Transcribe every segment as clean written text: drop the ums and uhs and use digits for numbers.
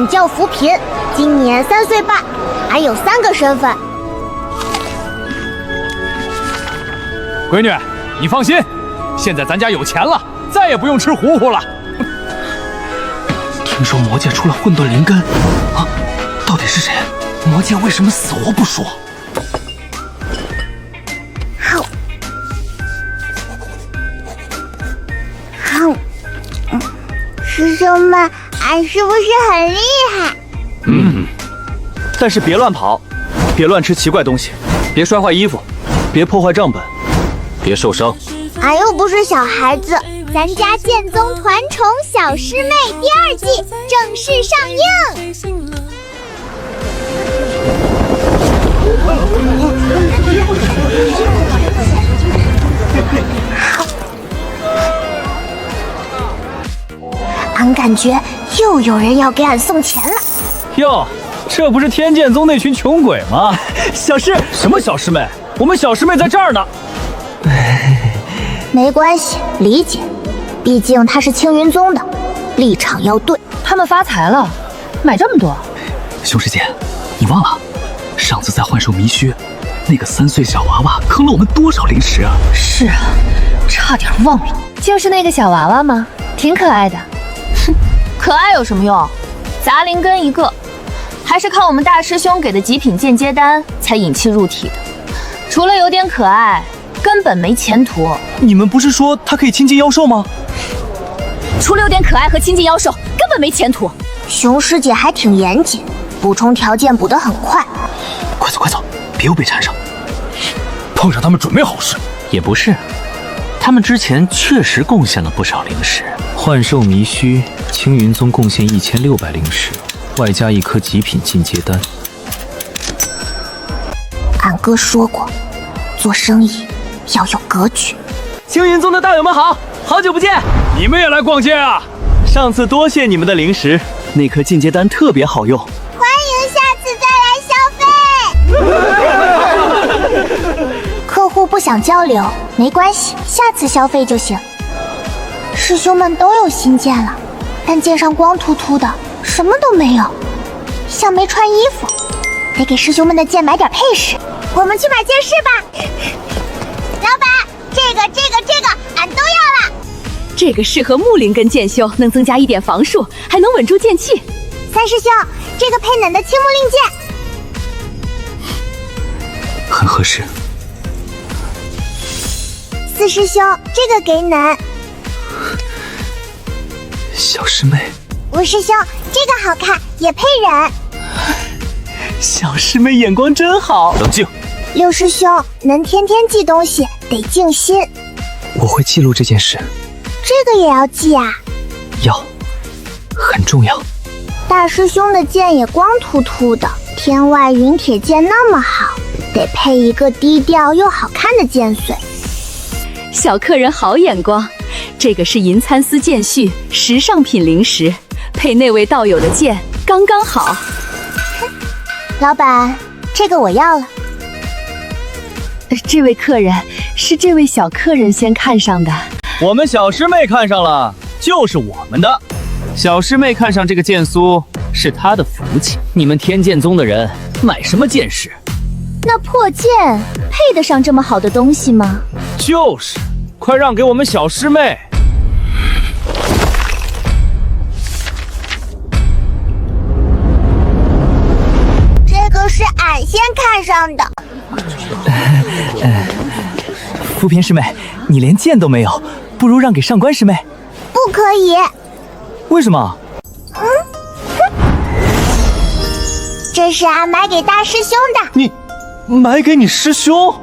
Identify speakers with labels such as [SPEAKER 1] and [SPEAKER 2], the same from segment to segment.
[SPEAKER 1] 俺叫扶贫，今年3岁半，俺有3个身份。
[SPEAKER 2] 闺女，你放心，现在咱家有钱了，再也不用吃糊糊了。
[SPEAKER 3] 听说魔界出了混沌灵根，啊，到底是谁？魔界为什么死活不说？
[SPEAKER 1] 好，好，师兄们，俺是不是很厉害？
[SPEAKER 3] 但是别乱跑，别乱吃奇怪东西，别摔坏衣服，别破坏账本，别受伤。
[SPEAKER 1] 俺又不是小孩子。咱家剑宗团宠小师妹第2季正式上映。俺感觉又有人要给俺送钱了。
[SPEAKER 3] 哟，这不是天剑宗那群穷鬼吗？小师，什么小师妹？我们小师妹在这儿呢。
[SPEAKER 1] 没关系，理解。毕竟他是青云宗的，立场要对。
[SPEAKER 4] 他们发财了，买这么多。
[SPEAKER 3] 熊师姐，你忘了上次在幻兽迷墟，那个3岁小娃娃坑了我们多少零食啊？
[SPEAKER 4] 是啊，差点忘了。就是那个小娃娃吗？挺可爱的。
[SPEAKER 5] 哼，可爱有什么用？杂灵根一个，还是靠我们大师兄给的极品间接丹才引气入体的。除了有点可爱，根本没前途。
[SPEAKER 3] 你们不是说它可以亲近妖兽吗？
[SPEAKER 5] 除了有点可爱和亲近妖兽，根本没前途。
[SPEAKER 1] 熊师姐还挺严谨，补充条件补得很快。
[SPEAKER 3] 快走快走，别又被缠上。
[SPEAKER 2] 碰上他们准没好事。
[SPEAKER 3] 也不是，他们之前确实贡献了不少零食。幻兽迷墟，青云宗贡献1600零食，外加1颗极品进阶丹。
[SPEAKER 1] 俺哥说过，做生意要有格局。
[SPEAKER 3] 青云宗的道友们好，好久不见！
[SPEAKER 2] 你们也来逛街啊？
[SPEAKER 3] 上次多谢你们的零食，那颗进阶丹特别好用。
[SPEAKER 1] 欢迎下次再来消费。客户不想交流没关系，下次消费就行。师兄们都有新剑了，但剑上光秃秃的，什么都没有，像没穿衣服。得给师兄们的剑买点配饰。我们去买剑饰吧。老板，这个，俺都要了。
[SPEAKER 4] 这个适合木灵根剑修，能增加1点防术，还能稳住剑气。
[SPEAKER 1] 3师兄，这个配恁的青木令剑，
[SPEAKER 3] 很合适。
[SPEAKER 1] 4师兄，这个给恁。
[SPEAKER 3] 小师妹。
[SPEAKER 1] 5师兄，这个好看，也配人。
[SPEAKER 3] 小师妹眼光真好。冷静。
[SPEAKER 1] 6师兄，能天天记东西，得静心。
[SPEAKER 3] 我会记录这件事。
[SPEAKER 1] 这个也要记啊？
[SPEAKER 3] 要，很重要。
[SPEAKER 1] 大师兄的剑也光秃秃的，天外云铁剑那么好，得配一个低调又好看的剑髓。
[SPEAKER 4] 小客人好眼光，这个是银参丝剑絮，时尚品零食，配那位道友的剑刚刚好。
[SPEAKER 1] 老板，这个我要了。
[SPEAKER 4] 这位客人是这位小客人先看上的。
[SPEAKER 3] 我们小师妹看上了，就是我们的。小师妹看上这个剑苏，是她的福气。你们天剑宗的人买什么剑饰？
[SPEAKER 1] 那破剑配得上这么好的东西吗？
[SPEAKER 3] 就是，快让给我们小师妹。
[SPEAKER 1] 这个是俺先看上的。
[SPEAKER 3] 扶贫师妹，你连剑都没有，不如让给上官师妹。
[SPEAKER 1] 不可以。
[SPEAKER 3] 为什么？
[SPEAKER 1] 这是俺买给大师兄的。
[SPEAKER 3] 你买给你师兄？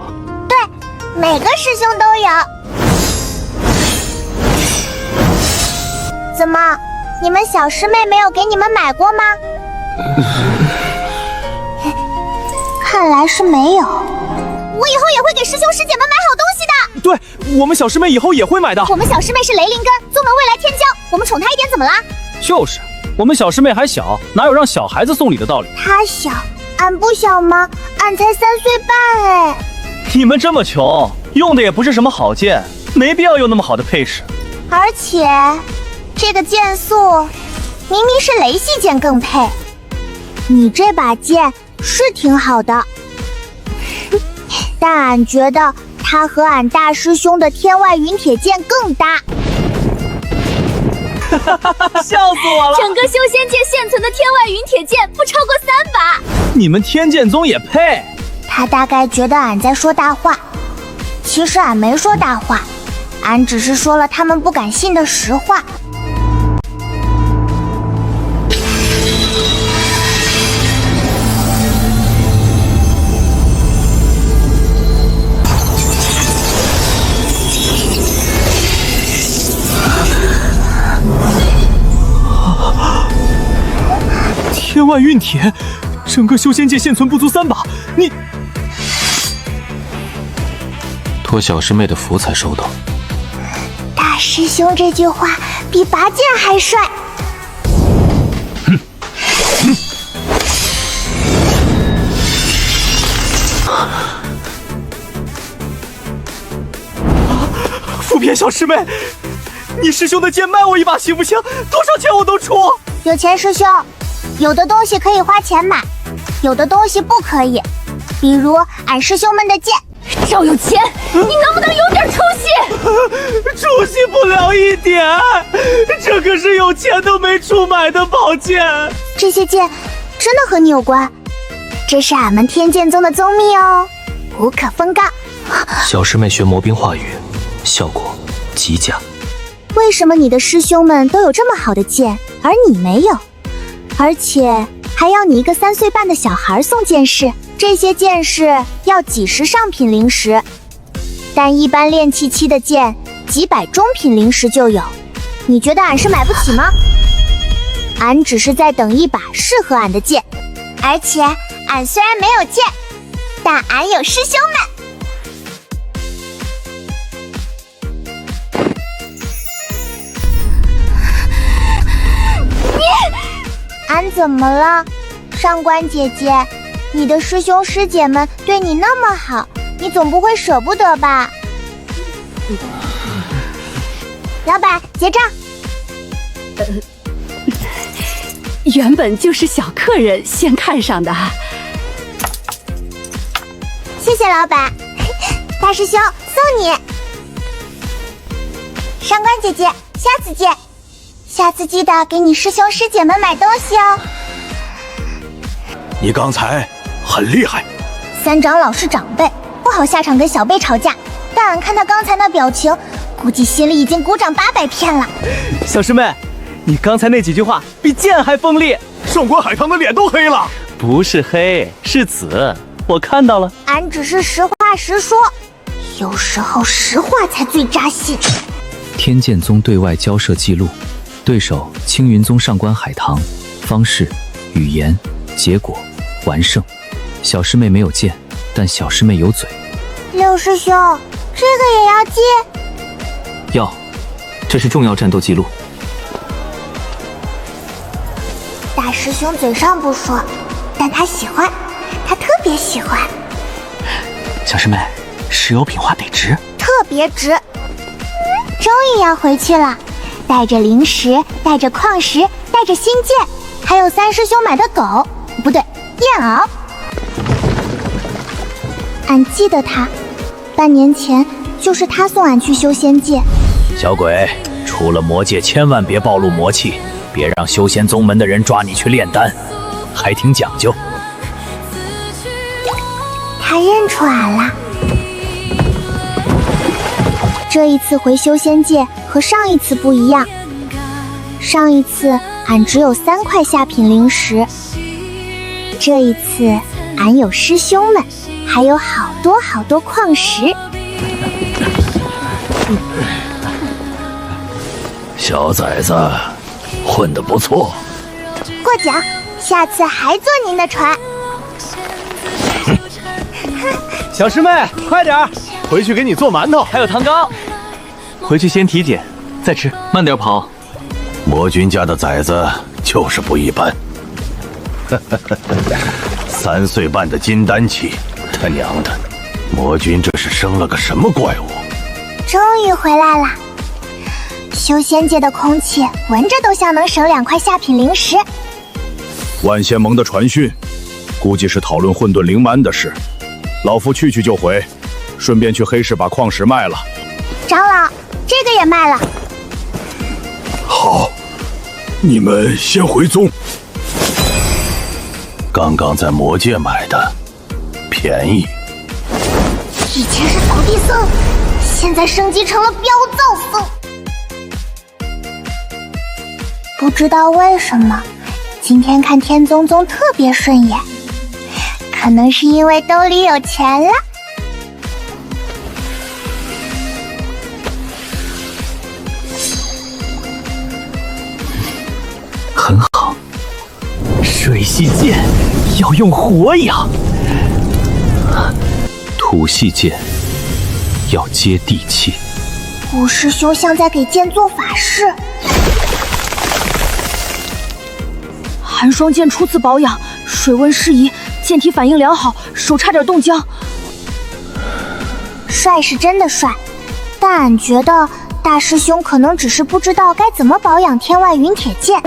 [SPEAKER 1] 对，每个师兄都有。怎么，你们小师妹没有给你们买过吗？看来是没有。我以后也会给师兄师姐们买好东西的。
[SPEAKER 3] 对，我们小师妹以后也会买的。
[SPEAKER 1] 我们小师妹是雷灵根，宗门未来天骄，我们宠她一点怎么啦？
[SPEAKER 3] 就是，我们小师妹还小，哪有让小孩子送礼的道理？
[SPEAKER 1] 她小，俺不小吗？俺才3岁半哎。
[SPEAKER 3] 你们这么穷，用的也不是什么好剑，没必要用那么好的配饰。
[SPEAKER 1] 而且，这个剑素明明是雷系剑更配。你这把剑是挺好的，但俺觉得它和俺大师兄的天外云铁剑更搭。
[SPEAKER 6] 笑死我了！
[SPEAKER 5] 整个修仙界现存的天外云铁剑不超过3把。
[SPEAKER 6] 你们天剑宗也配？
[SPEAKER 1] 他大概觉得俺在说大话，其实俺没说大话，俺只是说了他们不敢信的实话。
[SPEAKER 6] 天外运铁，整个修仙界现存不足3把，你
[SPEAKER 3] 托小师妹的福才收到。
[SPEAKER 1] 大师兄这句话比拔剑还帅。
[SPEAKER 6] 扶贫小师妹，你师兄的剑卖我一把行不行？多少钱我都出。
[SPEAKER 1] 有钱师兄，有的东西可以花钱买，有的东西不可以，比如俺师兄们的剑。
[SPEAKER 5] 赵有钱，你能不能有点出息？
[SPEAKER 6] 出息不了一点，这可是有钱都没处买的宝剑。
[SPEAKER 1] 这些剑真的和你有关，这是俺们天剑宗的宗秘哦，无可奉告。
[SPEAKER 3] 小师妹学魔兵化语，效果极佳。
[SPEAKER 1] 为什么你的师兄们都有这么好的剑，而你没有？而且还要你一个3岁半的小孩送剑士，这些剑士要几十上品灵石，但一般炼气期的剑几百中品灵石就有。你觉得俺是买不起吗？俺只是在等一把适合俺的剑，而且俺虽然没有剑，但俺有师兄们。俺怎么了？上官姐姐，你的师兄师姐们对你那么好，你总不会舍不得吧？老板，结账。
[SPEAKER 4] 原本就是小客人先看上的。
[SPEAKER 1] 谢谢老板。大师兄，送你。上官姐姐，下次见。下次记得给你师兄师姐们买东西哦。
[SPEAKER 7] 你刚才很厉害。
[SPEAKER 1] 三长老是长辈，不好下场跟小辈吵架，但俺看他刚才那表情，估计心里已经鼓掌800片了。
[SPEAKER 6] 小师妹，你刚才那几句话比剑还锋利，
[SPEAKER 7] 上官海棠的脸都黑了。
[SPEAKER 6] 不是黑，是紫，我看到了。
[SPEAKER 1] 俺只是实话实说，有时候实话才最扎心。
[SPEAKER 3] 天剑宗对外交涉记录，对手青云宗上官海棠，方式、语言、结果、完胜。小师妹没有剑，但小师妹有嘴。
[SPEAKER 1] 六师兄，这个也要记？
[SPEAKER 3] 要，这是重要战斗记录。
[SPEAKER 1] 大师兄嘴上不说，但他喜欢，他特别喜欢。
[SPEAKER 3] 小师妹，石油品话得值，
[SPEAKER 1] 特别值。终于要回去了，带着灵石，带着矿石，带着新剑，还有三师兄买的狗，不对，燕獒。俺记得他，半年前就是他送俺去修仙界。
[SPEAKER 7] 小鬼，出了魔界千万别暴露魔气，别让修仙宗门的人抓你去炼丹，还挺讲究。
[SPEAKER 1] 他认出俺了。这一次回修仙界和上一次不一样，上一次俺只有3块下品灵石，这一次俺有师兄们，还有好多好多矿石。
[SPEAKER 7] 小崽子，混得不错。
[SPEAKER 1] 过奖，下次还坐您的船。
[SPEAKER 6] 小师妹，快点儿，回去给你做馒头，还有糖糕。回去先体检，再吃。
[SPEAKER 3] 慢点跑。
[SPEAKER 7] 魔君家的崽子就是不一般。3岁半的金丹期，他娘的，魔君这是生了个什么怪物？
[SPEAKER 1] 终于回来了。修仙界的空气闻着都像能省2块下品灵石。
[SPEAKER 8] 万仙盟的传讯，估计是讨论混沌灵酰的事。老夫去就回，顺便去黑市把矿石卖了。
[SPEAKER 1] 长老，这个也卖了。
[SPEAKER 8] 好，你们先回宗。刚刚在魔界买的，便宜。
[SPEAKER 1] 以前是扫地僧，现在升级成了飙灶僧。不知道为什么，今天看天宗宗特别顺眼，可能是因为兜里有钱了。
[SPEAKER 3] 很好，水系剑要用火养，土系剑要接地气。
[SPEAKER 1] 五师兄像在给剑做法事。
[SPEAKER 5] 寒霜剑初次保养，水温适宜，剑体反应良好，手差点冻僵。
[SPEAKER 1] 帅是真的帅，但俺觉得大师兄可能只是不知道该怎么保养天外云铁剑，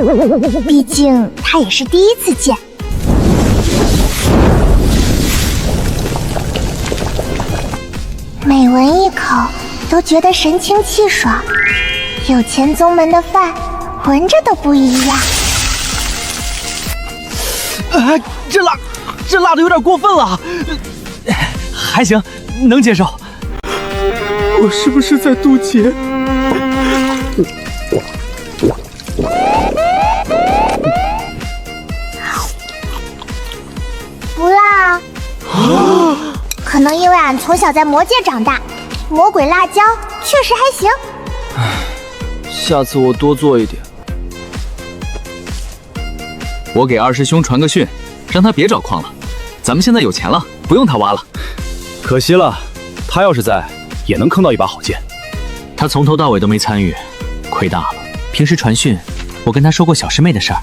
[SPEAKER 1] 毕竟他也是第一次见。每闻一口都觉得神清气爽，有钱宗门的饭闻着都不一样。
[SPEAKER 6] 这辣的有点过分了，还行，能接受。
[SPEAKER 9] 我是不是在渡劫？
[SPEAKER 1] 不辣啊，可能因为俺从小在魔界长大，魔鬼辣椒确实还行。
[SPEAKER 9] 下次我多做一点。
[SPEAKER 3] 我给二师兄传个讯，让他别找矿了。咱们现在有钱了，不用他挖了。
[SPEAKER 6] 可惜了，他要是在，也能坑到一把好剑。
[SPEAKER 3] 他从头到尾都没参与，亏大了。平时传讯，我跟他说过小师妹的事儿，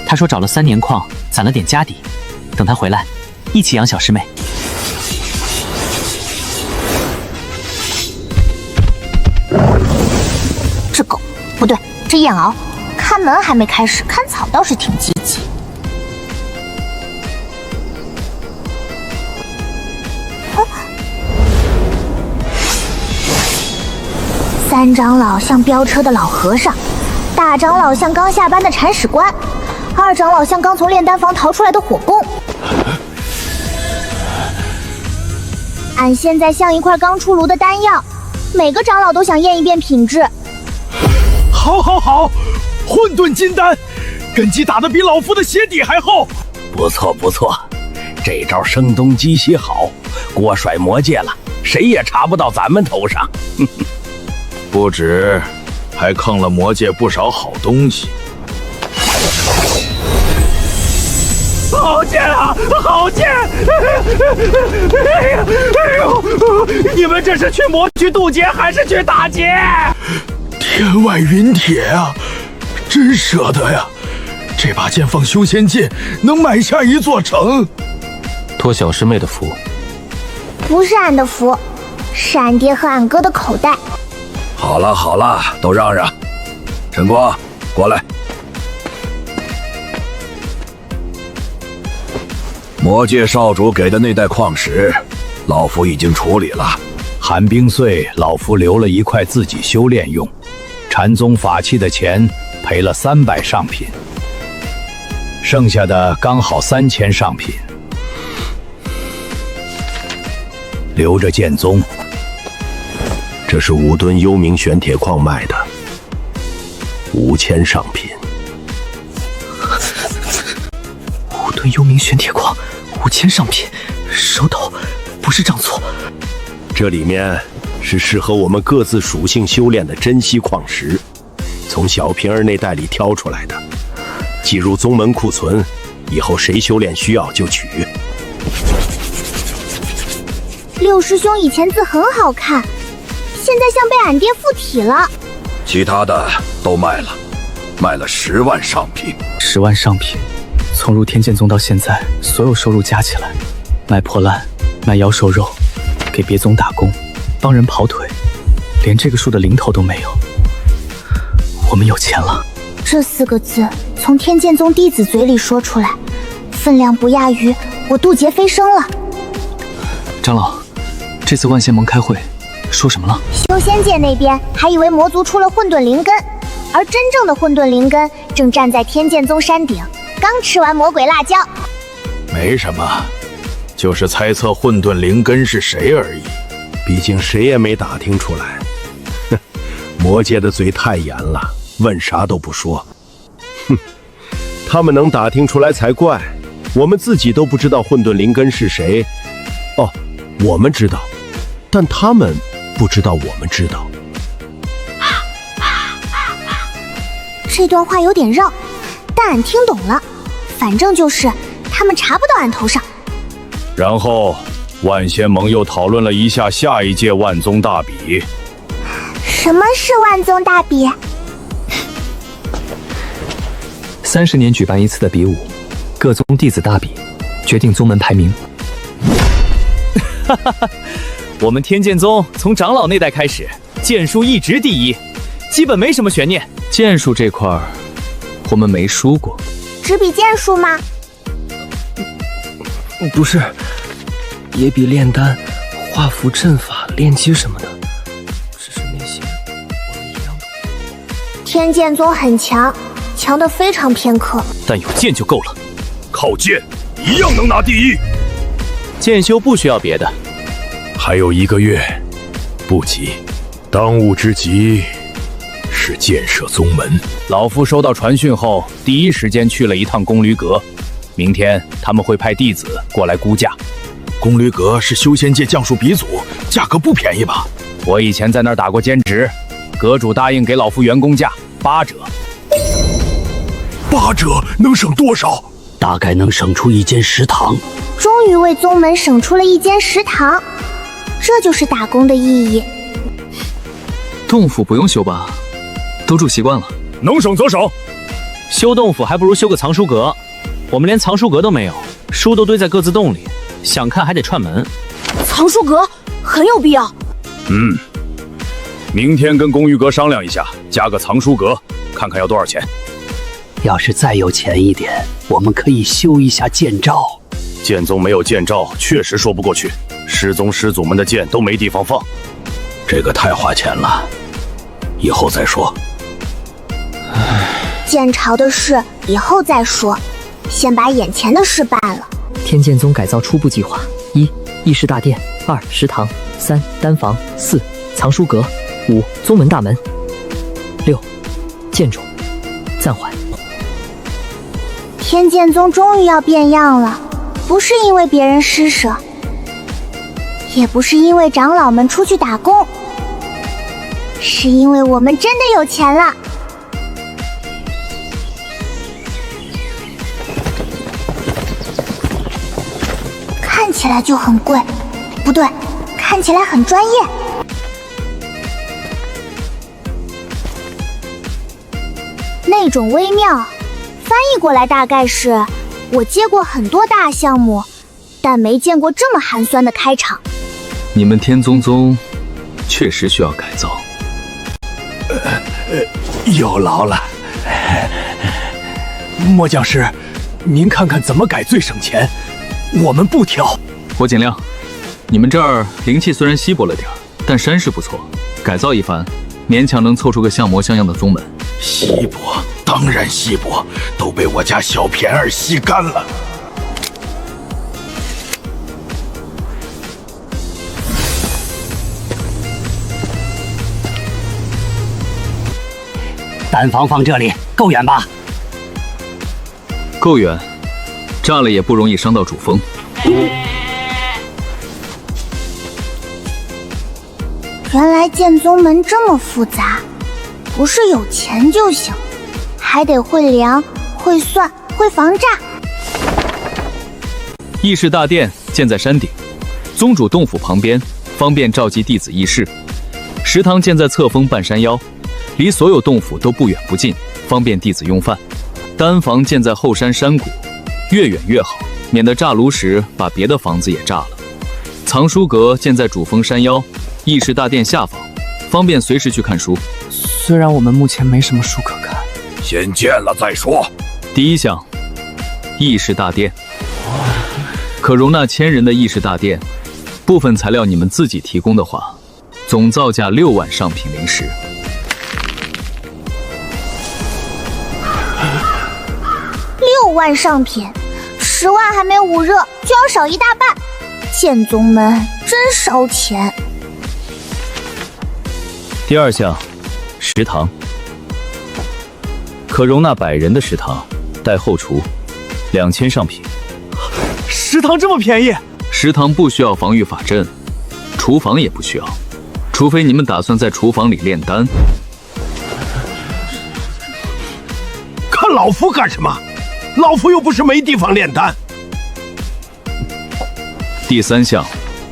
[SPEAKER 3] 他说找了3年矿，攒了点家底，等他回来，一起养小师妹。
[SPEAKER 1] 这狗不对，这燕獒看门还没开始，看草倒是挺积极。三长老像飙车的老和尚，大长老像刚下班的铲屎官，二长老像刚从炼丹房逃出来的火攻。俺现在像一块刚出炉的丹药，每个长老都想验一遍品质。
[SPEAKER 8] 好，混沌金丹，根基打得比老夫的鞋底还厚。
[SPEAKER 7] 不错不错，这招声东击西好，锅甩魔界了，谁也查不到咱们头上。
[SPEAKER 8] 不止，还坑了魔界不少好东西。
[SPEAKER 6] 好剑啊，好剑！哎呦，你们这是去魔区渡劫还是去打劫？
[SPEAKER 8] 天外云铁啊，真舍得呀！这把剑放修仙界，能买下一座城。
[SPEAKER 3] 托小师妹的福，
[SPEAKER 1] 不是俺的福，是俺爹和俺哥的口袋。
[SPEAKER 7] 好了，都让让。陈光，过来。魔界少主给的那袋矿石，老夫已经处理了。寒冰碎，老夫留了1块自己修炼用。禅宗法器的钱赔了300上品，剩下的刚好3000上品，留着剑宗。这是5吨幽冥玄铁矿卖的，5000上品。
[SPEAKER 3] 5吨幽冥玄铁矿，5000上品，收到，不是账错。
[SPEAKER 7] 这里面是适合我们各自属性修炼的珍稀矿石，从小平儿那袋里挑出来的，记入宗门库存，以后谁修炼需要就取。
[SPEAKER 1] 六师兄以前字很好看，现在像被俺爹附体了。
[SPEAKER 7] 其他的都卖了，卖了10万上品。
[SPEAKER 9] 10万上品，从入天剑宗到现在，所有收入加起来，卖破烂，卖妖兽肉，给别宗打工，帮人跑腿，连这个数的零头都没有。我们有钱了。
[SPEAKER 1] 这4个字从天剑宗弟子嘴里说出来，分量不亚于我渡劫飞升了。
[SPEAKER 9] 长老，这次万仙盟开会说什么了？
[SPEAKER 1] 修仙界那边还以为魔族出了混沌灵根，而真正的混沌灵根正站在天剑宗山顶，刚吃完魔鬼辣椒。
[SPEAKER 7] 没什么，就是猜测混沌灵根是谁而已。
[SPEAKER 10] 毕竟谁也没打听出来。哼，魔界的嘴太严了，问啥都不说。哼，他们能打听出来才怪。我们自己都不知道混沌灵根是谁。哦，我们知道，但他们不知道我们知道。
[SPEAKER 1] 这段话有点绕，但俺听懂了。反正就是他们查不到俺头上。
[SPEAKER 8] 然后万仙盟又讨论了一下下一届万宗大比。
[SPEAKER 1] 什么是万宗大比
[SPEAKER 9] ？30年举办一次的比武，各宗弟子大比，决定宗门排名。
[SPEAKER 2] 哈哈哈，我们天剑宗从长老那代开始，剑术一直第一，基本没什么悬念。
[SPEAKER 3] 剑术这块儿，我们没输过。
[SPEAKER 1] 只比剑术吗？
[SPEAKER 11] 不是，也比炼丹、画符、阵法、炼机什么的。只是那些我们一样都。
[SPEAKER 1] 天剑宗很强，强得非常偏科，
[SPEAKER 2] 但有剑就够了。
[SPEAKER 8] 靠剑一样能拿第一。
[SPEAKER 2] 剑修不需要别的。
[SPEAKER 7] 还有1个月，不急。当务之急是建设宗门。
[SPEAKER 2] 老夫收到传讯后，第一时间去了一趟宫闾阁。明天他们会派弟子过来估价。
[SPEAKER 7] 宫闾阁是修仙界将术鼻祖，价格不便宜吧？
[SPEAKER 2] 我以前在那儿打过兼职，阁主答应给老夫员工价8折。
[SPEAKER 7] 8折能省多少？
[SPEAKER 12] 大概能省出1间食堂。
[SPEAKER 1] 终于为宗门省出了1间食堂，这就是打工的意义。
[SPEAKER 3] 洞府不用修吧？都住习惯了。
[SPEAKER 8] 能省则省。
[SPEAKER 2] 修洞府还不如修个藏书阁。我们连藏书阁都没有，书都堆在各自洞里，想看还得串门。
[SPEAKER 5] 藏书阁很有必要。
[SPEAKER 8] 明天跟宫闾阁商量一下，加个藏书阁，看看要多少钱。
[SPEAKER 12] 要是再有钱一点，我们可以修一下剑罩。
[SPEAKER 8] 剑宗没有剑罩，确实说不过去。师宗师祖们的剑都没地方放，
[SPEAKER 7] 这个太花钱了，以后再说。
[SPEAKER 1] 剑朝的事以后再说，先把眼前的事办了。
[SPEAKER 11] 天剑宗改造初步计划：1. 议事大殿；2. 食堂；3. 丹房；4. 藏书阁；5. 宗门大门；6. 建筑。暂缓。
[SPEAKER 1] 天剑宗终于要变样了，不是因为别人施舍，也不是因为长老们出去打工，是因为我们真的有钱了。看起来就很贵，不对，看起来很专业。那种微妙，翻译过来大概是：我接过很多大项目，但没见过这么寒酸的开场。
[SPEAKER 3] 你们天宗宗确实需要改造。
[SPEAKER 10] 有劳了，莫讲师，您看看怎么改最省钱，我们不挑。
[SPEAKER 3] 我尽量。你们这儿灵气虽然稀薄了点，但山势不错，改造一番，勉强能凑出个像模像样的宗门。
[SPEAKER 7] 稀薄，当然稀薄，都被我家小偏儿吸干了。
[SPEAKER 12] 丹房放这里，够远吧？
[SPEAKER 3] 够远，炸了也不容易伤到主峰。
[SPEAKER 1] 原来建宗门这么复杂，不是有钱就行，还得会量、会算、会防诈。
[SPEAKER 3] 议事大殿建在山顶，宗主洞府旁边，方便召集弟子议事。食堂建在侧峰半山腰，离所有洞府都不远不近，方便弟子用饭。丹房建在后山山谷，越远越好，免得炸炉时把别的房子也炸了。藏书阁建在主峰山腰，议事大殿下方，方便随时去看书。
[SPEAKER 9] 虽然我们目前没什么书可看，
[SPEAKER 8] 先建了再说。
[SPEAKER 3] 第一项，议事大殿，可容纳1000人的议事大殿，部分材料你们自己提供的话，总造价6万上品灵石。
[SPEAKER 1] 6万上品，10万还没捂热就要少一大半，剑宗们真烧钱。
[SPEAKER 2] 第二项，食堂，可容纳100人的食堂，带后厨，2000上品。
[SPEAKER 6] 食堂这么便宜？
[SPEAKER 3] 食堂不需要防御法阵，厨房也不需要，除非你们打算在厨房里炼丹。
[SPEAKER 10] 看老夫干什么？老夫又不是没地方炼丹。
[SPEAKER 3] 第三项，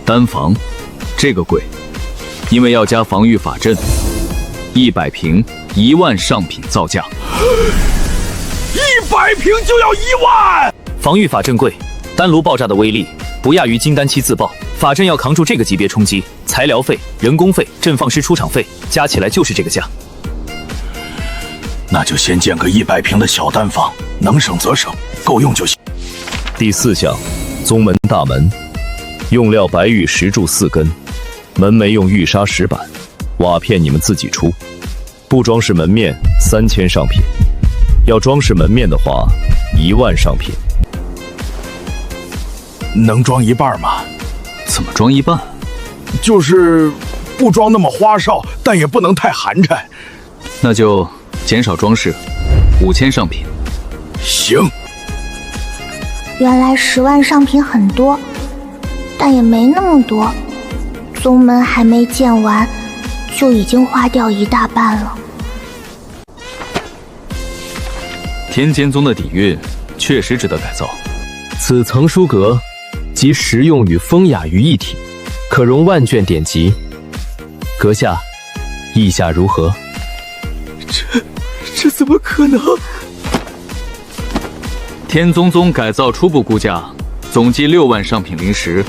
[SPEAKER 3] 丹房，这个贵，因为要加防御法阵，100平1万上品造价。
[SPEAKER 10] 100平就要1万！
[SPEAKER 2] 防御法阵贵，丹炉爆炸的威力不亚于金丹期自爆，法阵要扛住这个级别冲击，材料费、人工费、阵放师出场费加起来就是这个价。
[SPEAKER 8] 那就先建个100平的小丹房，能省则省，够用就行。
[SPEAKER 7] 第4项，宗门大门，用料白玉石柱4根，门楣用玉砂石板，瓦片你们自己出。不装饰门面3000上品，要装饰门面的话1万上品。
[SPEAKER 8] 能装一半吗？
[SPEAKER 3] 怎么装一半？
[SPEAKER 8] 就是不装那么花哨，但也不能太寒碜。
[SPEAKER 3] 那就减少装饰，5000上品。
[SPEAKER 8] 行。
[SPEAKER 1] 原来10万上品很多，但也没那么多。宗门还没建完，就已经花掉一大半了。
[SPEAKER 3] 天剑宗的底蕴确实值得改造。
[SPEAKER 13] 此藏书阁集实用与风雅于一体，可容万卷典籍。阁下，意下如何？
[SPEAKER 9] 这怎么可能？
[SPEAKER 3] 天宗宗改造初步估价，总计6万上品灵石，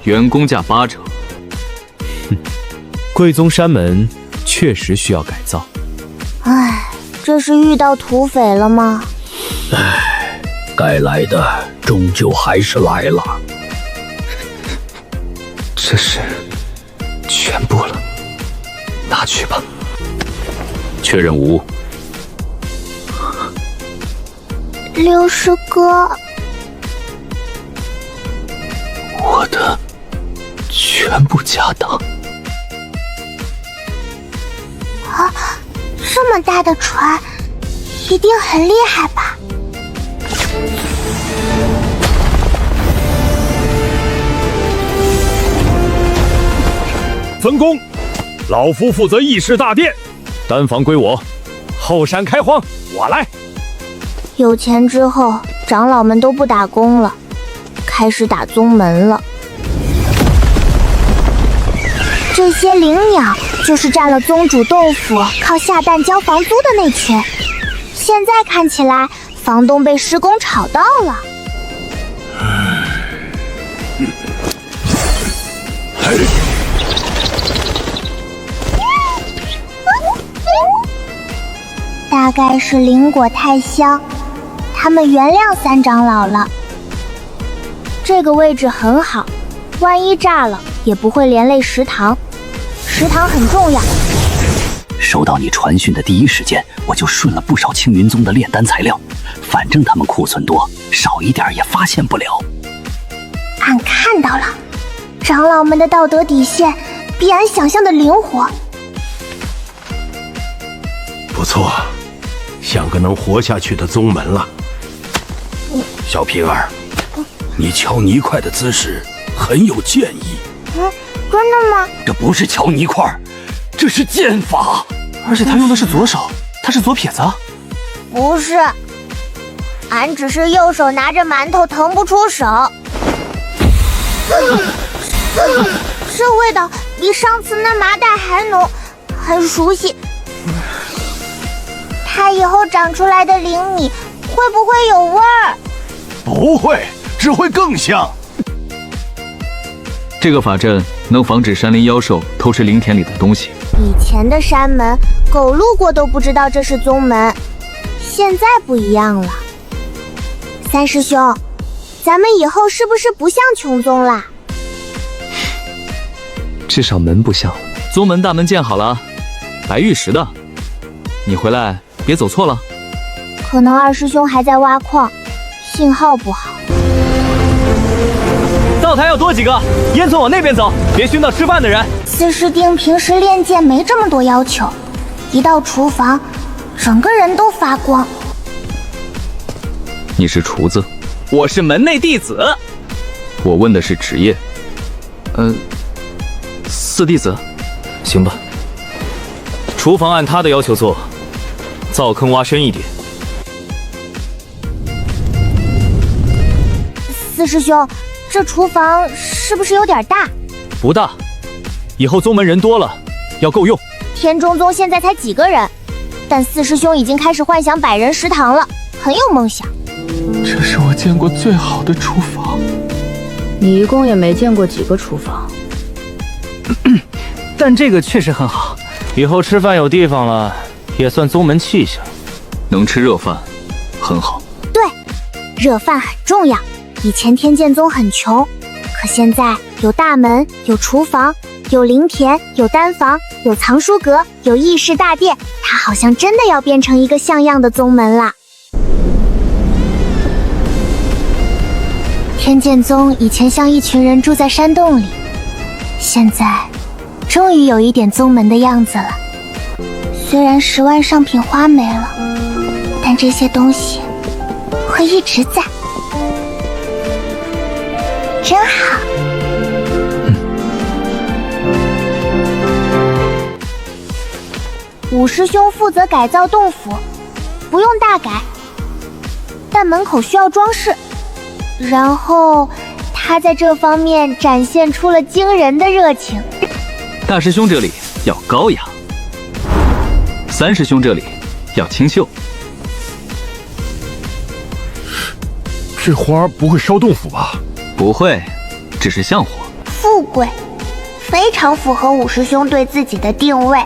[SPEAKER 3] 原工价8折。
[SPEAKER 13] 贵宗山门确实需要改造。
[SPEAKER 1] 唉，这是遇到土匪了吗？
[SPEAKER 12] 唉，该来的终究还是来了。
[SPEAKER 9] 这是全部了，拿去吧。
[SPEAKER 3] 确认无误。
[SPEAKER 1] 六师哥，
[SPEAKER 9] 我的全部家当
[SPEAKER 1] 啊！这么大的船，一定很厉害吧？
[SPEAKER 8] 分工，老夫负责议事大殿，丹房归我，后山开荒我来。
[SPEAKER 1] 有钱之后，长老们都不打工了，开始打宗门了。这些灵鸟就是占了宗主洞府靠下蛋交房租的那群，现在看起来房东被施工吵到了。大概是灵果太香，他们原谅三长老了。这个位置很好，万一炸了也不会连累食堂。食堂很重要。
[SPEAKER 12] 收到你传讯的第一时间，我就顺了不少青云宗的炼丹材料，反正他们库存多，少一点也发现不了。
[SPEAKER 1] 俺看到了，长老们的道德底线比俺想象的灵活。
[SPEAKER 10] 不错，像个能活下去的宗门了。
[SPEAKER 7] 小平儿，你敲泥块的姿势很有剑意。
[SPEAKER 1] 真的吗？
[SPEAKER 12] 这不是敲泥块，这是剑法。
[SPEAKER 9] 而且他用的是左手，他是左撇子。
[SPEAKER 1] 不是，俺只是右手拿着馒头腾不出手。这味道比上次那麻袋还浓，很熟悉。它以后长出来的灵米会不会有味儿？
[SPEAKER 10] 不会，只会更香。
[SPEAKER 3] 这个法阵能防止山林妖兽偷吃灵田里的东西。
[SPEAKER 1] 以前的山门狗路过都不知道这是宗门。现在不一样了，三师兄，咱们以后是不是不像穷宗啦？
[SPEAKER 9] 至少门不像了。
[SPEAKER 3] 宗门大门建好了，白玉石的。你回来别走错了。
[SPEAKER 1] 可能二师兄还在挖矿，信号不好。
[SPEAKER 6] 灶台要多几个，烟囱往那边走，别熏到吃饭的人。
[SPEAKER 1] 四师弟平时练剑没这么多要求，一到厨房，整个人都发光。
[SPEAKER 3] 你是厨子，
[SPEAKER 2] 我是门内弟子。
[SPEAKER 3] 我问的是职业。四弟子。
[SPEAKER 2] 行吧。厨房按他的要求做，灶坑挖深一点。
[SPEAKER 1] 四师兄，这厨房是不是有点大？
[SPEAKER 2] 不大，以后宗门人多了，要够用。
[SPEAKER 1] 天中宗现在才几个人，但四师兄已经开始幻想100人食堂了，很有梦想。
[SPEAKER 9] 这是我见过最好的厨房。
[SPEAKER 5] 你一共也没见过几个厨房。
[SPEAKER 6] 但这个确实很好，以后吃饭有地方了，也算宗门气象。
[SPEAKER 3] 能吃热饭，很好。
[SPEAKER 1] 对，热饭很重要。以前天剑宗很穷，可现在有大门，有厨房，有灵田，有丹房，有藏书阁，有议事大殿，它好像真的要变成一个像样的宗门啦。天剑宗以前像一群人住在山洞里，现在终于有一点宗门的样子了。虽然10万上品花没了，但这些东西会一直在。真好。五师兄负责改造洞府，不用大改，但门口需要装饰。然后他在这方面展现出了惊人的热情。
[SPEAKER 3] 大师兄这里要高雅，三师兄这里要清秀。
[SPEAKER 8] 这花不会烧洞府吧？
[SPEAKER 3] 不会，只是像火。
[SPEAKER 1] 富贵，非常符合五师兄对自己的定位。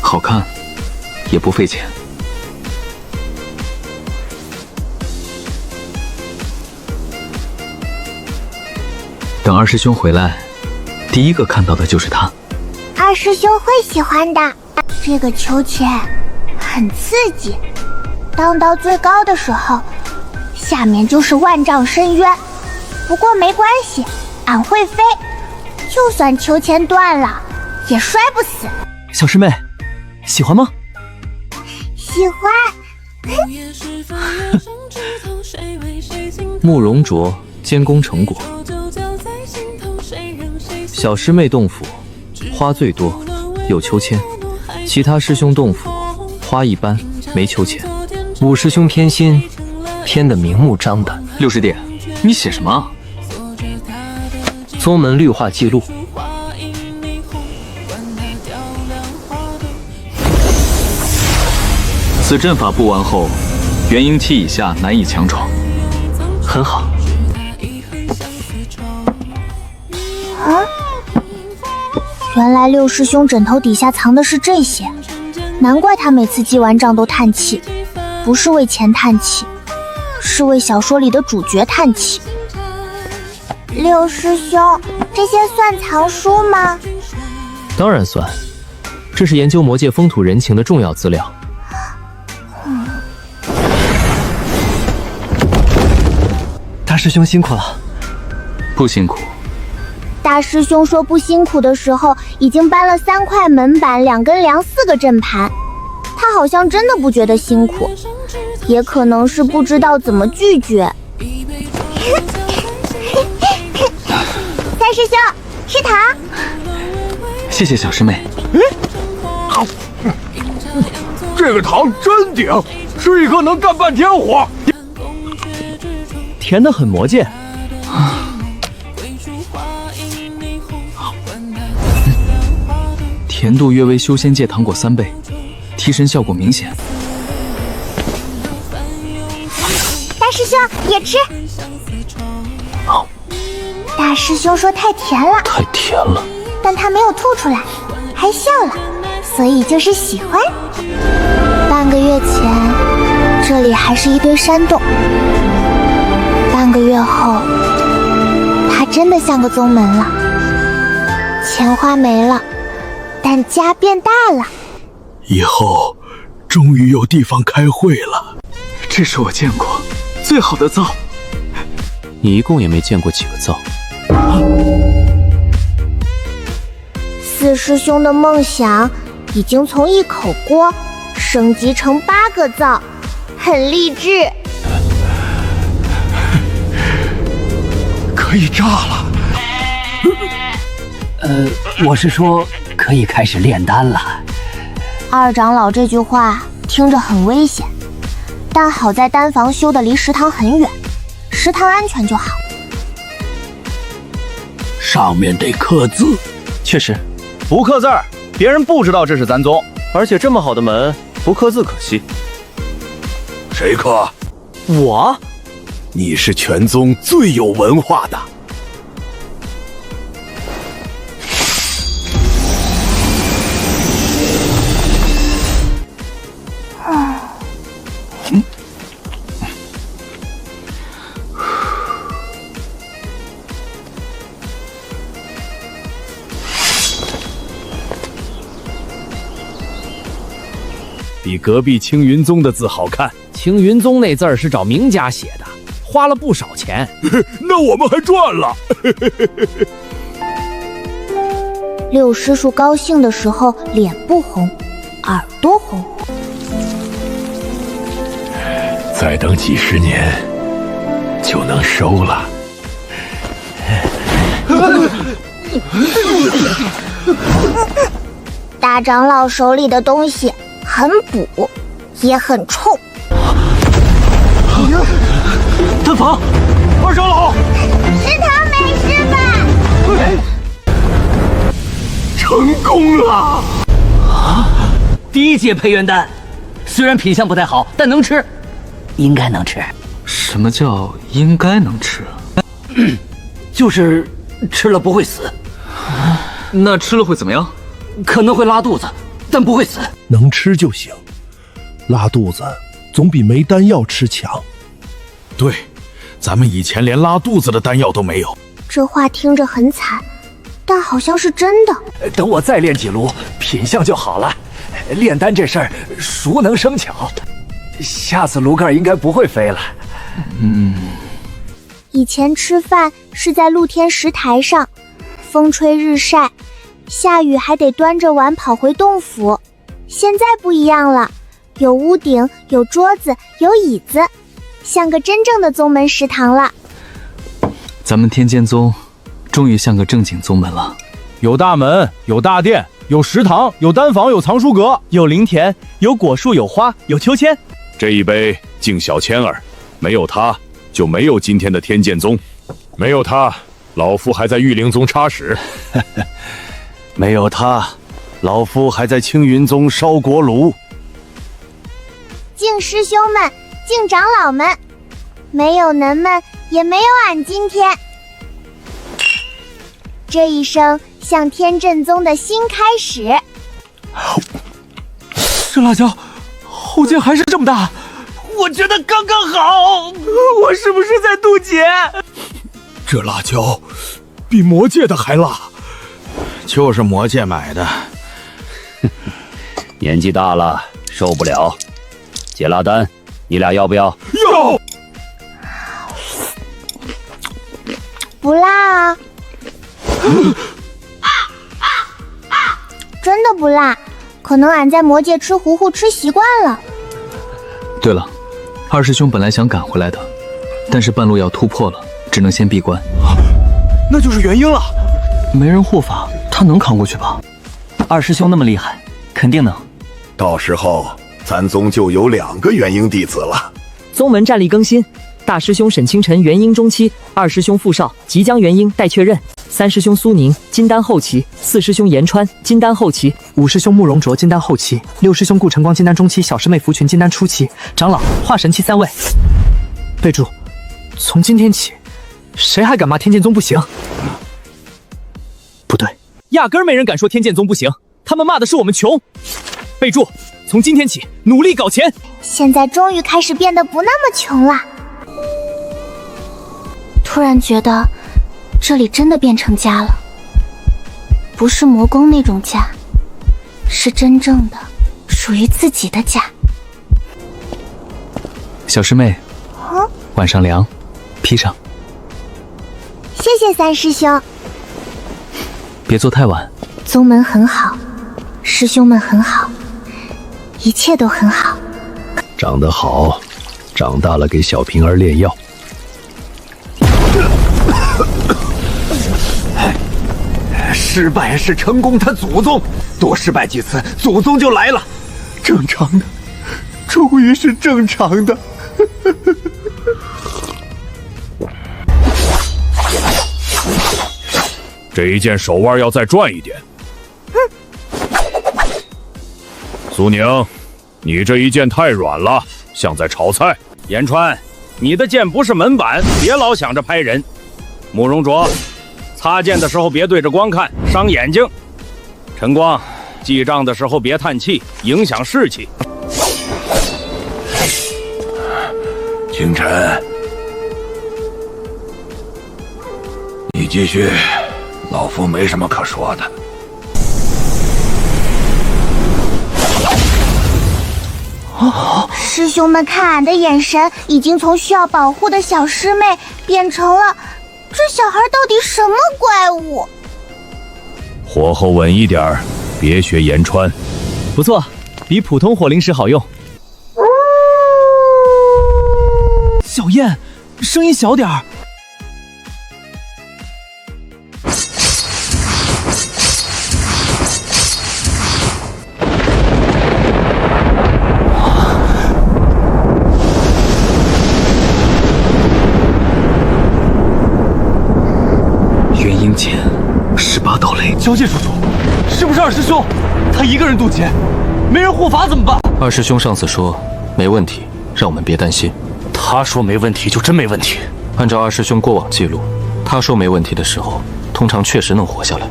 [SPEAKER 3] 好看，也不费钱。等二师兄回来，第一个看到的就是他。
[SPEAKER 1] 二师兄会喜欢的。这个秋千很刺激，荡到最高的时候，下面就是万丈深渊。不过没关系，俺会飞，就算秋千断了，也摔不死。
[SPEAKER 9] 小师妹，喜欢吗？
[SPEAKER 1] 喜欢。
[SPEAKER 3] 慕容卓监工成果。小师妹洞府花最多，有秋千；其他师兄洞府花一般，没秋千。
[SPEAKER 11] 五师兄偏心，偏得明目张胆。
[SPEAKER 3] 六师弟，你写什么？
[SPEAKER 11] 宗门绿化记录。
[SPEAKER 3] 此阵法布完后，元婴期以下难以强闯。
[SPEAKER 11] 很好。
[SPEAKER 1] 啊！原来六师兄枕头底下藏的是这些，难怪他每次记完账都叹气，不是为钱叹气，是为小说里的主角叹气。六师兄，这些算藏书吗？
[SPEAKER 11] 当然算，这是研究魔界风土人情的重要资料。
[SPEAKER 9] 大师兄辛苦了。
[SPEAKER 3] 不辛苦。
[SPEAKER 1] 大师兄说不辛苦的时候，已经搬了3块门板、2根梁、4个阵盘。他好像真的不觉得辛苦，也可能是不知道怎么拒绝。三师兄，吃糖。
[SPEAKER 3] 谢谢小师妹。
[SPEAKER 8] 这个糖真顶，吃一颗能干半天活。
[SPEAKER 9] 甜得很魔界。
[SPEAKER 3] 甜度约为修仙界糖果3倍，提神效果明显。
[SPEAKER 1] 大师兄也吃。大师兄说太甜了，
[SPEAKER 3] 太甜了，
[SPEAKER 1] 但他没有吐出来，还笑了。所以就是喜欢。半个月前，这里还是一堆山洞。半个月后，它真的像个宗门了。钱花没了，但家变大了。
[SPEAKER 7] 以后终于有地方开会了。
[SPEAKER 9] 这是我见过最好的灶。
[SPEAKER 3] 你一共也没见过几个灶。
[SPEAKER 1] 四师兄的梦想已经从一口锅升级成8个灶，很励志。
[SPEAKER 7] 可以炸了。
[SPEAKER 12] 我是说可以开始炼丹了。
[SPEAKER 1] 二长老这句话听着很危险，但好在丹房修的离食堂很远，食堂安全就好。
[SPEAKER 7] 上面得刻字。
[SPEAKER 6] 确实，不刻字儿，别人不知道这是咱宗。而且这么好的门，不刻字可惜。
[SPEAKER 7] 谁刻？
[SPEAKER 6] 我。
[SPEAKER 10] 你是全宗最有文化的。
[SPEAKER 7] 比隔壁青云宗的字好看。
[SPEAKER 14] 青云宗那字儿是找名家写的，花了不少钱。
[SPEAKER 7] 那我们还赚了。
[SPEAKER 1] 六师叔高兴的时候脸不红，耳朵红。
[SPEAKER 7] 再等几十年就能收了。
[SPEAKER 1] 大长老手里的东西很补，也很冲。
[SPEAKER 6] 丹房，二长老，
[SPEAKER 1] 食堂没事吧？
[SPEAKER 7] 成功了！
[SPEAKER 11] 第一届培元丹，虽然品相不太好，但能吃，应该能吃。
[SPEAKER 9] 什么叫应该能吃？
[SPEAKER 11] 就是吃了不会死。
[SPEAKER 9] 那吃了会怎么样？
[SPEAKER 11] 可能会拉肚子，但不会死。
[SPEAKER 10] 能吃就行，拉肚子总比没丹药吃强。
[SPEAKER 8] 对，咱们以前连拉肚子的丹药都没有。
[SPEAKER 1] 这话听着很惨，但好像是真的。
[SPEAKER 12] 等我再炼几炉，品相就好了。炼丹这事儿熟能生巧，下次炉盖应该不会飞了。
[SPEAKER 1] 以前吃饭是在露天石台上，风吹日晒，下雨还得端着碗跑回洞府。现在不一样了，有屋顶，有桌子，有椅子，像个真正的宗门食堂了。
[SPEAKER 9] 咱们天剑宗终于像个正经宗门了。
[SPEAKER 6] 有大门，有大殿，有食堂，有丹房，有藏书阁，有灵田，有果树，有花，有秋千。
[SPEAKER 8] 这一杯敬小千儿，没有他就没有今天的天剑宗，没有他，老夫还在玉灵宗插屎。
[SPEAKER 6] 没有他，老夫还在青云宗烧锅炉。
[SPEAKER 1] 敬师兄们，敬长老们，没有恁们，也没有俺今天。这一生向天震宗的新开始。
[SPEAKER 9] 这辣椒后劲还是这么大，
[SPEAKER 14] 我觉得刚刚好。我是不是在渡劫？
[SPEAKER 8] 这辣椒比魔界的还辣。
[SPEAKER 2] 就是魔界买的。
[SPEAKER 12] 年纪大了，受不了。解辣丹，你俩要不要？
[SPEAKER 8] 要。
[SPEAKER 1] 不辣啊。真的不辣，可能俺在魔界吃糊糊吃习惯了。
[SPEAKER 9] 对了，二师兄本来想赶回来的，但是半路要突破了，只能先闭关。
[SPEAKER 6] 那就是元婴了。
[SPEAKER 9] 没人护法，他能扛过去吧？
[SPEAKER 11] 二师兄那么厉害，肯定能。
[SPEAKER 10] 到时候咱宗就有2个元婴弟子了。
[SPEAKER 11] 宗门战力更新，大师兄沈清晨元婴中期，二师兄傅少即将元婴待确认，三师兄苏宁金丹后期，四师兄严川金丹后期，
[SPEAKER 9] 五师兄慕容卓金丹后期，六师兄顾晨光金丹中期，小师妹福群金丹初期，长老华神期3位。备注：从今天起，谁还敢骂天剑宗不行？不对，
[SPEAKER 6] 压根儿没人敢说天剑宗不行。
[SPEAKER 2] 他们骂的是我们穷。备注：从今天起努力搞钱。
[SPEAKER 1] 现在终于开始变得不那么穷了。突然觉得这里真的变成家了，不是魔宫那种家，是真正的属于自己的家。
[SPEAKER 3] 小师妹，晚上凉，披上。
[SPEAKER 1] 谢谢三师兄。
[SPEAKER 3] 别坐太晚。
[SPEAKER 1] 宗门很好，师兄们很好，一切都很好。
[SPEAKER 10] 长得好，长大了给小平儿炼药。
[SPEAKER 14] 失败是成功他祖宗，多失败几次，祖宗就来了。正常的，终于是正常的。
[SPEAKER 8] 这一件手腕要再转一点。苏宁，你这一剑太软了，像在炒菜。
[SPEAKER 15] 言川，你的剑不是门板，别老想着拍人。慕容卓，擦剑的时候别对着光看，伤眼睛。陈光，记账的时候别叹气，影响士气。
[SPEAKER 7] 清晨，你继续，老夫没什么可说的。
[SPEAKER 1] 师兄们看俺的眼神已经从需要保护的小师妹变成了这小孩到底什么怪物。
[SPEAKER 8] 火候稳一点，别学言川。
[SPEAKER 2] 不错，比普通火灵石好用。
[SPEAKER 9] 小燕，声音小点儿。
[SPEAKER 3] 元婴剑，18道雷。
[SPEAKER 9] 交界叔叔，是不是二师兄？他一个人渡劫，没人护法怎么办？
[SPEAKER 13] 二师兄上次说没问题，让我们别担心。
[SPEAKER 6] 他说没问题就真没问题。
[SPEAKER 13] 按照二师兄过往记录，他说没问题的时候，通常确实能活下来。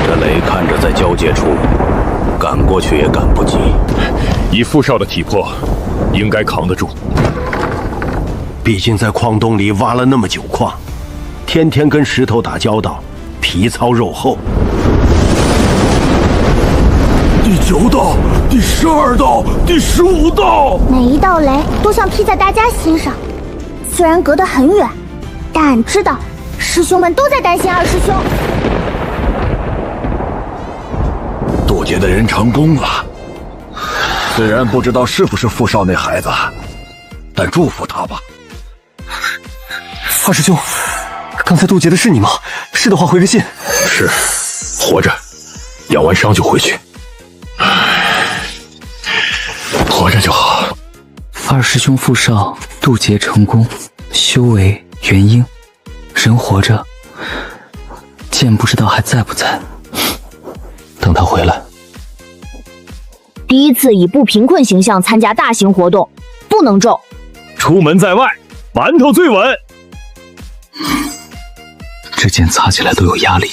[SPEAKER 7] 这雷看着在交界处，赶过去也赶不及。
[SPEAKER 8] 以傅少的体魄，应该扛得住。
[SPEAKER 10] 毕竟在矿洞里挖了那么久矿，天天跟石头打交道，皮糙肉厚。
[SPEAKER 8] 第9道、第12道、第15道，
[SPEAKER 1] 每一道雷都像劈在大家心上。虽然隔得很远，但俺知道师兄们都在担心二师兄。
[SPEAKER 7] 渡劫的人成功了，虽然不知道是不是傅少那孩子，但祝福他吧。
[SPEAKER 9] 二师兄，刚才渡劫的是你吗？是的话回个信。
[SPEAKER 8] 是，活着，养完伤就回去。活着就好。
[SPEAKER 3] 二师兄傅少渡劫成功，修为元婴，人活着，剑不知道还在不在。
[SPEAKER 13] 等他回来。
[SPEAKER 5] 第一次以不贫困形象参加大型活动，不能咒。
[SPEAKER 8] 出门在外，馒头最稳。
[SPEAKER 3] 这剑擦起来都有压力，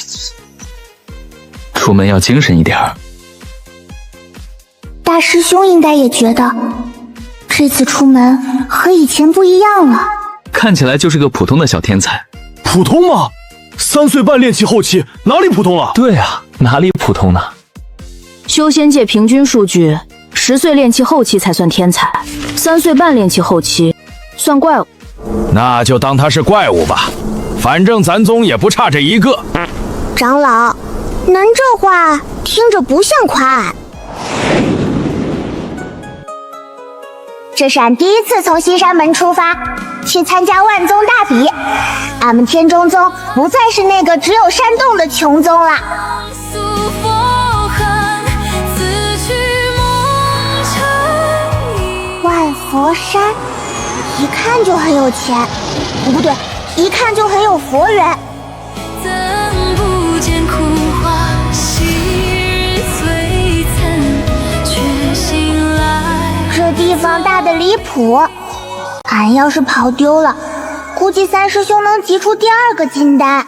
[SPEAKER 3] 出门要精神一点儿。
[SPEAKER 1] 大师兄应该也觉得这次出门和以前不一样了。
[SPEAKER 3] 看起来就是个普通的小天才。
[SPEAKER 6] 普通吗？3岁半练气后期，哪里普通了？
[SPEAKER 13] 对啊，哪里普通呢？
[SPEAKER 5] 修仙界平均数据，10岁练气后期才算天才，3岁半练气后期算怪物。
[SPEAKER 15] 那就当他是怪物吧，反正咱宗也不差这一个。
[SPEAKER 1] 长老，您这话听着不像夸俺。这是俺第一次从西山门出发，去参加万宗大比。俺们天中宗不再是那个只有山洞的穷宗了。万佛山，一看就很有钱，不对，一看就很有佛缘。这地方大的离谱，俺要是跑丢了，估计三师兄能集出第2个金丹。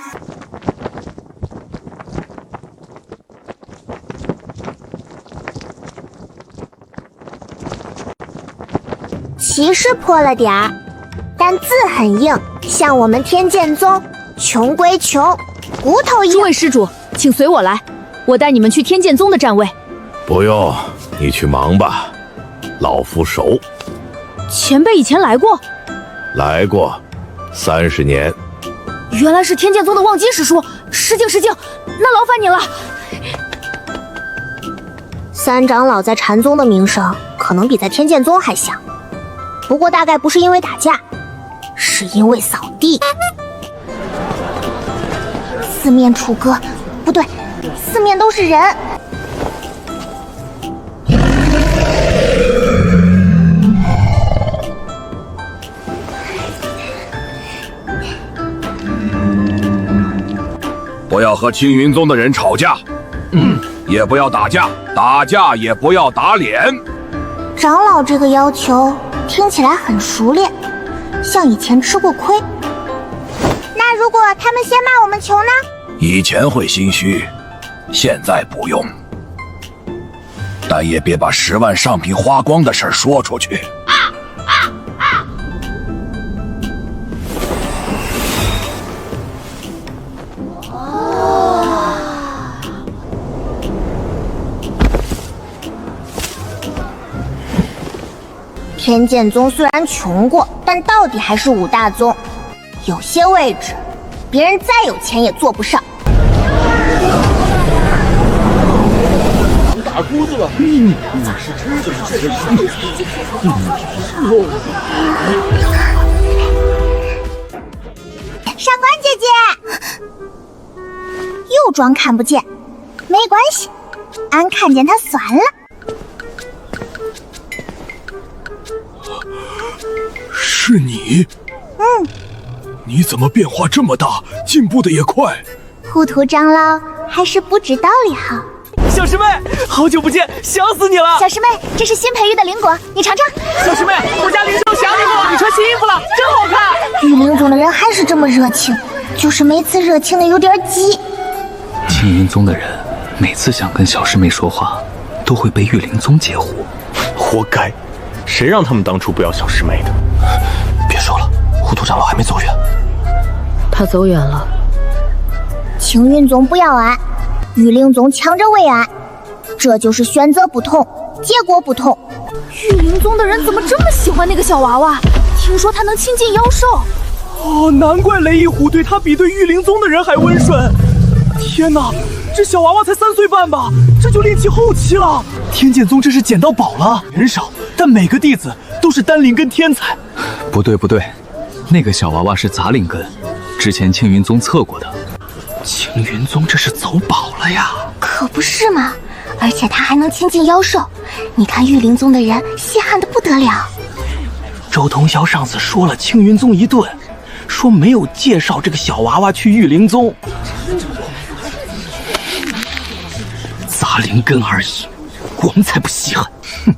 [SPEAKER 1] 旗是破了点儿，但字很硬，像我们天剑宗，穷归穷，骨头硬。
[SPEAKER 4] 诸位施主，请随我来，我带你们去天剑宗的站位。
[SPEAKER 7] 不用，你去忙吧，老夫熟。
[SPEAKER 4] 前辈以前来过？
[SPEAKER 7] 来过，30年。
[SPEAKER 4] 原来是天剑宗的忘机师叔，失敬失敬，那劳烦你了。
[SPEAKER 1] 三长老在禅宗的名声可能比在天剑宗还响，不过大概不是因为打架，是因为扫地。四面楚歌，不对，四面都是人。
[SPEAKER 7] 不要和青云宗的人吵架，也不要打架，打架也不要打脸。
[SPEAKER 1] 长老这个要求听起来很熟练，像以前吃过亏。那如果他们先骂我们穷呢？
[SPEAKER 7] 以前会心虚，现在不用。但也别把10万上品花光的事说出去。
[SPEAKER 1] 天剑宗虽然穷过，但到底还是5大宗，有些位置，别人再有钱也坐不上。
[SPEAKER 14] 打姑子了，是吃就是
[SPEAKER 1] 上官姐姐，又装看不见，没关系，俺看见他算了。
[SPEAKER 10] 是你？你怎么变化这么大，进步的也快？
[SPEAKER 1] 糊涂长老还是不知道理好。
[SPEAKER 9] 小师妹，好久不见，想死你了！
[SPEAKER 1] 小师妹，这是新培育的灵果，你尝尝。
[SPEAKER 9] 小师妹，我家灵兽想你了，你穿新衣服了，真好看。
[SPEAKER 1] 御灵宗的人还是这么热情，就是每次热情的有点急。
[SPEAKER 3] 青云宗的人每次想跟小师妹说话，都会被御灵宗截胡。
[SPEAKER 6] 活该，谁让他们当初不要小师妹的？
[SPEAKER 9] 别说了，糊涂长老还没走远。
[SPEAKER 4] 他走远了。
[SPEAKER 1] 青云宗不要俺，御灵宗抢着喂俺，这就是选择不同，结果不同。
[SPEAKER 4] 御灵宗的人怎么这么喜欢那个小娃娃？听说他能亲近妖兽。
[SPEAKER 9] 哦，难怪雷一虎对他比对御灵宗的人还温顺。天哪，这小娃娃才3岁半吧，这就练气后期了。天剑宗真是捡到宝了，人少，但每个弟子都是丹灵根天才。
[SPEAKER 3] 不对，那个小娃娃是杂灵根，之前青云宗测过的。
[SPEAKER 9] 青云宗这是走宝了呀！
[SPEAKER 1] 可不是嘛，而且他还能亲近妖兽，你看御灵宗的人稀罕的不得了。
[SPEAKER 9] 周通霄上次说了青云宗一顿，说没有介绍这个小娃娃去御灵宗。杂灵根而已，我们才不稀罕。哼，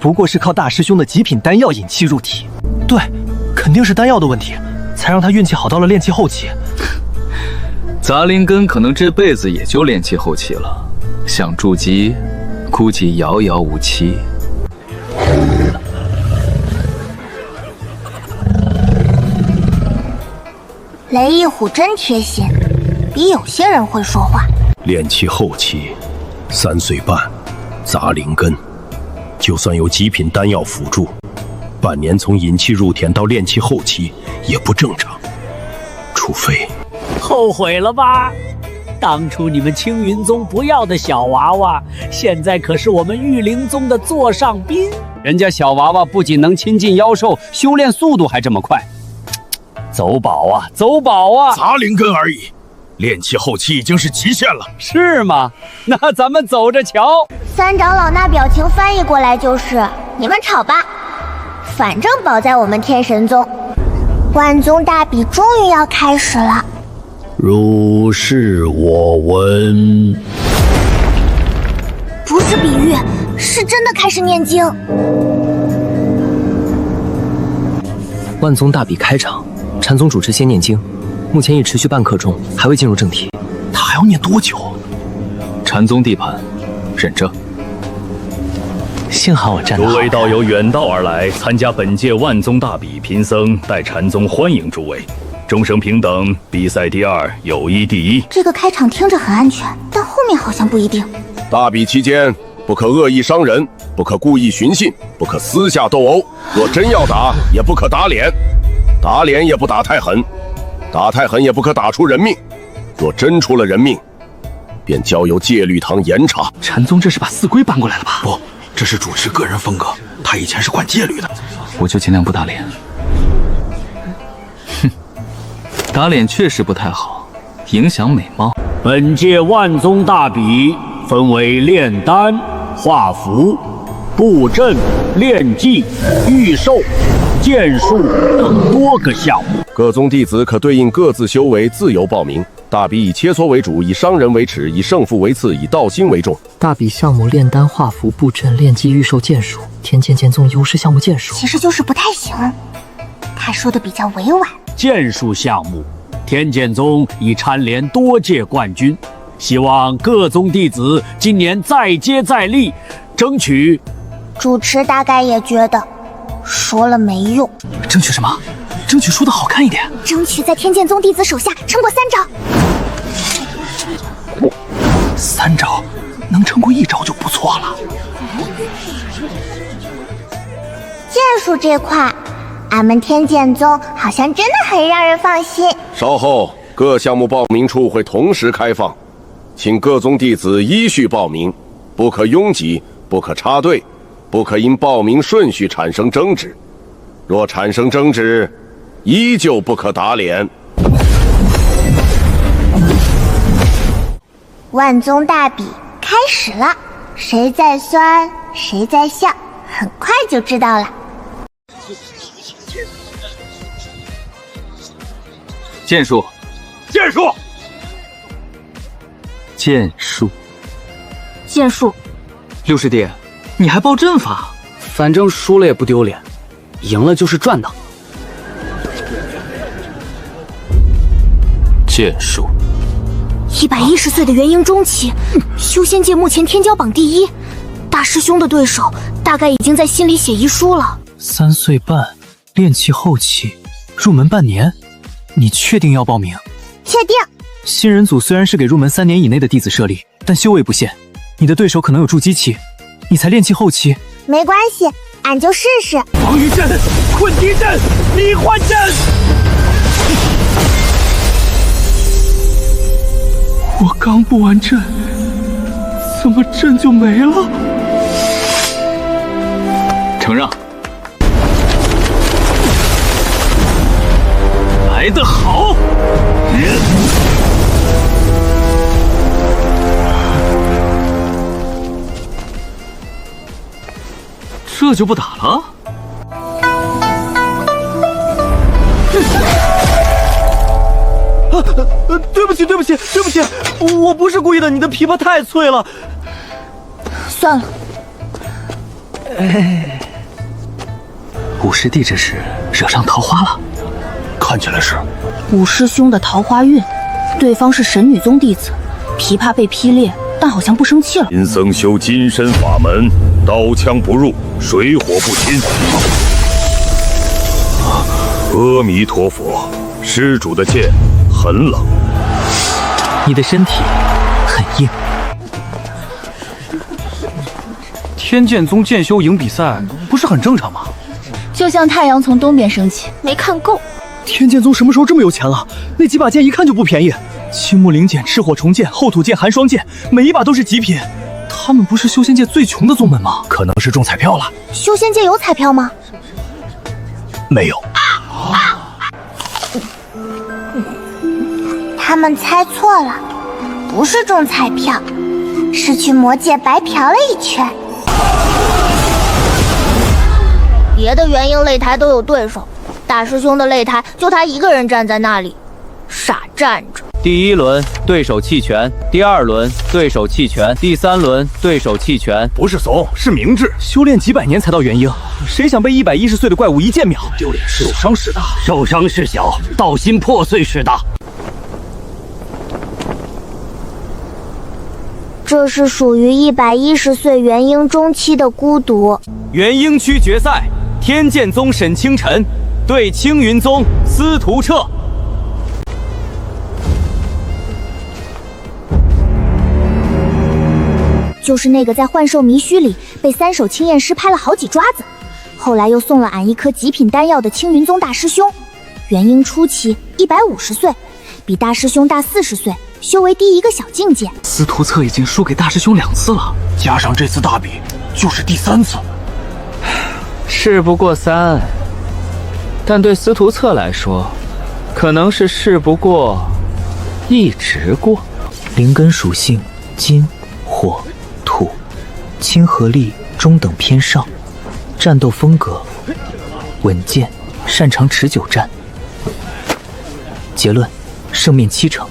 [SPEAKER 9] 不过是靠大师兄的极品丹药引气入体。对，肯定是丹药的问题，才让他运气好到了练气后期。
[SPEAKER 3] 杂灵根可能这辈子也就练气后期了，想筑基，估计遥遥无期。
[SPEAKER 1] 雷一虎真贴心，比有些人会说话。
[SPEAKER 10] 练气后期，3岁半，杂灵根，就算有极品丹药辅助，半年从引气入田到练气后期也不正常，除非……
[SPEAKER 16] 后悔了吧？当初你们青云宗不要的小娃娃，现在可是我们御灵宗的座上宾。
[SPEAKER 17] 人家小娃娃不仅能亲近妖兽，修炼速度还这么快。走宝啊，走宝啊！
[SPEAKER 8] 杂灵根而已，练气后期已经是极限了。
[SPEAKER 17] 是吗？那咱们走着瞧。
[SPEAKER 1] 三长老那表情翻译过来就是：你们吵吧，反正宝在我们天神宗。万宗大比终于要开始了。
[SPEAKER 7] 如是我闻。
[SPEAKER 1] 不是比喻，是真的开始念经。
[SPEAKER 11] 万宗大比开场，禅宗主持先念经，目前已持续半刻钟，还未进入正题。
[SPEAKER 9] 他还要念多久？
[SPEAKER 3] 禅宗地盘，忍着。幸好我站得好。
[SPEAKER 8] 诸位道友远道而来，参加本届万宗大比贫僧，代禅宗欢迎诸位。众生平等，比赛第二，友谊第一。
[SPEAKER 1] 这个开场听着很安全，但后面好像不一定。
[SPEAKER 10] 大比期间，不可恶意伤人，不可故意寻衅，不可私下斗殴。若真要打，也不可打脸，打脸也不打太狠，打太狠也不可打出人命。若真出了人命，便交由戒律堂严查。
[SPEAKER 9] 禅宗这是把四规搬过来了吧？
[SPEAKER 14] 不，这是主持个人风格。他以前是管戒律的。
[SPEAKER 3] 我就尽量不打脸。哼，打脸确实不太好，影响美貌。
[SPEAKER 16] 本届万宗大比分为炼丹、画符、布阵、炼技、御兽、剑术等多个项目。
[SPEAKER 10] 各宗弟子可对应各自修为自由报名。大比以切磋为主，以伤人为耻，以胜负为次，以道心为重。
[SPEAKER 11] 大比项目炼丹、画符、布阵、炼技、御兽、剑术。天剑剑宗优势项目剑术，
[SPEAKER 1] 其实就是不太行。他说的比较委婉。
[SPEAKER 16] 剑术项目，天剑宗已蝉联多届冠军，希望各宗弟子今年再接再厉，争取。
[SPEAKER 1] 主持大概也觉得，说了没用。
[SPEAKER 9] 争取什么？争取输得好看一点。
[SPEAKER 1] 争取在天剑宗弟子手下撑过3招。
[SPEAKER 9] 3招，能撑过1招就不错了。
[SPEAKER 1] 剑术这块，俺们天剑宗好像真的很让人放心。
[SPEAKER 10] 稍后各项目报名处会同时开放，请各宗弟子依序报名，不可拥挤，不可插队，不可因报名顺序产生争执。若产生争执，依旧不可打脸。
[SPEAKER 1] 万宗大比开始了，谁在酸，谁在笑，很快就知道了。
[SPEAKER 3] 剑术，
[SPEAKER 14] 剑术，
[SPEAKER 3] 剑术，
[SPEAKER 1] 剑术。
[SPEAKER 9] 六师弟，你还报阵法？
[SPEAKER 11] 反正输了也不丢脸，赢了就是赚的。
[SPEAKER 3] 剑术。
[SPEAKER 1] 110岁的元婴中期，修仙界目前天骄榜第1，大师兄的对手大概已经在心里写遗书了。
[SPEAKER 9] 3岁半，炼气后期，入门半年，你确定要报名？
[SPEAKER 1] 确定。
[SPEAKER 9] 新人组虽然是给入门3年以内的弟子设立，但修为不限，你的对手可能有筑基期，你才炼气后期。
[SPEAKER 1] 没关系，俺就试试。
[SPEAKER 14] 防御阵，困敌阵，迷幻阵。
[SPEAKER 9] 我刚布完阵，怎么阵就没了？
[SPEAKER 3] 承让。来得好！
[SPEAKER 9] 这就不打了？对不起，对不起，对不起，我不是故意的，你的琵琶太脆了。
[SPEAKER 1] 算了。
[SPEAKER 9] 五师弟这是惹上桃花了？
[SPEAKER 14] 看起来是。
[SPEAKER 5] 五师兄的桃花运，对方是神女宗弟子，琵琶被劈裂，但好像不生气了。
[SPEAKER 8] 贫僧修金身法门，刀枪不入，水火不侵。阿弥陀佛，施主的剑很冷。
[SPEAKER 9] 你的身体很硬。天剑宗剑修营比赛不是很正常吗？
[SPEAKER 5] 就像太阳从东边升起，没看够。
[SPEAKER 9] 天剑宗什么时候这么有钱了？那几把剑一看就不便宜，青木灵剑、赤火重剑、后土剑、寒霜剑，每一把都是极品。他们不是修仙界最穷的宗门吗？
[SPEAKER 14] 可能是中彩票了。
[SPEAKER 1] 修仙界有彩票吗？
[SPEAKER 14] 没有。
[SPEAKER 1] 他们猜错了，不是中彩票，是去魔界白嫖了一圈。别的元婴擂台都有对手，大师兄的擂台就他一个人站在那里，傻站着。
[SPEAKER 3] 第1轮对手弃权，第2轮对手弃权，第3轮对手弃权。
[SPEAKER 14] 不是怂，是明智。
[SPEAKER 9] 修炼几百年才到元婴，谁想被110岁的怪物一剑秒？
[SPEAKER 14] 丢脸，受伤是大，
[SPEAKER 16] 受伤是小，道心破碎是大。
[SPEAKER 1] 这是属于110岁元婴中期的孤独。
[SPEAKER 6] 元婴区决赛，天剑宗沈清晨对青云宗司徒彻。
[SPEAKER 1] 就是那个在幻兽迷虚里被3手青焰师拍了好几抓子，后来又送了俺一颗极品丹药的青云宗大师兄。元婴初期150岁，比大师兄大40岁，修为低一个小境界。
[SPEAKER 9] 司徒策已经输给大师兄2次了，加上这次大比，就是第3次。
[SPEAKER 18] 事不过3，但对司徒策来说，可能是事不过一直过。
[SPEAKER 3] 灵根属性金、火、土，亲和力中等偏上，战斗风格稳健，擅长持久战。结论：胜面70%。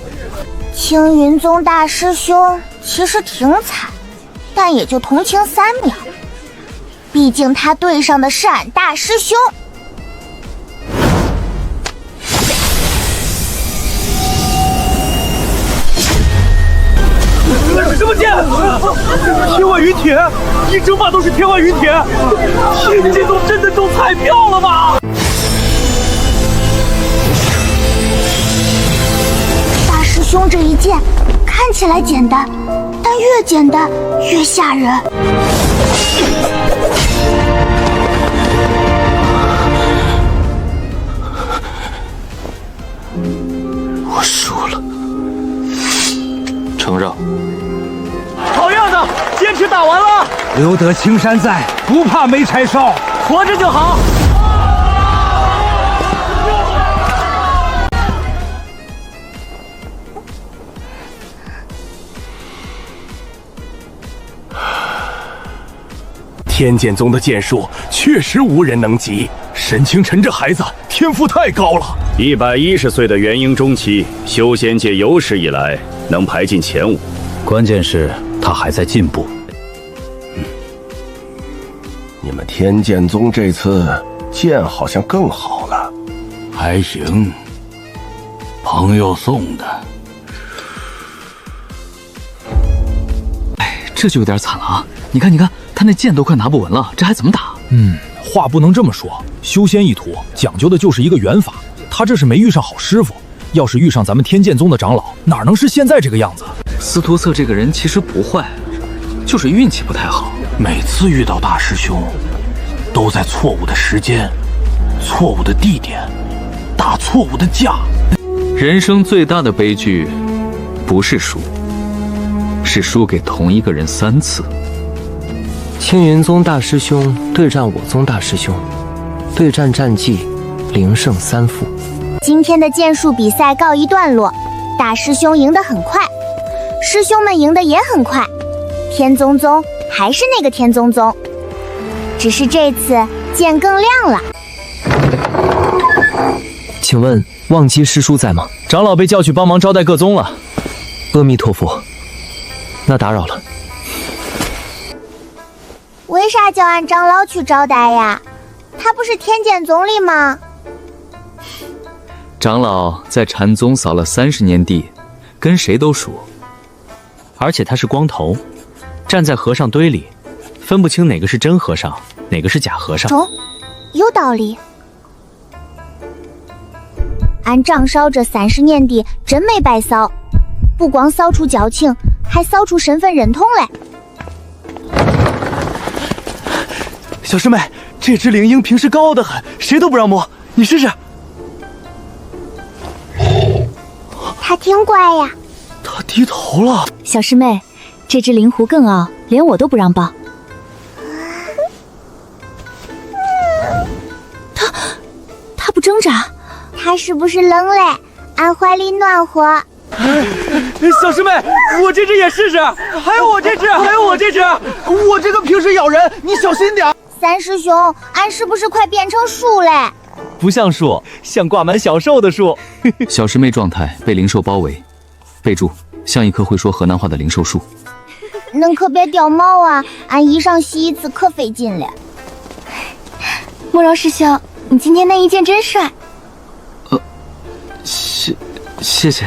[SPEAKER 1] 青云宗大师兄其实挺惨，但也就同情3秒，毕竟他对上的是俺大师兄。
[SPEAKER 9] 那是什么剑？天外云铁，一整把都是天外云铁。天剑宗真的中彩票了吗？
[SPEAKER 1] 大师兄这一剑看起来简单，但越简单越吓人。
[SPEAKER 3] 我输了。承让。
[SPEAKER 9] 好样的，坚持打完了。
[SPEAKER 14] 留得青山在，不怕没柴烧，
[SPEAKER 9] 活着就好。
[SPEAKER 10] 天剑宗的剑术确实无人能及，沈清晨这孩子天赋太高了。
[SPEAKER 8] 110岁的元婴中期，修仙界有史以来能排进前5。
[SPEAKER 7] 关键是他还在进步。
[SPEAKER 10] 你们天剑宗这次剑好像更好了。
[SPEAKER 12] 还行，朋友送的。
[SPEAKER 9] 哎，这就有点惨了啊！你看，他那剑都快拿不稳了，这还怎么打？
[SPEAKER 6] 话不能这么说，修仙一途讲究的就是一个缘法。他这是没遇上好师傅，要是遇上咱们天剑宗的长老，哪能是现在这个样子？
[SPEAKER 9] 司徒策这个人其实不坏，就是运气不太好。每次遇到大师兄，都在错误的时间、错误的地点打错误的架。
[SPEAKER 13] 人生最大的悲剧，不是输，是输给同一个人3次。
[SPEAKER 11] 青云宗大师兄对战我宗大师兄，对战战绩0胜3负。
[SPEAKER 1] 今天的剑术比赛告一段落，大师兄赢得很快，师兄们赢得也很快。天宗宗还是那个天宗宗，只是这次剑更亮了。
[SPEAKER 11] 请问忘机师叔在吗？
[SPEAKER 2] 长老被叫去帮忙招待各宗了。
[SPEAKER 11] 阿弥陀佛，那打扰了。
[SPEAKER 1] 为啥叫俺长老去招待呀？他不是天剑宗里吗？
[SPEAKER 13] 长老在禅宗扫了30年地，跟谁都熟。
[SPEAKER 2] 而且他是光头，站在和尚堆里，分不清哪个是真和尚，哪个是假和尚。
[SPEAKER 1] 中，有道理。俺张少这30年地真没白骚，不光骚出矫情，还骚出身份认同嘞。
[SPEAKER 9] 小师妹，这只灵鹰平时高傲得很，谁都不让摸，你试试。
[SPEAKER 1] 它挺乖呀。
[SPEAKER 9] 它低头了。
[SPEAKER 4] 小师妹，这只灵狐更傲，连我都不让抱。它不挣扎。
[SPEAKER 1] 它是不是冷嘞？俺怀里暖和。
[SPEAKER 9] 小师妹，我这只也试试。还有我这只，还有我这只。我这个平时咬人，你小心点。
[SPEAKER 1] 三师兄，俺是不是快变成树嘞？
[SPEAKER 6] 不像树，像挂满小兽的树。
[SPEAKER 13] 小师妹状态被灵兽包围，备注：像一棵会说河南话的灵兽树。
[SPEAKER 1] 恁可别掉毛啊！俺衣裳洗一次可费劲了。
[SPEAKER 4] 慕容师兄，你今天那一件真帅。
[SPEAKER 9] 谢谢。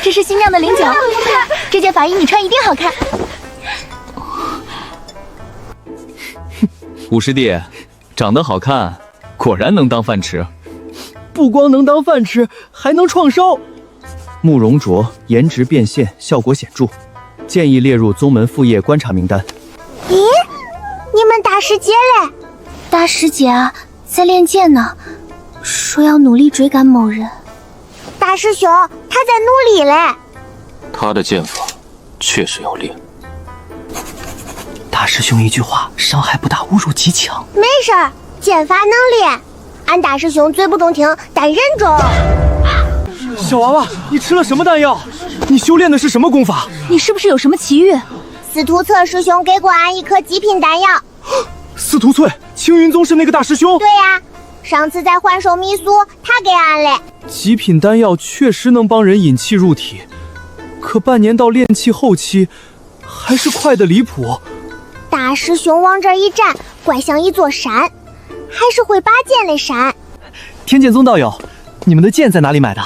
[SPEAKER 4] 这
[SPEAKER 5] 这是新酿的零酒，这件法衣你穿一定好看。
[SPEAKER 3] 五师弟，长得好看，果然能当饭吃。
[SPEAKER 9] 不光能当饭吃，还能创收。慕容卓颜值变现，效果显著，建议列入宗门副业观察名单。
[SPEAKER 1] 咦，你们大师姐嘞？大师姐啊，在练剑呢，说要努力追赶某人。大师兄，他在努力嘞。
[SPEAKER 3] 他的剑法确实要练。
[SPEAKER 11] 大师兄一句话，伤害不大，侮辱极强。
[SPEAKER 1] 没事儿，剑法能练。俺大师兄嘴不中听，但人中。
[SPEAKER 9] 小娃娃，你吃了什么丹药？你修炼的是什么功法？
[SPEAKER 5] 你是不是有什么奇遇？
[SPEAKER 1] 司徒策师兄给过俺一颗极品丹药。
[SPEAKER 9] 司徒翠，青云宗是那个大师兄？
[SPEAKER 1] 对呀，上次在幻兽迷宿，他给俺嘞。
[SPEAKER 9] 极品丹药确实能帮人引气入体，可半年到炼气后期，还是快得离谱。
[SPEAKER 1] 大师兄往这一站，怪像一座山，还是会拔剑的山。
[SPEAKER 9] 天剑宗道友，你们的剑在哪里买的？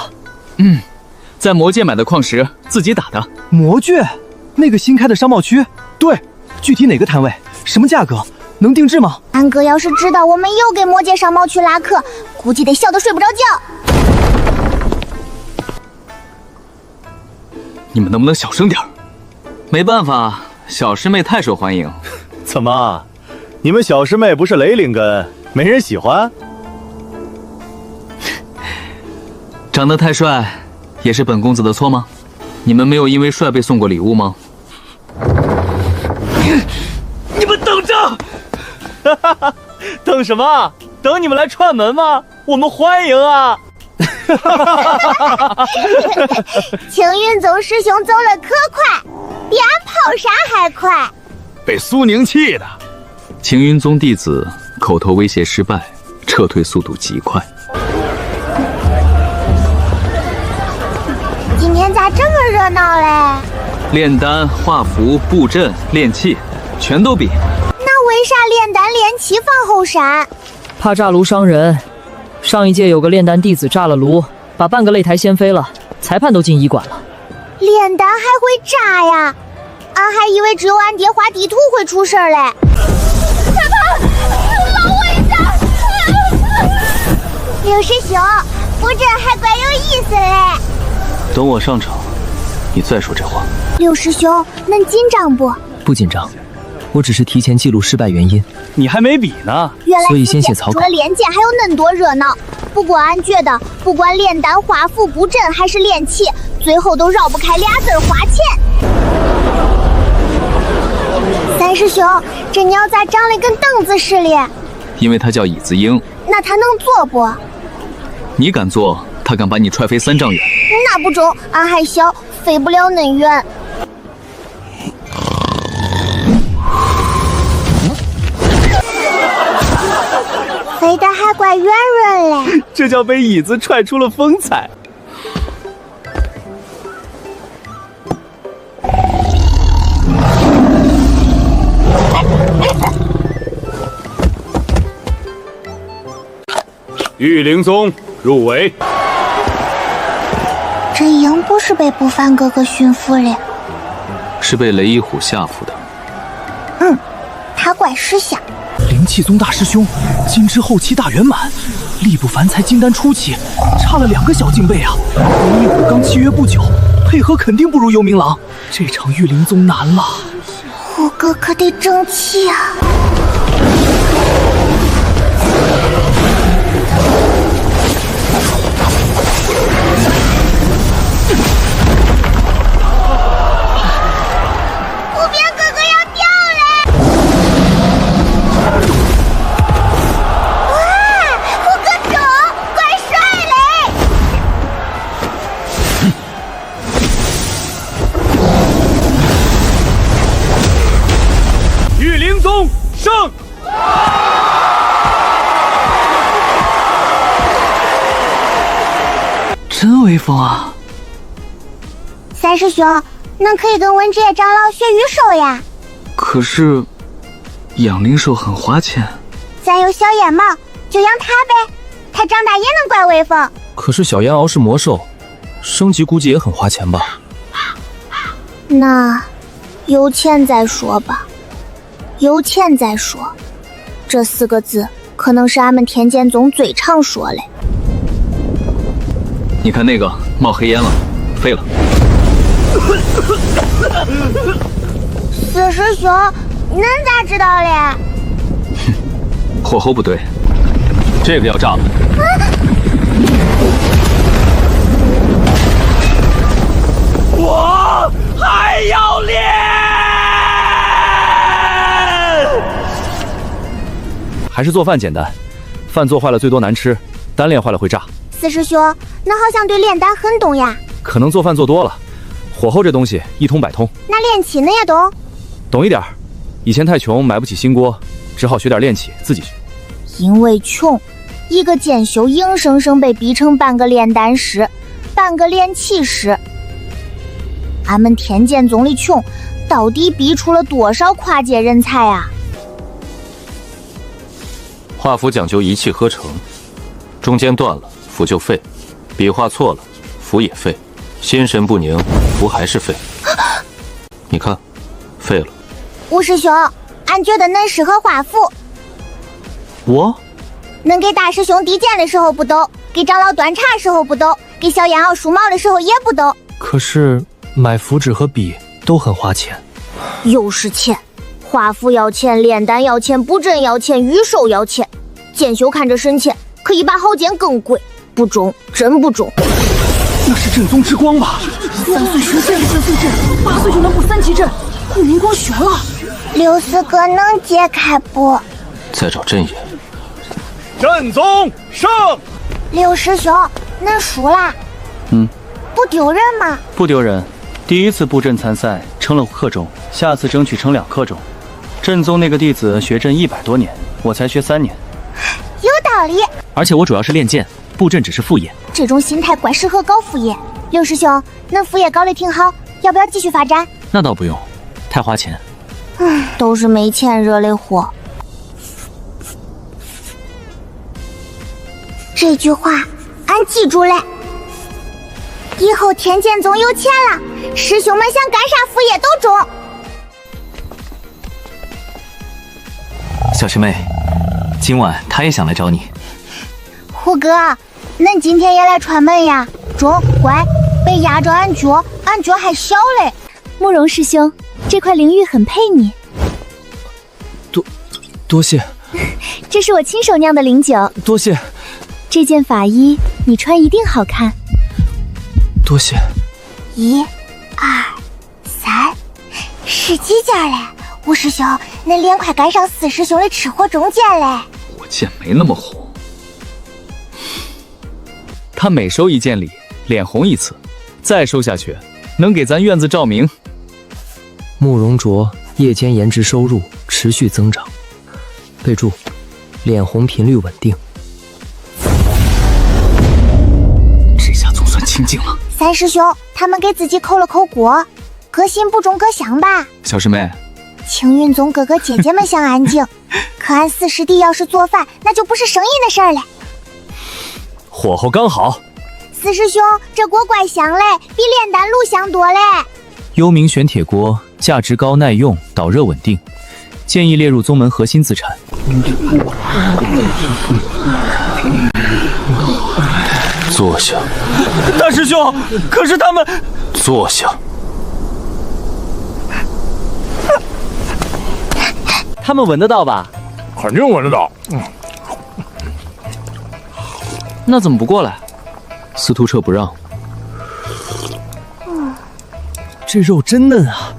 [SPEAKER 3] 在魔界买的矿石，自己打的。
[SPEAKER 9] 魔界？那个新开的商贸区？对，具体哪个摊位？什么价格？能定制吗？
[SPEAKER 1] 安哥要是知道我们又给魔界商贸区拉客，估计得笑得睡不着觉。
[SPEAKER 3] 你们能不能小声点儿？没办法，小师妹太受欢迎。
[SPEAKER 6] 怎么，你们小师妹不是雷灵根，没人喜欢？
[SPEAKER 3] 长得太帅，也是本公子的错吗？你们没有因为帅被送过礼物吗？
[SPEAKER 9] 你们等着！等什么？等你们来串门吗？我们欢迎啊！
[SPEAKER 1] 青云宗师兄走了可快，比俺跑啥还快。
[SPEAKER 8] 被苏宁气的。
[SPEAKER 3] 青云宗弟子口头威胁失败，撤退速度极快。
[SPEAKER 1] 今天咋这么热闹嘞？
[SPEAKER 3] 炼丹、画符、布阵、炼器，全都比。
[SPEAKER 1] 那为啥炼丹炼气放后山？
[SPEAKER 11] 怕炸炉伤人。上一届有个炼丹弟子炸了炉，把半个擂台掀飞了，裁判都进医馆了。
[SPEAKER 1] 炼丹还会炸呀？俺还以为只有俺爹画地图会出事儿嘞。快跑！捞我一下！刘师兄，布阵还怪有意思嘞。
[SPEAKER 3] 等我上场，你再说这话。
[SPEAKER 1] 刘师兄，恁紧张不？
[SPEAKER 11] 不紧张，我只是提前记录失败原因。
[SPEAKER 9] 你还没比呢，
[SPEAKER 11] 所以先写草稿。
[SPEAKER 1] 除了练剑还有恁多热闹。不过俺觉得，不管炼丹、画符、布阵还是炼气，最后都绕不开俩字儿花钱。三师兄，这鸟咋长得跟凳子似的？
[SPEAKER 3] 因为它叫椅子鹰。
[SPEAKER 1] 那它能坐不？
[SPEAKER 3] 你敢坐，它敢把你踹飞3丈远。
[SPEAKER 1] 那不中，俺还小，飞不了恁远。飞得还怪圆润嘞，
[SPEAKER 9] 这叫被椅子踹出了风采。
[SPEAKER 15] 玉灵宗入围。
[SPEAKER 1] 这鹰不是被不凡哥哥驯服了，
[SPEAKER 3] 是被雷一虎吓唬的。
[SPEAKER 1] 他怪识相。
[SPEAKER 9] 灵气宗大师兄，金枝后期大圆满，力不凡才金丹初期，差了2个小境辈啊！雷一虎刚契约不久，配合肯定不如幽冥狼，这场玉灵宗难了。
[SPEAKER 1] 虎哥可得争气啊！
[SPEAKER 15] 胜！
[SPEAKER 11] 真威风啊！
[SPEAKER 1] 三师兄，恁可以跟文职业长老学御兽呀。
[SPEAKER 3] 可是，养灵兽很花钱。
[SPEAKER 1] 咱有小烟毛，就养它呗，它长大也能怪威风。
[SPEAKER 9] 可是小烟鳌是魔兽，
[SPEAKER 6] 升级估计也很花钱吧？
[SPEAKER 1] 那有钱再说吧，有钱再说。这4个字可能是俺们天剑宗最常说嘞。
[SPEAKER 3] 你看那个冒黑烟了，废了。
[SPEAKER 1] 四师兄，恁咋知道嘞？
[SPEAKER 3] 火候不对，这个要炸了。
[SPEAKER 9] 我还要练！
[SPEAKER 6] 还是做饭简单，饭做坏了最多难吃，单练坏了会炸。
[SPEAKER 1] 四师兄，那好像对炼丹很懂呀。
[SPEAKER 6] 可能做饭做多了，火候这东西一通百通。
[SPEAKER 1] 那炼器呢也懂？
[SPEAKER 6] 懂一点，以前太穷买不起新锅，只好学点炼器，自己学。
[SPEAKER 1] 因为穷，一个剑修硬生生被逼成半个炼丹师，半个炼器师。俺们天剑宗的穷，到底逼出了多少跨界人才啊？
[SPEAKER 13] 画符讲究一气呵成，中间断了符就废，笔画错了符也废，心神不宁符还是废。你看，废了。
[SPEAKER 1] 吴师兄，俺觉得恁适合画符。
[SPEAKER 6] 我？
[SPEAKER 1] 恁给大师兄递剑的时候不抖，给长老端茶时候不抖，给小燕熬梳毛的时候也不抖。
[SPEAKER 6] 可是买符纸和笔都很花钱。
[SPEAKER 1] 又是钱，画符要钱，炼丹要钱，布阵要钱，御兽要钱。剑修看着深浅，可一把好剑更贵，不中，真不中。
[SPEAKER 9] 那是阵宗之光吧？3岁学这个3岁阵，8岁就能布3级阵，护明光悬了。
[SPEAKER 1] 六四哥能解开不？
[SPEAKER 13] 再找阵爷。
[SPEAKER 15] 阵宗胜！
[SPEAKER 1] 六师兄，恁输啦。不丢人吗？
[SPEAKER 18] 不丢人。第一次布阵参赛称了5克中，下次争取称2克中。阵宗那个弟子学阵100多年，我才学3年。
[SPEAKER 1] 有道理。
[SPEAKER 3] 而且我主要是练剑，布阵只是副业。
[SPEAKER 1] 这种心态怪适合搞副业。六师兄，恁副业搞得挺好，要不要继续发展？
[SPEAKER 3] 那倒不用，太花钱。
[SPEAKER 1] 都是没钱惹的祸。这句话俺记住了。以后天剑宗有钱了，师兄们想干啥副业都中。
[SPEAKER 3] 小师妹，今晚他也想来找你。
[SPEAKER 1] 虎哥，恁今天也来串门呀？中，乖，别压着俺脚，俺脚还小嘞。
[SPEAKER 4] 慕容师兄，这块灵玉很配你。
[SPEAKER 6] 多谢。
[SPEAKER 4] 这是我亲手酿的灵酒。
[SPEAKER 6] 多谢。
[SPEAKER 4] 这件法衣你穿一定好看。
[SPEAKER 6] 多谢。
[SPEAKER 1] 1、2、3，是几件嘞？吴师兄，恁脸快赶上4师兄的吃货中剑嘞。
[SPEAKER 3] 我剑没那么红。
[SPEAKER 6] 他每收一件礼，脸红1次，再收下去，能给咱院子照明。
[SPEAKER 11] 慕容卓夜间颜值收入持续增长。备注：脸红频率稳定。
[SPEAKER 3] 这下总算清静了。
[SPEAKER 1] 3师兄，他们给自己扣了扣锅，各信不中各香吧。
[SPEAKER 3] 小师妹，
[SPEAKER 1] 青云宗哥哥姐姐们想安静，可俺4师弟要是做饭，那就不是生意的事儿了。
[SPEAKER 6] 火候刚好。
[SPEAKER 1] 4师兄，这锅怪香嘞，比炼丹炉香多嘞。
[SPEAKER 3] 幽冥玄铁锅，价值高、耐用、导热稳定，建议列入宗门核心资产。
[SPEAKER 13] 坐下。
[SPEAKER 9] 大师兄，可是他们……
[SPEAKER 13] 坐下。
[SPEAKER 9] 他们闻得到吧？
[SPEAKER 8] 肯定闻得到。
[SPEAKER 6] 那怎么不过来？
[SPEAKER 3] 司徒彻不让。
[SPEAKER 9] 这肉真嫩啊，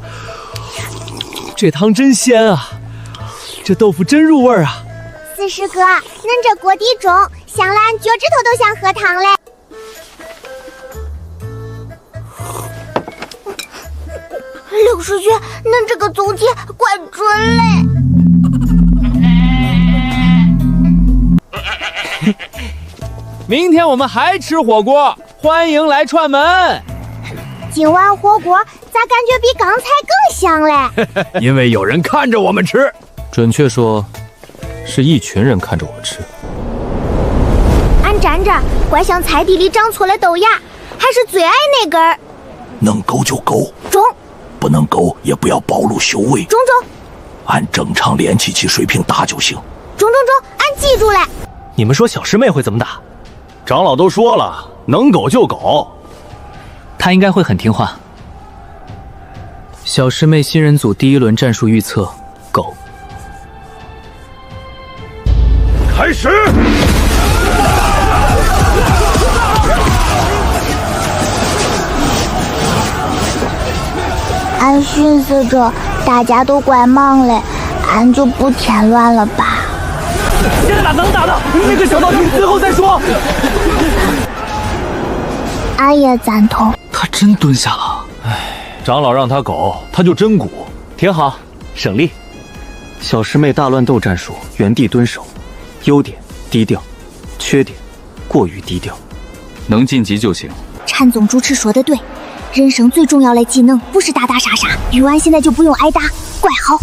[SPEAKER 9] 这汤真鲜啊，这豆腐真入味儿啊。
[SPEAKER 1] 4师哥，恁这锅底重，香了俺脚趾头都想喝汤嘞。6师兄，恁这个总结怪准嘞。
[SPEAKER 9] 明天我们还吃火锅，欢迎来串门。
[SPEAKER 1] 今晚火锅咋感觉比刚才更香嘞？
[SPEAKER 8] 因为有人看着我们吃。
[SPEAKER 6] 准确说，是一群人看着我们吃。
[SPEAKER 1] 俺沾着怪像菜地里长错了豆芽，还是最矮那根儿。
[SPEAKER 7] 能勾就勾，
[SPEAKER 1] 中。
[SPEAKER 7] 不能勾也不要暴露修为。
[SPEAKER 1] 中。
[SPEAKER 7] 按正常炼气期水平打就行。
[SPEAKER 1] 中，俺记住了。
[SPEAKER 9] 你们说小师妹会怎么打？
[SPEAKER 15] 长老都说了，能狗就狗。
[SPEAKER 3] 她应该会很听话。小师妹新人组第1轮战术预测：狗。
[SPEAKER 8] 开始。
[SPEAKER 1] 俺寻思着大家都怪忙嘞，俺就不添乱了吧。
[SPEAKER 9] 现在打能打的，那个小道具最后再说。
[SPEAKER 1] 俺也赞同。
[SPEAKER 3] 他真蹲下了。
[SPEAKER 6] 长老让他狗，他就真鼓，
[SPEAKER 9] 挺好，省力。小师妹大乱斗战术，原地蹲守，优点低调，缺点过于低调，
[SPEAKER 13] 能晋级就行。
[SPEAKER 1] 禅宗主持说的对，人生最重要的技能不是打打杀杀，玉丸现在就不用挨打，怪好。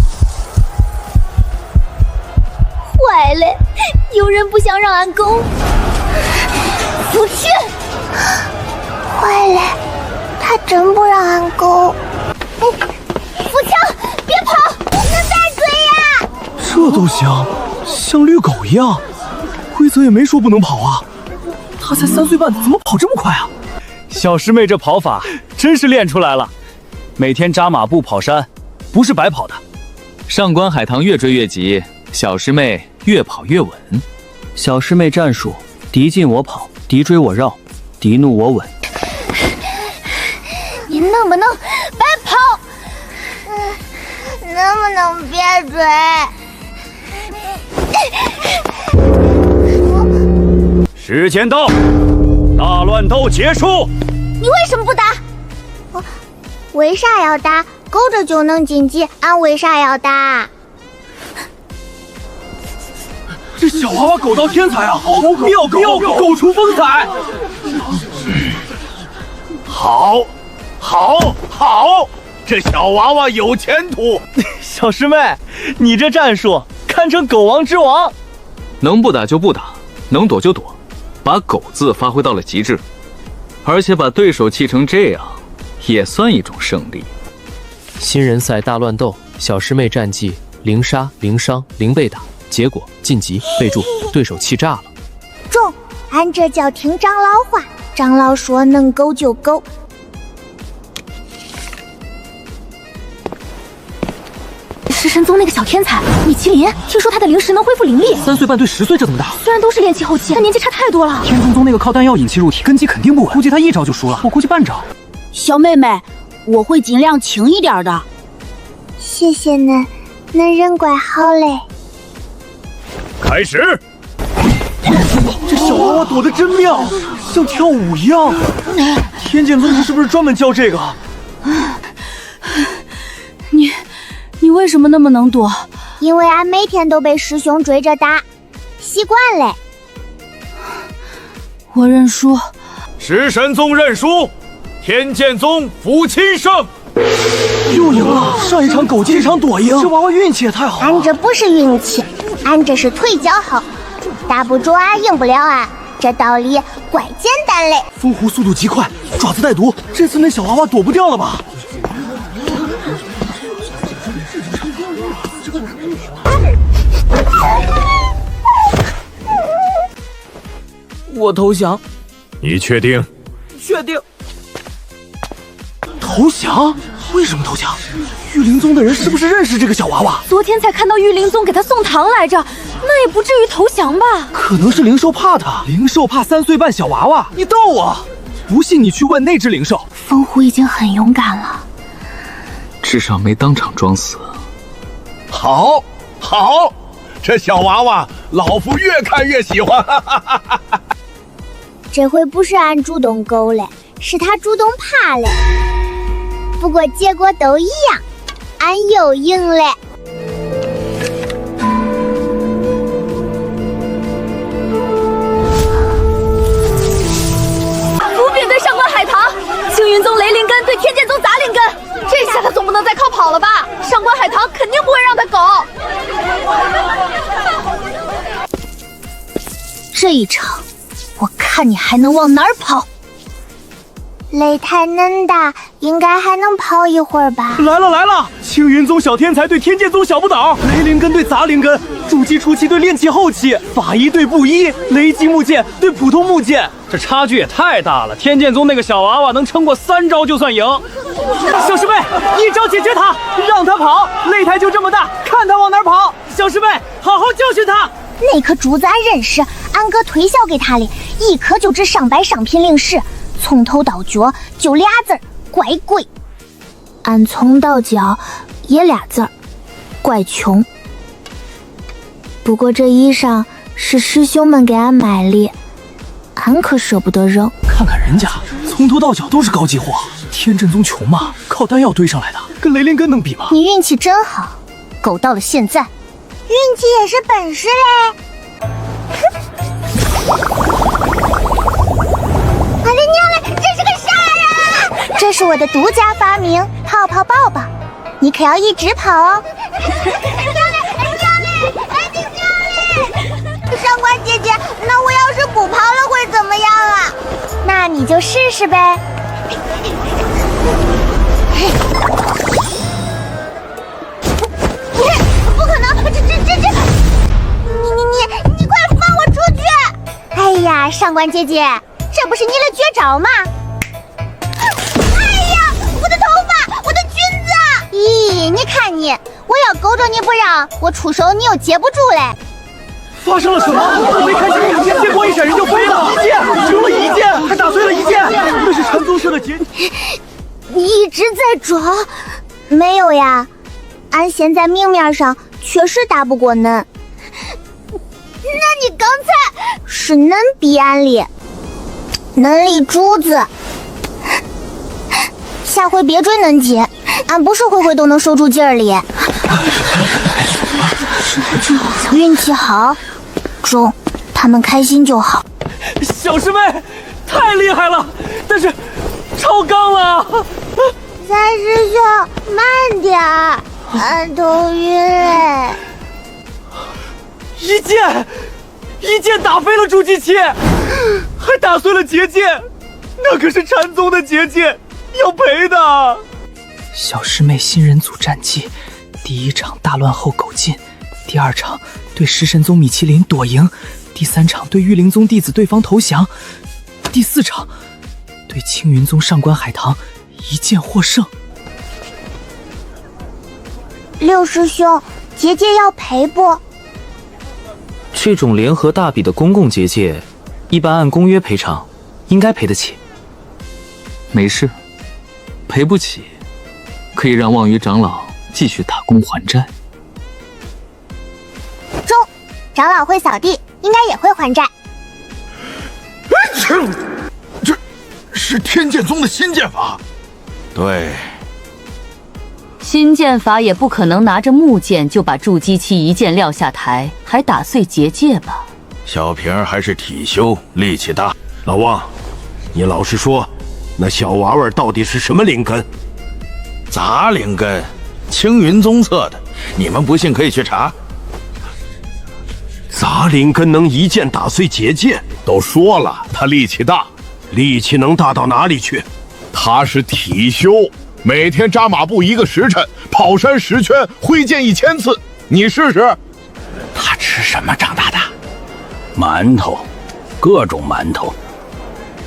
[SPEAKER 1] 坏了，有人不想让俺勾。不去。坏了，他真不让俺勾。扶墙，别跑，能再追呀！
[SPEAKER 9] 这都行，像绿狗一样，规则也没说不能跑啊。他才3岁半，怎么跑这么快啊？
[SPEAKER 6] 小师妹这跑法真是练出来了，每天扎马步跑山，不是白跑的。
[SPEAKER 3] 上官海棠越追越急，小师妹越跑越稳。
[SPEAKER 11] 小师妹战术：敌近我跑，敌追我绕，敌怒我稳。
[SPEAKER 1] 你能不能别跑？能不能别追？
[SPEAKER 15] 时间到，大乱斗结束。
[SPEAKER 1] 你为什么不打？为啥要打？勾着就能晋级，俺为啥要打？
[SPEAKER 9] 这小娃娃狗到天才啊！妙狗，狗出风采。
[SPEAKER 8] 好，这小娃娃有前途。
[SPEAKER 9] 小师妹，你这战术堪称狗王之王。
[SPEAKER 13] 能不打就不打，能躲就躲，把狗字发挥到了极致，而且把对手气成这样，也算一种胜利。
[SPEAKER 11] 新人赛大乱斗，小师妹战绩0杀0伤0被打，结果晋级。备注：对手气炸了。
[SPEAKER 1] 中，俺这叫听长老话，长老说能勾就勾。食神宗那个小天才米其林，听说他的灵石能恢复灵力。
[SPEAKER 9] 3岁半对10岁这怎么打？
[SPEAKER 1] 虽然都是炼气后期，但年纪差太多了。
[SPEAKER 9] 天宗宗那个靠丹药引气入体，根基肯定不稳，估计他1招就输了。我估计半招。
[SPEAKER 19] 小妹妹，我会尽量轻一点的。
[SPEAKER 1] 谢谢恁人怪好嘞。
[SPEAKER 8] 开始。
[SPEAKER 9] 这小娃娃躲得真妙，像跳舞一样。天剑宗是不是专门教这个？
[SPEAKER 19] 你为什么那么能躲？
[SPEAKER 1] 因为俺每天都被师兄追着打，习惯嘞。
[SPEAKER 19] 我认输。
[SPEAKER 8] 食神宗认输，天剑宗服亲胜。
[SPEAKER 9] 又赢了！上一场狗，这场躲赢，这娃娃运气也太好了。
[SPEAKER 1] 俺这不是运气，俺这是腿脚好，打不着俺，赢不了俺，这道理怪简单嘞。
[SPEAKER 9] 风狐速度极快，爪子带毒，这次那小娃娃躲不掉了吧？我投降。
[SPEAKER 8] 你确定？
[SPEAKER 9] 确定。投降？为什么投降？玉灵宗的人是不是认识这个小娃娃？
[SPEAKER 19] 昨天才看到玉灵宗给他送糖来着，那也不至于投降吧？
[SPEAKER 9] 可能是灵兽怕他，灵兽怕3岁半小娃娃，你逗我？不信你去问那只灵兽。
[SPEAKER 19] 风狐已经很勇敢了，
[SPEAKER 13] 至少没当场装死。
[SPEAKER 8] 好，这小娃娃老夫越看越喜欢。
[SPEAKER 1] 这回不是俺主动勾嘞，是他主动怕嘞。不过结果都一样，俺又赢嘞。
[SPEAKER 4] 伏笔对上官海棠，青云宗雷灵根对天剑宗杂灵根，这下他总不能再靠跑了吧？上官海棠肯定不会让他狗。
[SPEAKER 1] 这一场，我看你还能往哪儿跑？擂台嫩大，应该还能跑一会儿吧。
[SPEAKER 9] 来了来了！青云宗小天才对天剑宗小不倒，雷灵根对杂灵根，筑基初期对炼气后期，法医对布衣，雷击木剑对普通木剑，
[SPEAKER 15] 这差距也太大了。天剑宗那个小娃娃能撑过3招就算赢。
[SPEAKER 9] 小师妹，一招解决他，让他跑，擂台就这么大，看他往哪跑。小师妹，好好教训他。
[SPEAKER 1] 那颗珠子俺认识，俺哥推销给他的，一颗就值上百商品零食。从头到脚就俩字儿，怪贵。俺从到脚也俩字儿，怪穷。不过这衣裳是师兄们给俺买的，俺可舍不得扔。
[SPEAKER 9] 看看人家从头到脚都是高级货，天震宗穷嘛，靠丹药堆上来的，跟雷灵根能比吗？
[SPEAKER 1] 你运气真好，苟到了现在，运气也是本事嘞。我的娘嘞，这是个啥呀？这是我的独家发明泡泡抱抱，你可要一直跑哦。上官姐姐，那我要是不跑了会怎么样啊？那你就试试呗。不可能，这，你快放我出去！哎呀，上官姐姐。这不是你的绝招吗？哎呀，我的头发，我的裙子！咦，你看你，我要勾着你不让，我出手你又接不住嘞。
[SPEAKER 9] 发生了什么？我没看清，剑光一闪人就飞了，一剑只用了一剑，还打碎了一剑，那是禅宗社的结。
[SPEAKER 1] 你一直在装？没有呀，俺现在明面上确实打不过恁。那你刚才是恁逼俺的。能力珠子，下回别追能接，俺不是回回都能守住劲儿里。运气好，中，他们开心就好。
[SPEAKER 9] 小师妹，太厉害了，但是超纲了。
[SPEAKER 1] 三师兄，慢点儿，俺头晕嘞。
[SPEAKER 9] 一剑打飞了筑基期，还打碎了结界，那可是禅宗的结界，要赔的。
[SPEAKER 11] 小师妹新人组战绩，第1场大乱后苟进，第2场对食神宗米其林躲赢，第3场对玉灵宗弟子对方投降，第4场对青云宗上官海棠一剑获胜。
[SPEAKER 1] 六师兄，结界要赔不？
[SPEAKER 2] 这种联合大比的公共结界，一般按公约赔偿，应该赔得起。
[SPEAKER 3] 没事，赔不起，可以让望鱼长老继续打工还债。
[SPEAKER 1] 中，长老会扫地，应该也会还债。
[SPEAKER 8] 这是天剑宗的新剑法。
[SPEAKER 13] 对。
[SPEAKER 4] 新剑法也不可能拿着木剑就把筑基期一剑撂下台，还打碎结界吧？
[SPEAKER 10] 小平还是体修，力气大。老汪，你老实说，那小娃娃到底是什么灵根？
[SPEAKER 8] 杂灵根，青云宗测的，你们不信可以去查。
[SPEAKER 10] 杂灵根能一剑打碎结界？
[SPEAKER 8] 都说了，他力气大，
[SPEAKER 10] 力气能大到哪里去？
[SPEAKER 8] 他是体修。每天扎马步1个时辰，跑山10圈，挥剑1000次，你试试。
[SPEAKER 7] 他吃什么长大的？馒头，各种馒头，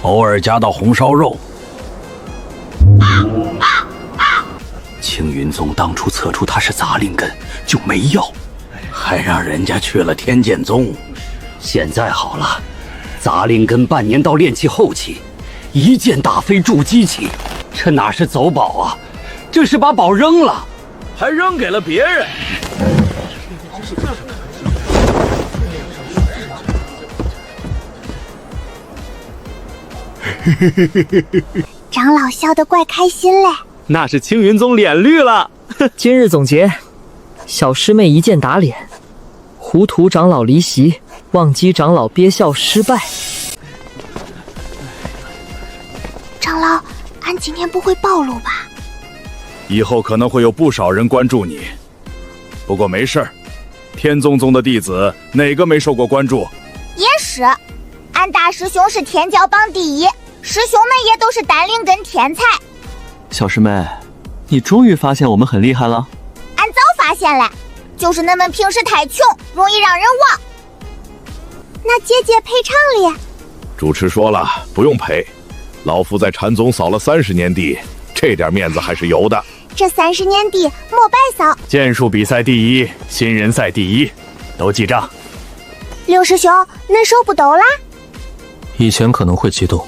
[SPEAKER 7] 偶尔加到红烧肉。
[SPEAKER 12] 青云宗当初测出他是杂灵根，就没要，还让人家去了天剑宗。现在好了，杂灵根半年到炼气后期，一剑打飞筑基期。这哪是走宝啊，这是把宝扔了，
[SPEAKER 15] 还扔给了别人。
[SPEAKER 1] 长老笑得怪开心嘞。
[SPEAKER 9] 那是青云宗脸绿了。
[SPEAKER 11] 今日总结：小师妹一剑打脸，糊涂长老离席，忘机长老憋笑失败。
[SPEAKER 1] 长老，俺今天不会暴露吧？
[SPEAKER 8] 以后可能会有不少人关注你，不过没事儿，天宗宗的弟子哪个没受过关注？
[SPEAKER 1] 也是，俺大师兄是天骄榜第1，师兄们也都是单灵根天才。
[SPEAKER 3] 小师妹，你终于发现我们很厉害了。
[SPEAKER 1] 俺早发现了，就是恁们平时太穷，容易让人忘。那姐姐赔偿哩？
[SPEAKER 8] 主持说了，不用赔。老夫在禅宗扫了30年地，这点面子还是有的。
[SPEAKER 1] 这30年地莫白扫。
[SPEAKER 20] 剑术比赛第1，新人赛第1，都记账。
[SPEAKER 1] 刘师兄，恁手不抖啦？
[SPEAKER 13] 以前可能会激动，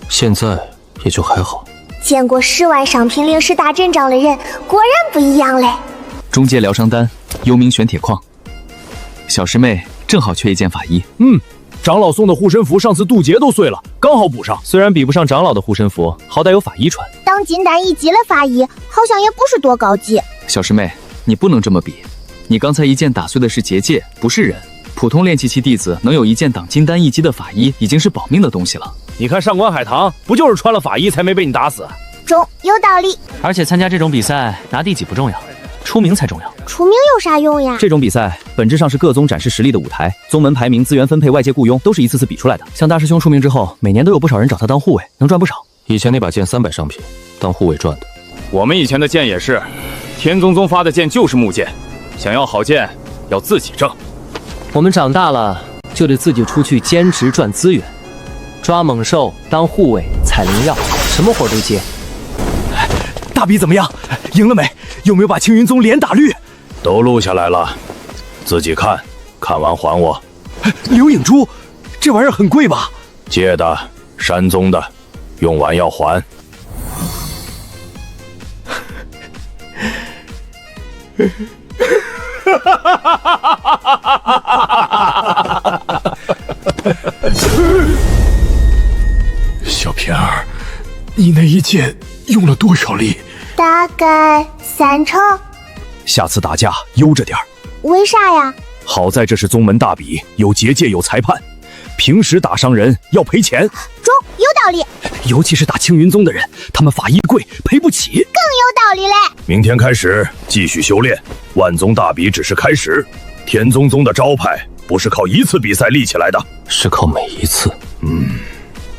[SPEAKER 13] 现在也就还好。
[SPEAKER 1] 见过10万商品灵石大阵仗的人，果然不一样嘞。
[SPEAKER 3] 中阶疗伤丹，幽冥玄铁矿。小师妹正好缺一件法衣。
[SPEAKER 6] 长老送的护身符上次渡劫都碎了，刚好补上。
[SPEAKER 2] 虽然比不上长老的护身符，好歹有法衣穿。
[SPEAKER 1] 当金丹1级的法衣，好像也不是多高级。
[SPEAKER 3] 小师妹，你不能这么比。你刚才一剑打碎的是结界，不是人。普通炼气期弟子能有一件挡金丹1级的法衣，已经是保命的东西了。
[SPEAKER 2] 你看上官海棠，不就是穿了法衣才没被你打死？
[SPEAKER 1] 中，有道理。
[SPEAKER 3] 而且参加这种比赛，拿第几不重要，出名才重要。
[SPEAKER 1] 出名有啥用呀？
[SPEAKER 3] 这种比赛本质上是各宗展示实力的舞台，宗门排名、资源分配、外界雇佣都是一次次比出来的。像大师兄出名之后，每年都有不少人找他当护卫，能赚不少。
[SPEAKER 13] 以前那把剑300商品，当护卫赚的。
[SPEAKER 20] 我们以前的剑也是，天宗宗发的剑就是木剑，想要好剑要自己挣。
[SPEAKER 11] 我们长大了就得自己出去兼职赚资源，抓猛兽、当护卫、采灵药，什么活都接。
[SPEAKER 9] 大比怎么样？赢了没？有没有把青云宗连打绿？
[SPEAKER 8] 都录下来了，自己看，看完还我。
[SPEAKER 9] 流影珠，这玩意儿很贵吧？
[SPEAKER 8] 借的，山宗的，用完要还。
[SPEAKER 9] 小平儿，你那一剑用了多少力？
[SPEAKER 1] 大概30%。
[SPEAKER 6] 下次打架悠着点儿。
[SPEAKER 1] 为啥呀？
[SPEAKER 6] 好在这是宗门大比，有结界有裁判，平时打伤人要赔钱。
[SPEAKER 1] 中，有道理。
[SPEAKER 6] 尤其是打青云宗的人，他们法衣贵，赔不起。
[SPEAKER 1] 更有道理嘞。
[SPEAKER 8] 明天开始继续修炼，万宗大比只是开始。天宗宗的招牌不是靠一次比赛立起来的，
[SPEAKER 13] 是靠每一次。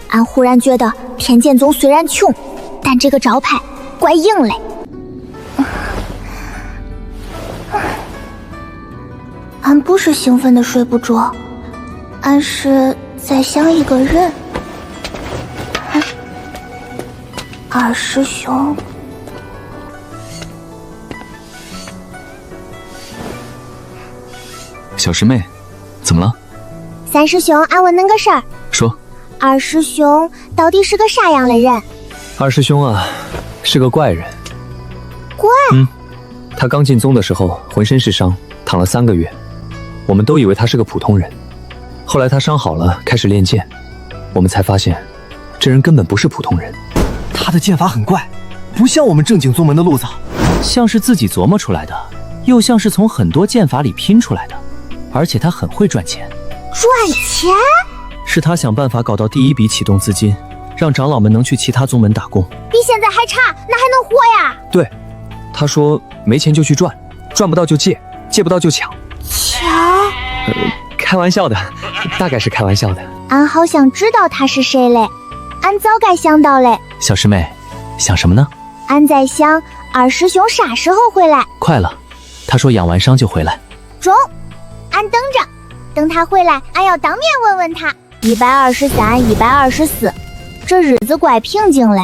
[SPEAKER 1] 俺忽然觉得天剑宗虽然穷，但这个招牌怪硬嘞。俺不是兴奋的睡不着，俺是在想一个人。二师兄，
[SPEAKER 3] 小师妹，怎么了？
[SPEAKER 1] 三师兄，俺问恁个事儿。
[SPEAKER 3] 说。
[SPEAKER 1] 二师兄到底是个啥样的人？
[SPEAKER 3] 二师兄啊，是个怪人。
[SPEAKER 1] 怪？
[SPEAKER 3] 他刚进宗的时候浑身是伤，躺了3个月，我们都以为他是个普通人。后来他伤好了，开始练剑，我们才发现，这人根本不是普通人。
[SPEAKER 9] 他的剑法很怪，不像我们正经宗门的路子，
[SPEAKER 3] 像是自己琢磨出来的，又像是从很多剑法里拼出来的，而且他很会赚钱。
[SPEAKER 1] 赚钱？
[SPEAKER 3] 是他想办法搞到第一笔启动资金，让长老们能去其他宗门打工。
[SPEAKER 1] 比现在还差，那还能活呀？
[SPEAKER 3] 对，他说没钱就去赚，赚不到就借，借不到就抢。
[SPEAKER 1] 抢？
[SPEAKER 3] 开玩笑的，大概是开玩笑的。
[SPEAKER 1] 俺好像知道他是谁嘞，俺早该想到嘞。
[SPEAKER 3] 小师妹，想什么呢？
[SPEAKER 1] 俺在想二师兄啥时候回来？
[SPEAKER 3] 快了，他说养完伤就回来。
[SPEAKER 1] 中，俺等着，等他回来，俺要当面问问他。123、124，这日子怪平静嘞，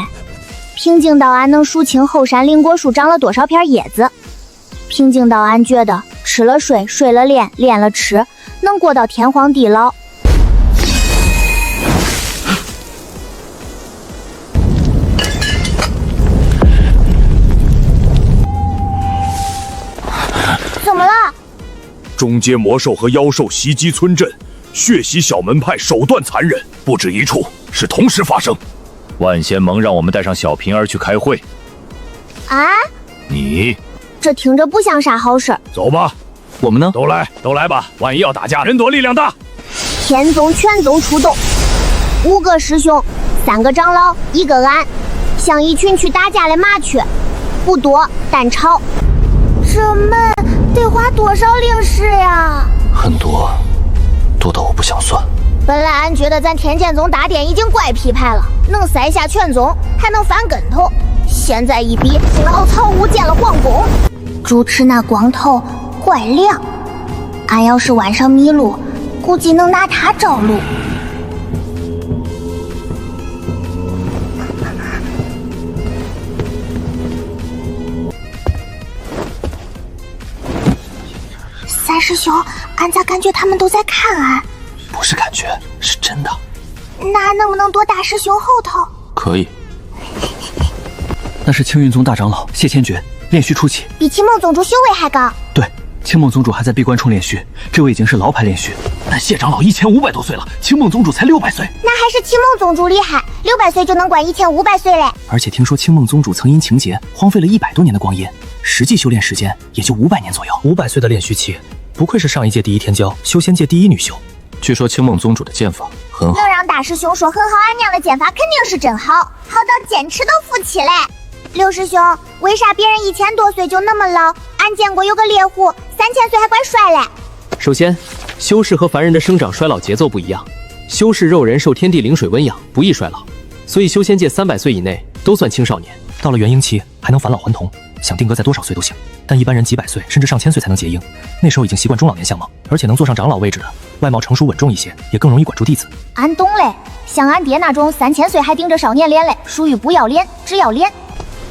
[SPEAKER 1] 平静到俺能数清后山灵果树长了多少片叶子，平静到俺觉得吃了睡，睡了练，练了吃，能过到天荒地老。怎么了？
[SPEAKER 8] 中阶魔兽和妖兽袭击村镇，血洗小门派手段残忍，不止一处，是同时发生。
[SPEAKER 2] 万仙盟让我们带上小平儿去开会。
[SPEAKER 1] 啊？
[SPEAKER 8] 你
[SPEAKER 1] 这听着不像啥好事。
[SPEAKER 8] 走吧。
[SPEAKER 3] 我们呢？
[SPEAKER 8] 都来吧，万一要打架，人多力量大。
[SPEAKER 1] 天宗全宗出动，5个师兄，3个长老，1个俺，像一群去打架的麻雀，不多但吵。这们得花多少灵石呀？
[SPEAKER 13] 很多，多到我不想算。
[SPEAKER 1] 本来俺觉得咱天剑宗大典已经怪批派了，能塞下全宗，还能翻跟头。现在一比，老曹误建了皇宫，主持那光头怪亮。俺要是晚上迷路，估计能拿他找路。三师兄，俺咋感觉他们都在看俺？
[SPEAKER 3] 不是感觉，是真的。
[SPEAKER 1] 那能不能躲大师兄后头？
[SPEAKER 3] 可以。那是青云宗大长老谢千珏，炼虚初期，
[SPEAKER 1] 比青梦宗主修为还高。
[SPEAKER 3] 对，青梦宗主还在闭关冲炼虚，这位已经是老牌炼虚。但谢长老1500多岁了，青梦宗主才600岁。
[SPEAKER 1] 那还是青梦宗主厉害，600岁就能管1500岁嘞。
[SPEAKER 3] 而且听说青梦宗主曾因情劫荒废了100多年的光阴，实际修炼时间也就500年左右。
[SPEAKER 9] 500岁的炼虚期，不愧是上一届第一天骄，修仙界第一女修。
[SPEAKER 13] 据说青梦宗主的剑法很好，
[SPEAKER 1] 能让大师兄说很好，俺娘的剑法肯定是真好，好到剑齿都服气嘞。六师兄，为啥别人1000多岁就那么老？俺见过有个猎户3000岁还怪帅嘞。
[SPEAKER 11] 首先，修士和凡人的生长衰老节奏不一样，修士肉人受天地灵水温养，不易衰老，所以修仙界300岁以内都算青少年。
[SPEAKER 9] 到了元婴期还能返老还童，想定格在多少岁都行。但一般人几百岁甚至上千岁才能结婴，那时候已经习惯中老年相貌，而且能坐上长老位置的，外貌成熟稳重一些，也更容易管住弟子。
[SPEAKER 1] 俺懂嘞，像俺爹那种3000岁还盯着少年脸嘞，属于不要脸，只要脸。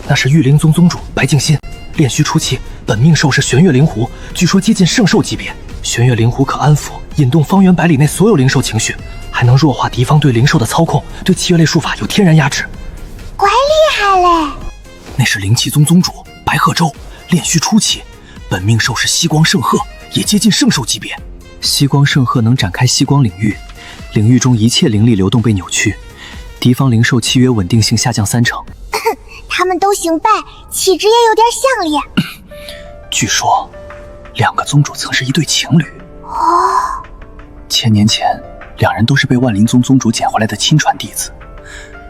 [SPEAKER 9] 那是玉灵宗宗主白敬信，炼虚初期，本命兽是玄月灵狐，据说接近圣兽级别。玄月灵狐可安抚、引动方圆百里内所有灵兽情绪，还能弱化敌方对灵兽的操控，对契约类术法有天然压制。
[SPEAKER 1] 怪厉害嘞！
[SPEAKER 9] 那是灵气宗宗主白鹤洲，炼虚初期，本命兽是息光圣鹤，也接近圣兽级别。息光圣鹤能展开息光领域，领域中一切灵力流动被扭曲，敌方灵兽契约稳定性下降30%。
[SPEAKER 1] 他们都姓白，气质也有点像咧。
[SPEAKER 9] 据说2个宗主曾是一对情侣。
[SPEAKER 1] 哦
[SPEAKER 9] ，1000年前2人都是被万灵宗宗主捡回来的亲传弟子，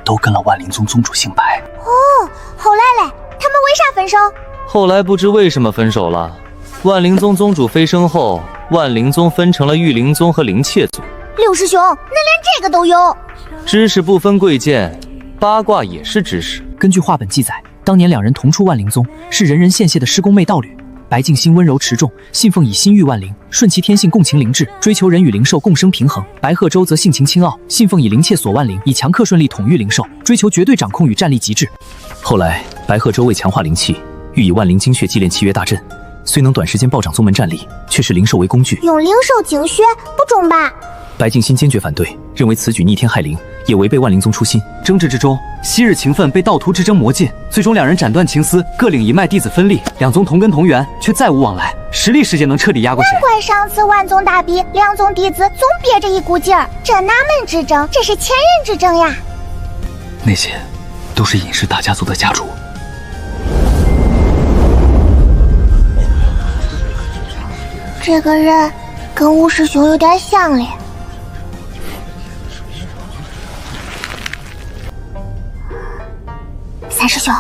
[SPEAKER 9] 都跟了万灵宗宗主姓白。
[SPEAKER 1] 哦，后来嘞，他们为啥分手？
[SPEAKER 18] 后来不知为什么分手了。万灵宗宗主飞升后，万灵宗分成了玉灵宗和灵切宗。
[SPEAKER 1] 六师兄，那连这个都有？
[SPEAKER 18] 知识不分贵贱，八卦也是知识。
[SPEAKER 9] 根据话本记载，当年2人同出万灵宗，是人人羡羡的师宫妹道侣。白敬心温柔持重，信奉以心育万灵，顺其天性共情灵智，追求人与灵兽共生平衡。白鹤洲则性情清傲，信奉以灵切锁万灵，以强克顺利统御灵兽，追求绝对掌控与战力极致。
[SPEAKER 2] 后来白鹤洲为强化灵气，欲以万灵精血祭炼契约大阵，虽能短时间暴涨宗门战力，却视灵兽为工具，
[SPEAKER 1] 用灵兽精血不中吧？
[SPEAKER 2] 白敬心坚决反对，认为此举逆天害灵，也违背万灵宗初心。
[SPEAKER 3] 争执之中，昔日情分被道途之争磨尽，最终2人斩断情丝，各领一脉弟子分立，2宗同根同源，却再无往来。实力世界能彻底压过谁？
[SPEAKER 1] 难怪上次万宗大比，2宗弟子总憋着一股劲儿，这哪门之争？这是前人之争呀！
[SPEAKER 9] 那些都是尹氏大家族的家主。
[SPEAKER 1] 这个人跟吴师兄有点像嘞。三师兄，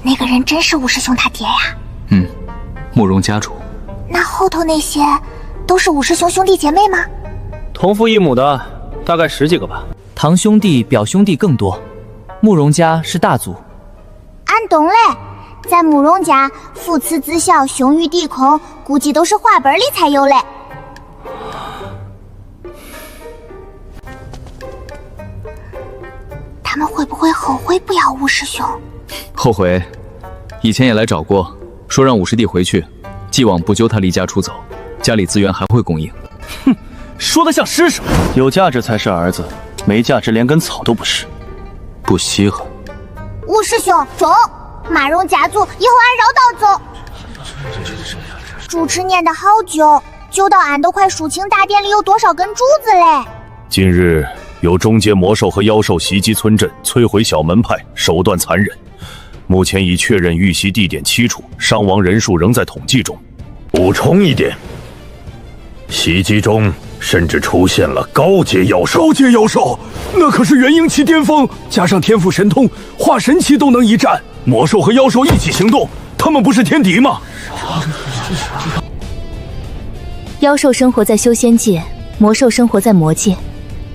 [SPEAKER 1] 那个人真是吴师兄他爹呀？
[SPEAKER 3] 慕容家主。
[SPEAKER 1] 那后头那些都是吴师兄兄弟姐妹吗？
[SPEAKER 18] 同父异母的大概10几个吧，
[SPEAKER 11] 堂兄弟、表兄弟更多。慕容家是大族。
[SPEAKER 1] 俺懂嘞，在慕容家，父慈子孝，兄与弟恭，估计都是画本里才有嘞。他们会不会后悔不要吴师兄？
[SPEAKER 13] 后悔，以前也来找过，说让武师弟回去，既往不咎他离家出走，家里资源还会供应。
[SPEAKER 9] 哼，说得像施舍，有价值才是儿子，没价值连根草都不是，
[SPEAKER 13] 不稀罕。
[SPEAKER 1] 吴师兄中，马荣家族以后按绕道走。主持念得好久，久到俺都快数清大殿里有多少根柱子嘞。
[SPEAKER 8] 近日有中阶魔兽和妖兽袭击村镇，摧毁小门派，手段残忍。目前已确认遇袭地点7处，伤亡人数仍在统计中。
[SPEAKER 7] 补充一点，袭击中甚至出现了高阶妖兽。
[SPEAKER 9] 高阶妖兽，那可是元婴期巅峰，加上天赋神通，化神期都能一战。魔兽和妖兽一起行动，他们不是天敌吗？
[SPEAKER 4] 妖兽生活在修仙界，魔兽生活在魔界。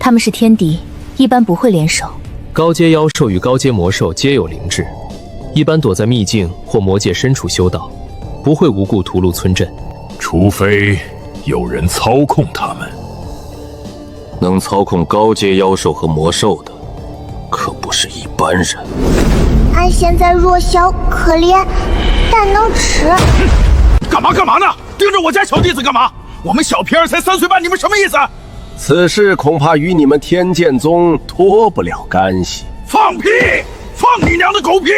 [SPEAKER 5] 他们是天敌，一般不会联手。
[SPEAKER 21] 高阶妖兽与高阶魔兽皆有灵智，一般躲在秘境或魔界深处修道，不会无故屠戮村镇。
[SPEAKER 8] 除非有人操控他们。
[SPEAKER 13] 能操控高阶妖兽和魔兽的，可不是一般人。
[SPEAKER 1] 俺现在弱小可怜，但能吃。
[SPEAKER 14] 干嘛呢？盯着我家小弟子干嘛？我们小平儿才3岁半，你们什么意思？
[SPEAKER 10] 此事恐怕与你们天剑宗脱不了干系。
[SPEAKER 14] 放屁！放你娘的狗屁！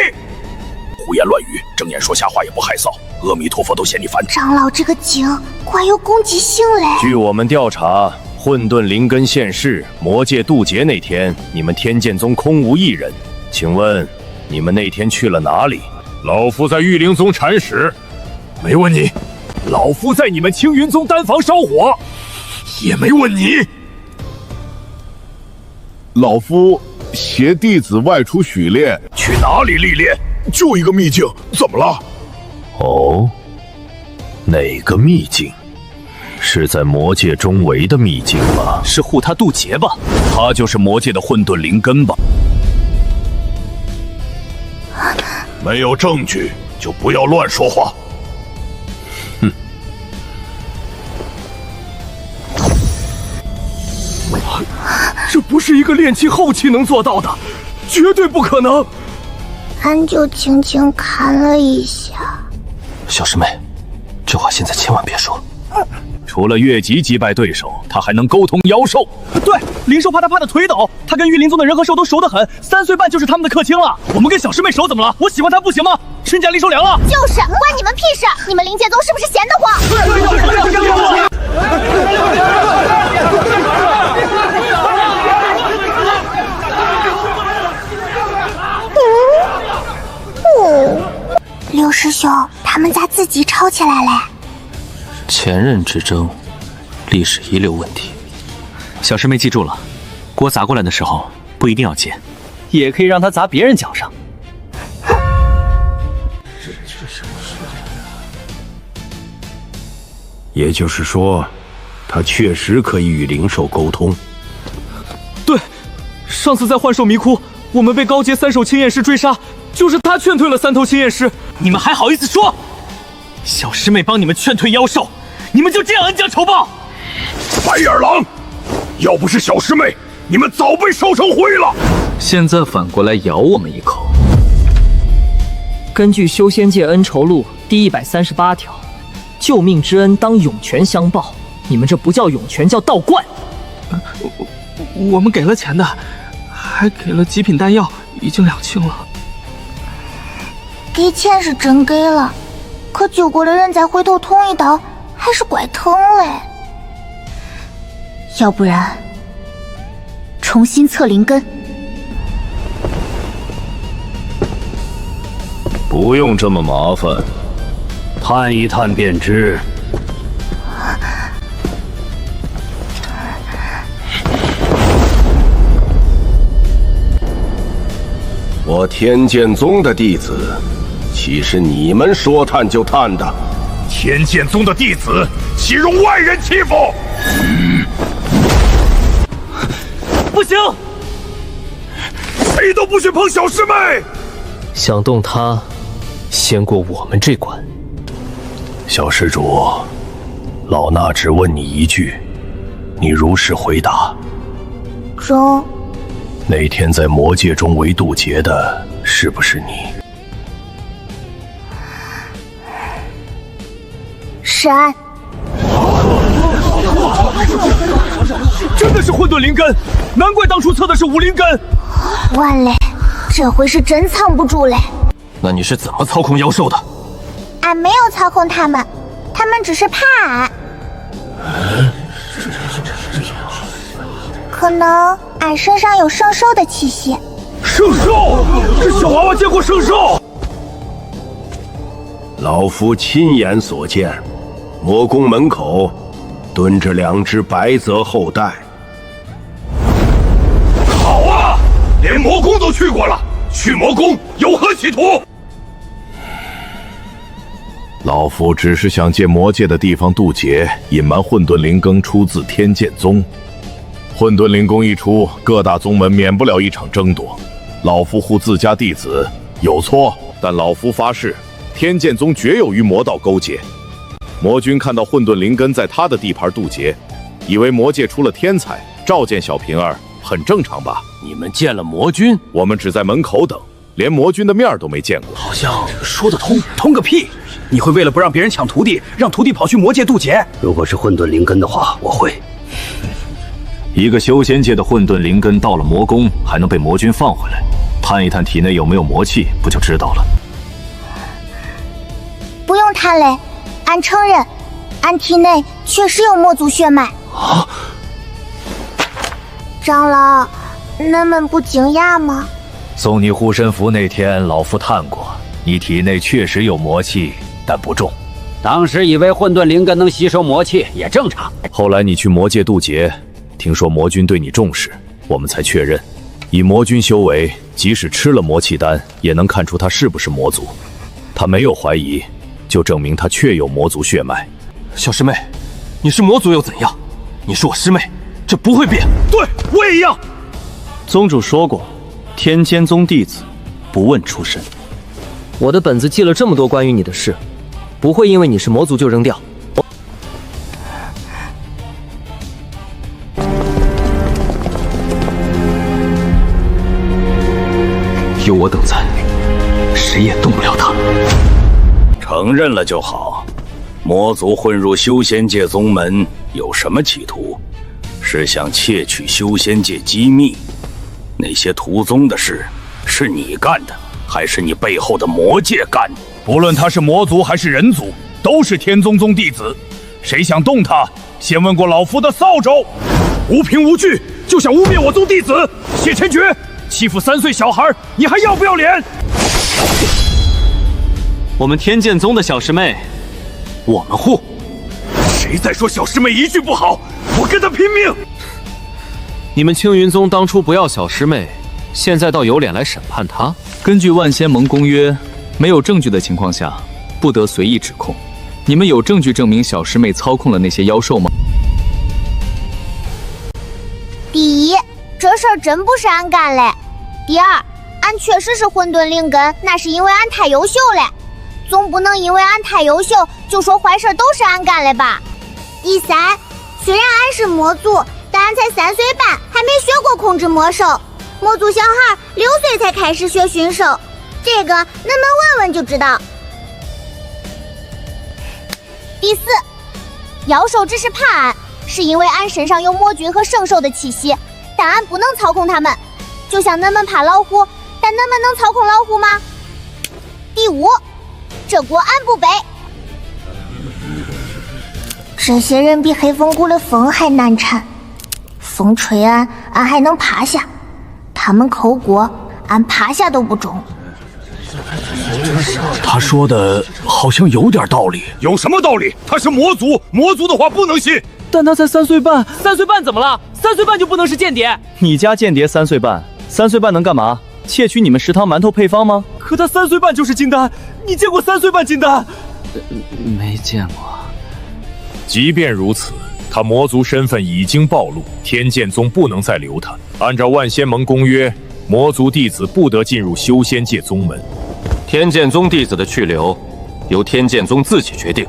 [SPEAKER 14] 胡言乱语，睁眼说瞎话也不害臊。阿弥陀佛都嫌你烦。
[SPEAKER 1] 长老这个井怪有攻击性嘞。
[SPEAKER 8] 据我们调查，混沌灵根现世，魔界渡劫那天，你们天剑宗空无一人。请问，你们那天去了哪里？
[SPEAKER 6] 老夫在玉灵宗铲屎，没问你。老夫在你们青云宗丹房烧火，也没问你。
[SPEAKER 22] 老夫携弟子外出许炼，
[SPEAKER 14] 去哪里历练？就一个秘境，怎么了？
[SPEAKER 8] 哦，哪个秘境？是在魔界中围的秘境吗？
[SPEAKER 2] 是护他渡劫吧？
[SPEAKER 8] 他就是魔界的混沌灵根吧？
[SPEAKER 14] 没有证据就不要乱说话。
[SPEAKER 8] 哼！
[SPEAKER 9] 这不是一个炼气后期能做到的，绝对不可能。
[SPEAKER 1] 俺就轻轻看了一下。
[SPEAKER 2] 小师妹，这话现在千万别说。除了越级击败对手，他还能沟通妖兽。
[SPEAKER 9] 对，灵兽怕他怕的腿抖，他跟玉灵宗的人和兽都熟得很，3岁半就是他们的客卿了。我们跟小师妹熟怎么了？我喜欢他不行吗？身价灵兽凉了。
[SPEAKER 1] 就是，关你们屁事！你们灵界宗是不是闲得慌？六师兄，他们咋自己吵起来嘞？
[SPEAKER 13] 前任之争，历史遗留问题。
[SPEAKER 2] 小师妹记住了，锅砸过来的时候不一定要接，
[SPEAKER 9] 也可以让他砸别人脚上。
[SPEAKER 10] 也就是说，他确实可以与灵兽沟通。
[SPEAKER 9] 对，上次在幻兽迷窟，我们被高阶3手青焰师追杀，就是他劝退了3头青焰师。
[SPEAKER 2] 你们还好意思说？小师妹帮你们劝退妖兽，你们就这样恩将仇报？
[SPEAKER 14] 白眼狼，要不是小师妹，你们早被烧成灰了。
[SPEAKER 18] 现在反过来咬我们一口。
[SPEAKER 11] 根据《修仙界恩仇录》第138条，救命之恩当涌泉相报。你们这不叫涌泉，叫倒灌。
[SPEAKER 9] 我们给了钱的，还给了极品丹药，已经2清了。
[SPEAKER 1] 给钱是真给了，可救过的人再回头捅一刀，还是怪疼嘞。
[SPEAKER 5] 要不然，重新测灵根。
[SPEAKER 8] 不用这么麻烦，
[SPEAKER 12] 探一探便知。
[SPEAKER 10] 我天剑宗的弟子，岂是你们说探就探的？
[SPEAKER 14] 天剑宗的弟子岂容外人欺负？
[SPEAKER 9] 不行，
[SPEAKER 14] 谁都不许碰小师妹。
[SPEAKER 21] 想动他，先过我们这关。
[SPEAKER 8] 小施主，老衲只问你一句，你如实回答。
[SPEAKER 1] 中。
[SPEAKER 8] 那天在魔界中围渡劫的，是不是你？
[SPEAKER 1] 是俺。
[SPEAKER 9] 真的是混沌灵根，难怪当初测的是5灵根。
[SPEAKER 1] 完嘞，这回是真藏不住嘞。
[SPEAKER 13] 那你是怎么操控妖兽的？
[SPEAKER 1] 俺没有操控他们，他们只是怕俺。可能俺身上有圣兽的气息。
[SPEAKER 14] 圣兽？这小娃娃见过圣兽？
[SPEAKER 10] 老夫亲眼所见，魔宫门口蹲着2只白泽后代。
[SPEAKER 14] 好啊，连魔宫都去过了，去魔宫有何企图？
[SPEAKER 22] 老夫只是想借魔界的地方渡劫，隐瞒混沌灵根出自天剑宗。混沌灵功一出，各大宗门免不了一场争夺。老夫护自家弟子有错，但老夫发誓，天剑宗绝有与魔道勾结。魔君看到混沌灵根在他的地盘渡劫，以为魔界出了天才，召见小平儿，很正常吧？
[SPEAKER 8] 你们见了魔君？
[SPEAKER 22] 我们只在门口等，连魔君的面都没见过。
[SPEAKER 14] 好像说得通。通个屁！你会为了不让别人抢徒弟，让徒弟跑去魔界渡劫？
[SPEAKER 12] 如果是混沌灵根的话，我会。
[SPEAKER 2] 一个修仙界的混沌灵根到了魔宫，还能被魔君放回来，探一探体内有没有魔气，不就知道了？
[SPEAKER 1] 不用探嘞，俺承认，俺体内确实有魔族血脉。
[SPEAKER 14] 啊！
[SPEAKER 1] 长老，恁们不惊讶吗？
[SPEAKER 7] 送你护身符那天，老夫探过，你体内确实有魔气，但不重。
[SPEAKER 12] 当时以为混沌灵根能吸收魔气，也正常。
[SPEAKER 2] 后来你去魔界渡劫，听说魔君对你重视，我们才确认。以魔君修为，即使吃了魔气丹，也能看出他是不是魔族。他没有怀疑，就证明他确有魔族血脉。
[SPEAKER 20] 小师妹，你是魔族又怎样？你是我师妹，这不会变。
[SPEAKER 9] 对，我也一样。宗主说过，天剑宗弟子不问出身。
[SPEAKER 11] 我的本子记了这么多关于你的事，不会因为你是魔族就扔掉。
[SPEAKER 20] 有我等在，谁也动不了他。
[SPEAKER 8] 承认了就好。魔族混入修仙界宗门有什么企图？是想窃取修仙界机密？那些屠宗的事是你干的，还是你背后的魔界干的？
[SPEAKER 6] 不论他是魔族还是人族，都是天宗宗弟子。谁想动他，先问过老夫的扫帚。无凭无据就想污蔑我宗弟子，谢千珏，欺负3岁小孩，你还要不要脸？
[SPEAKER 9] 我们天剑宗的小师妹，我们护。
[SPEAKER 6] 谁再说小师妹一句不好，我跟他拼命！
[SPEAKER 21] 你们青云宗当初不要小师妹，现在倒有脸来审判她？
[SPEAKER 9] 根据万仙盟公约，没有证据的情况下，不得随意指控。你们有证据证明小师妹操控了那些妖兽吗？
[SPEAKER 1] 第一，这事儿真不是俺干的。第二，俺确实是混沌灵根，那是因为俺太优秀了。总不能因为俺太优秀就说坏事都是俺干的吧？第三，虽然俺是魔族，但俺才3岁半，还没学过控制魔兽。魔族小孩6岁才开始学驯兽，这个恁们问问就知道。第四，妖兽只是怕俺，是因为俺身上有魔君和圣兽的气息，但俺不能操控他们。就像恁们怕老虎，但恁们能操控老虎吗？第五，这锅俺不背。这些人比黑风谷的风还难缠，风吹俺还能趴下，他们扣锅，俺趴下都不中。
[SPEAKER 6] 他说的好像有点道理。有什么道理？他是魔族，魔族的话不能信。
[SPEAKER 9] 但他才3岁半，3岁半怎么了？3岁半就不能是间谍？你家间谍3岁半，3岁半能干嘛？窃取你们食堂馒头配方吗？可他3岁半就是金丹，你见过3岁半金丹？
[SPEAKER 3] 没见过。
[SPEAKER 6] 即便如此，他魔族身份已经暴露，天剑宗不能再留他。按照万仙盟公约，魔族弟子不得进入修仙界宗门。
[SPEAKER 13] 天剑宗弟子的去留，由天剑宗自己决定，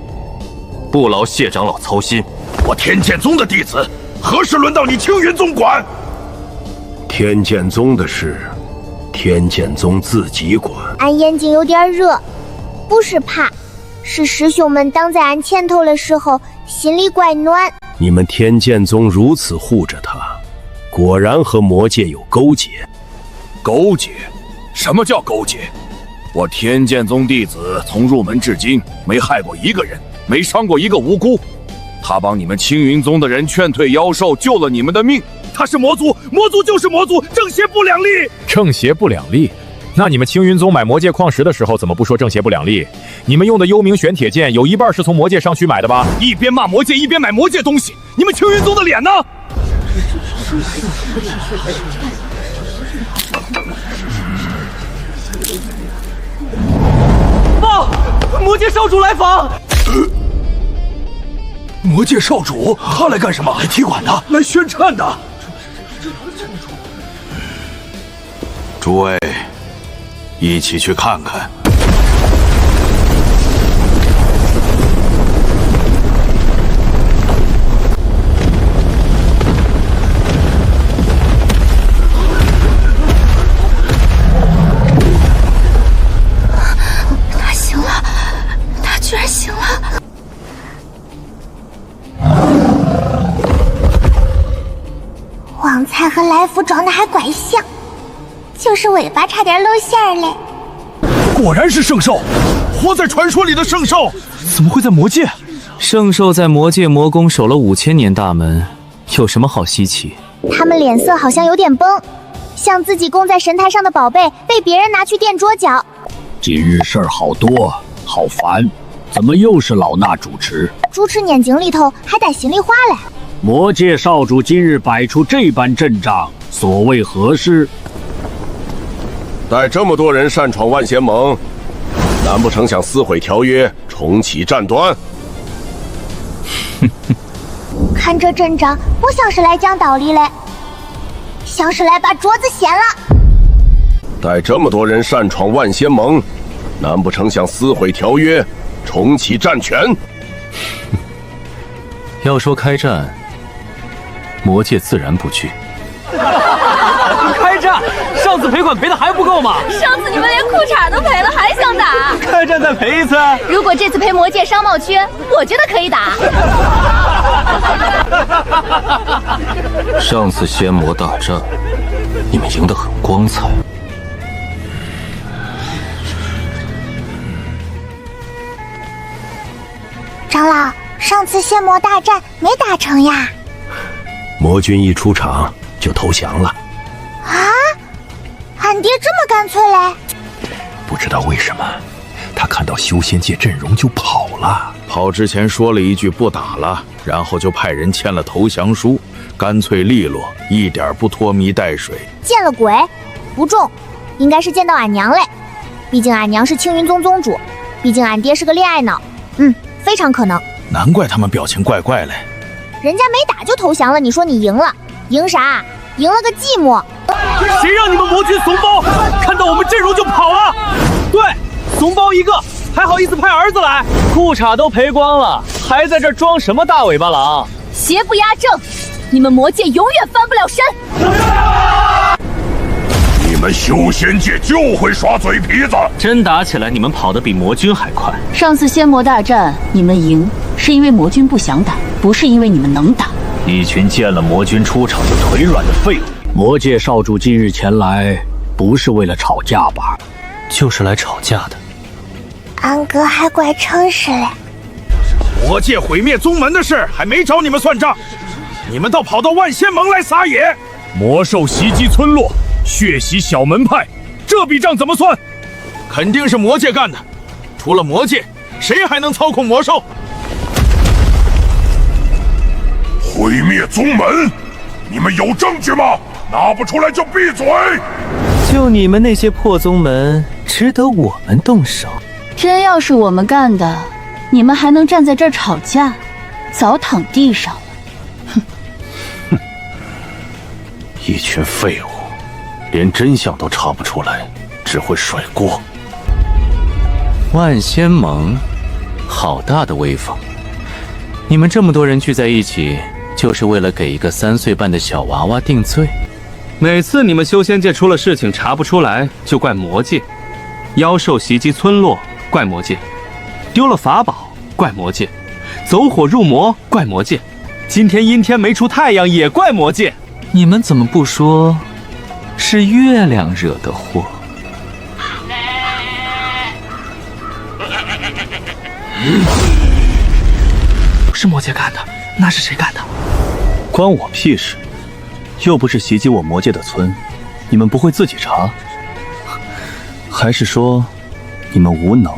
[SPEAKER 13] 不劳谢长老操心。
[SPEAKER 22] 我天剑宗的弟子，何时轮到你青云宗管？
[SPEAKER 10] 天剑宗的事，天剑宗自己管。
[SPEAKER 1] 俺眼睛有点热，不是怕，是师兄们挡在俺前头的时候，心里怪暖。
[SPEAKER 10] 你们天剑宗如此护着他，果然和魔界有勾结。
[SPEAKER 22] 勾结？什么叫勾结？我天剑宗弟子从入门至今，没害过一个人，没伤过一个无辜。他帮你们青云宗的人劝退妖兽，救了你们的命。他是魔族，魔族就是魔族，正邪不两立。
[SPEAKER 6] 正邪不两立？那你们青云宗买魔界矿石的时候，怎么不说正邪不两立？你们用的幽冥玄铁剑，有一半是从魔界商区买的吧？一边骂魔界，一边买魔界东西，你们青云宗的脸呢？
[SPEAKER 9] 报！魔界少主来访。
[SPEAKER 6] 魔界少主，他来干什么？来踢馆的，来宣战的。
[SPEAKER 8] 诸位，一起去看看。
[SPEAKER 19] 他醒了，他居然醒了！
[SPEAKER 1] 旺财和来福长得还怪像，就是尾巴差点露馅儿嘞。
[SPEAKER 6] 果然是圣兽，活在传说里的圣兽，
[SPEAKER 9] 怎么会在魔界？
[SPEAKER 3] 圣兽在魔界魔宫守了5000年大门，有什么好稀奇？
[SPEAKER 1] 他们脸色好像有点崩，像自己供在神台上的宝贝被别人拿去垫桌脚。
[SPEAKER 7] 今日事儿好多，好烦，怎么又是老衲主持？
[SPEAKER 1] 猪吃眼睛里头还带心里话嘞。
[SPEAKER 7] 魔界少主今日摆出这般阵仗，所谓何事？
[SPEAKER 10] 带这么多人擅闯万仙盟，难不成想撕毁条约，重启战端？
[SPEAKER 1] 看这阵仗，不像是来讲道理嘞，像是来把桌子掀了。
[SPEAKER 10] 带这么多人擅闯万仙盟，难不成想撕毁条约，重启战权？
[SPEAKER 3] 要说开战，魔界自然不惧。
[SPEAKER 9] 开战！上次赔款赔的还不够吗？
[SPEAKER 19] 上次你们连裤衩都赔了，还想打？
[SPEAKER 9] 开战再赔一次？
[SPEAKER 19] 如果这次赔魔界商贸区，我觉得可以打。
[SPEAKER 13] 上次仙魔大战，你们赢得很光彩。
[SPEAKER 1] 长老，上次仙魔大战没打成呀？
[SPEAKER 10] 魔君一出场就投降了。
[SPEAKER 1] 啊！俺爹这么干脆嘞？
[SPEAKER 10] 不知道为什么，他看到修仙界阵容就跑了。
[SPEAKER 2] 跑之前说了一句不打了，然后就派人签了投降书，干脆利落，一点不拖泥带水。
[SPEAKER 1] 见了鬼？不中，应该是见到俺娘嘞。毕竟俺娘是青云宗宗主，毕竟俺爹是个恋爱脑。非常可能。
[SPEAKER 2] 难怪他们表情怪怪嘞。
[SPEAKER 1] 人家没打就投降了，你说你赢了？赢啥？赢了个寂寞。
[SPEAKER 9] 谁让你们魔君怂包？看到我们阵容就跑了？对，怂包一个，还好意思派儿子来？裤衩都赔光了，还在这装什么大尾巴狼？
[SPEAKER 19] 邪不压正，你们魔界永远翻不了身。
[SPEAKER 6] 你们修仙界就会耍嘴皮子，
[SPEAKER 12] 真打起来，你们跑得比魔君还快。
[SPEAKER 5] 上次仙魔大战你们赢，是因为魔君不想打，不是因为你们能打。
[SPEAKER 7] 一群见了魔君出场就腿软的废物。魔界少主今日前来，不是为了吵架吧？
[SPEAKER 3] 就是来吵架的。
[SPEAKER 1] 安哥还怪诚实嘞。
[SPEAKER 6] 魔界毁灭宗门的事还没找你们算账，你们倒跑到万仙盟来撒野。魔兽袭击村落，血洗小门派，这笔账怎么算？
[SPEAKER 2] 肯定是魔界干的，除了魔界，谁还能操控魔兽？
[SPEAKER 6] 毁灭宗门，你们有证据吗？拿不出来就闭嘴！
[SPEAKER 18] 就你们那些破宗门，值得我们动手？
[SPEAKER 5] 真要是我们干的，你们还能站在这儿吵架？早躺地上了。
[SPEAKER 12] 哼！一群废物，连真相都查不出来，只会甩锅。
[SPEAKER 3] 万仙盟，好大的威风！你们这么多人聚在一起，就是为了给一个3岁半的小娃娃定罪？
[SPEAKER 20] 每次你们修仙界出了事情查不出来，就怪魔界；妖兽袭击村落，怪魔界；丢了法宝，怪魔界；走火入魔，怪魔界；今天阴天没出太阳，也怪魔界。
[SPEAKER 3] 你们怎么不说是月亮惹的祸？
[SPEAKER 9] 不是魔界干的，那是谁干的？
[SPEAKER 3] 关我屁事！又不是袭击我魔界的村，你们不会自己查？还是说你们无能，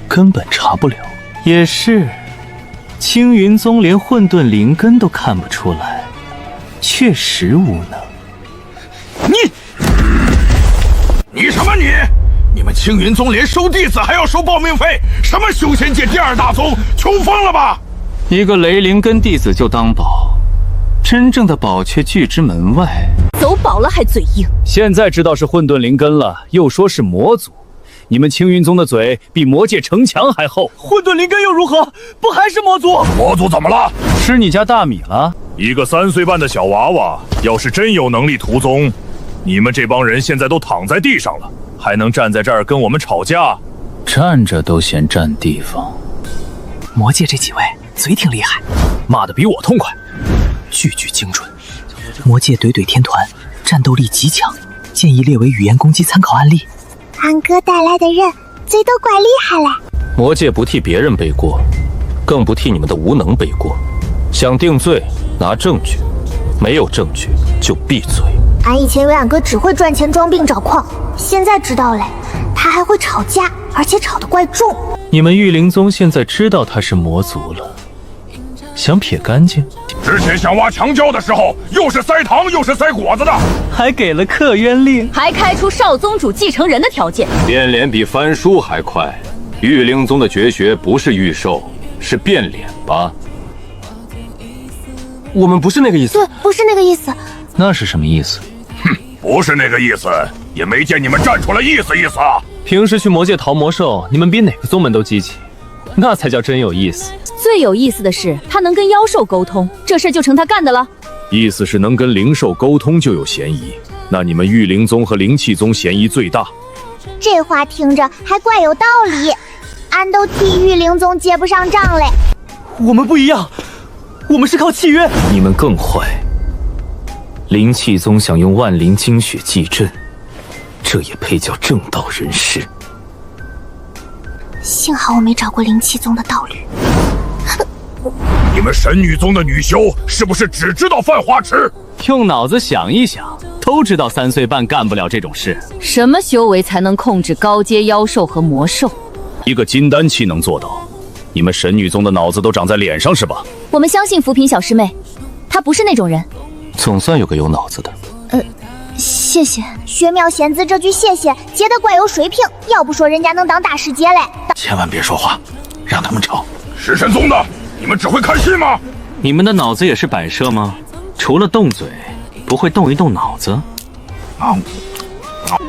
[SPEAKER 3] 根本查不了？也是，青云宗连混沌灵根都看不出来，确实无能。
[SPEAKER 6] 你什么你？你们青云宗连收弟子还要收报名费，什么修仙界第2大宗，穷疯了吧？
[SPEAKER 20] 一个雷灵根弟子就当宝，真正的宝却拒之门外。
[SPEAKER 19] 走
[SPEAKER 4] 老了还嘴硬。
[SPEAKER 2] 现在知道是混沌灵根了，又说是魔族，你们青云宗的嘴比魔界城墙还厚。
[SPEAKER 9] 混沌灵根又如何？不还是魔族？
[SPEAKER 6] 魔族怎么了？
[SPEAKER 2] 吃你家大米了？
[SPEAKER 6] 一个3岁半的小娃娃，要是真有能力屠宗，你们这帮人现在都躺在地上了，还能站在这儿跟我们吵架？
[SPEAKER 3] 站着都嫌占地方。
[SPEAKER 9] 魔界这几位嘴挺厉害，
[SPEAKER 2] 骂得比我痛快，
[SPEAKER 9] 句句精准。魔界怼怼天团，战斗力极强，建议列为语言攻击参考案例。
[SPEAKER 1] 安哥带来的人嘴都怪厉害嘞。
[SPEAKER 13] 魔界不替别人背锅，更不替你们的无能背锅。想定罪，拿证据；没有证据就闭嘴。
[SPEAKER 1] 俺以前以为俺哥只会赚钱装病找矿，现在知道嘞，他还会吵架，而且吵得怪重。
[SPEAKER 3] 你们玉灵宗现在知道他是魔族了，想撇干净？
[SPEAKER 6] 之前想挖墙角的时候，又是塞糖又是塞果子的，
[SPEAKER 9] 还给了克冤令，
[SPEAKER 4] 还开出少宗主继承人的条件。
[SPEAKER 13] 变脸比翻书还快。玉灵宗的绝学不是御兽，是变脸吧？
[SPEAKER 20] 我们不是那个意思。
[SPEAKER 1] 对，不是那个意思。
[SPEAKER 3] 那是什么意思？
[SPEAKER 6] 哼，不是那个意思，也没见你们站出来意思意思啊！
[SPEAKER 21] 平时去魔界淘魔兽，你们比哪个宗门都积极，那才叫真有意思。
[SPEAKER 4] 最有意思的是，他能跟妖兽沟通，这事就成他干的了。
[SPEAKER 2] 意思是能跟灵兽沟通就有嫌疑，那你们玉灵宗和灵气宗嫌疑最大。
[SPEAKER 1] 这话听着还怪有道理，俺都替玉灵宗结不上账嘞。
[SPEAKER 9] 我们不一样，我们是靠契约。
[SPEAKER 3] 你们更坏，灵气宗想用万灵精血祭阵，这也配叫正道人士？
[SPEAKER 1] 幸好我没找过灵气宗的道侣。
[SPEAKER 6] 你们神女宗的女修是不是只知道犯花痴？
[SPEAKER 21] 用脑子想一想，都知道3岁半干不了这种事。
[SPEAKER 4] 什么修为才能控制高阶妖兽和魔兽？
[SPEAKER 2] 一个金丹期能做到？你们神女宗的脑子都长在脸上是吧？
[SPEAKER 4] 我们相信扶贫小师妹，她不是那种人。
[SPEAKER 13] 总算有个有脑子的。
[SPEAKER 1] 谢谢。玄妙贤子这句谢谢接得怪有水平，要不说人家能当大师姐嘞。
[SPEAKER 14] 千万别说话，让他们吵。
[SPEAKER 6] 食神宗的，你们只会看戏吗？
[SPEAKER 20] 你们的脑子也是摆设吗？除了动嘴，不会动一动脑子？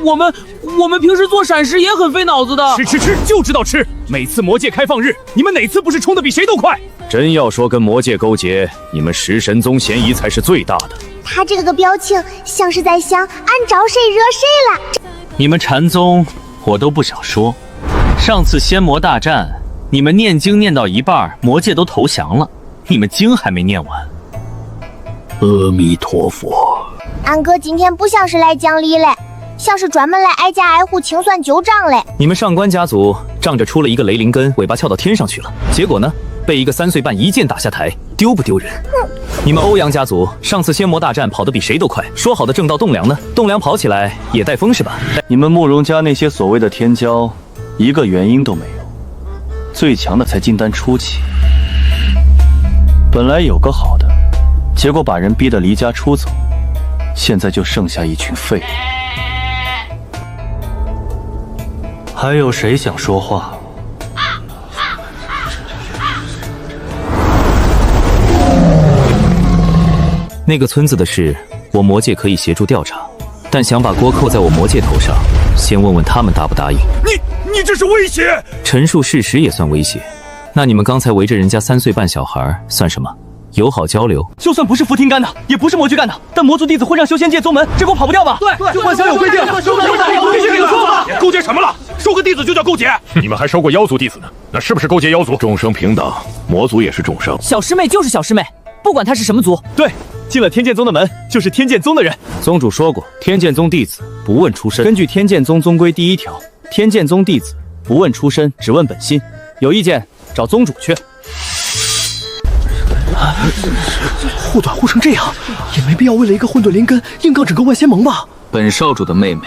[SPEAKER 9] 我们平时做闪失也很费脑子的。
[SPEAKER 2] 吃就知道吃。每次魔界开放日，你们哪次不是冲得比谁都快？真要说跟魔界勾结，你们食神宗嫌疑才是最大的。
[SPEAKER 1] 他这个表情像是在想俺招谁惹谁了。
[SPEAKER 20] 你们禅宗我都不想说，上次仙魔大战，你们念经念到一半，魔界都投降了，你们经还没念完。
[SPEAKER 7] 阿弥陀佛。
[SPEAKER 1] 俺哥今天不像是来讲理嘞，像是专门来挨家挨户清算旧账嘞。
[SPEAKER 3] 你们上官家族仗着出了一个雷灵根，尾巴翘到天上去了，结果呢，被一个3岁半一剑打下台，丢不丢人？你们欧阳家族上次仙魔大战跑得比谁都快，说好的正道栋梁呢？栋梁跑起来也带风是吧？
[SPEAKER 13] 你们慕容家那些所谓的天骄，一个原因都没有，最强的才金丹初期。本来有个好的，结果把人逼得离家出走，现在就剩下一群废物。还有谁想说话？
[SPEAKER 3] 那个村子的事，我魔界可以协助调查，但想把锅扣在我魔界头上，先问问他们答不答应。
[SPEAKER 6] 你这是威胁！
[SPEAKER 3] 陈述事实也算威胁。那你们刚才围着人家3岁半小孩算什么？友好交流。
[SPEAKER 9] 就算不是扶天干的，也不是魔具干的，但魔族弟子混上修仙界宗门，这锅跑不掉吧？
[SPEAKER 6] 对，
[SPEAKER 9] 幻想有规定，
[SPEAKER 6] 必须给他说吧。勾结什么了？收个弟子就叫勾结？
[SPEAKER 22] 你们还收过妖族弟子呢，那是不是勾结妖族？众生平等，魔族也是众生。
[SPEAKER 9] 小师妹就是小师妹，不管她是什么族。对，进了天剑宗的门，就是天剑宗的人。
[SPEAKER 2] 宗主说过，天剑宗弟子不问出身。根据天剑宗宗规第1条，天剑宗弟子不问出身，只问本心。有意见找宗主去。
[SPEAKER 9] 护短护成这样，也没必要为了一个混沌灵根硬杠整个万仙盟吧？
[SPEAKER 3] 本少主的妹妹，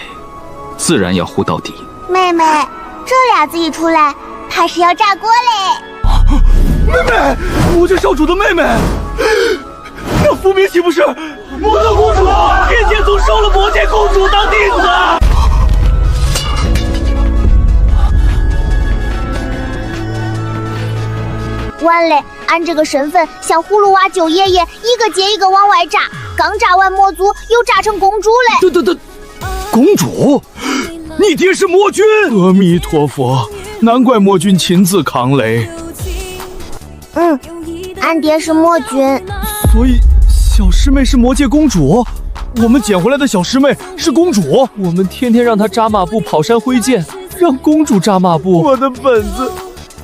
[SPEAKER 3] 自然要护到底。
[SPEAKER 1] 妹妹，这俩字一出来，怕是要炸锅嘞！
[SPEAKER 9] 妹妹，魔界少主的妹妹，那福明岂不是魔族公主？天剑宗收了魔界公主当弟子。
[SPEAKER 1] 完嘞，俺这个身份像葫芦娃九爷爷，一个接一个往外炸，刚炸完魔族，又炸成公主嘞。
[SPEAKER 6] 对，公主，你爹是魔君！阿弥陀佛，难怪魔君亲自扛雷。
[SPEAKER 1] 俺爹是魔君，
[SPEAKER 9] 所以小师妹是魔界公主。我们捡回来的小师妹是公主，我们天天让她扎马步、跑山挥剑，让公主扎马步。我的本子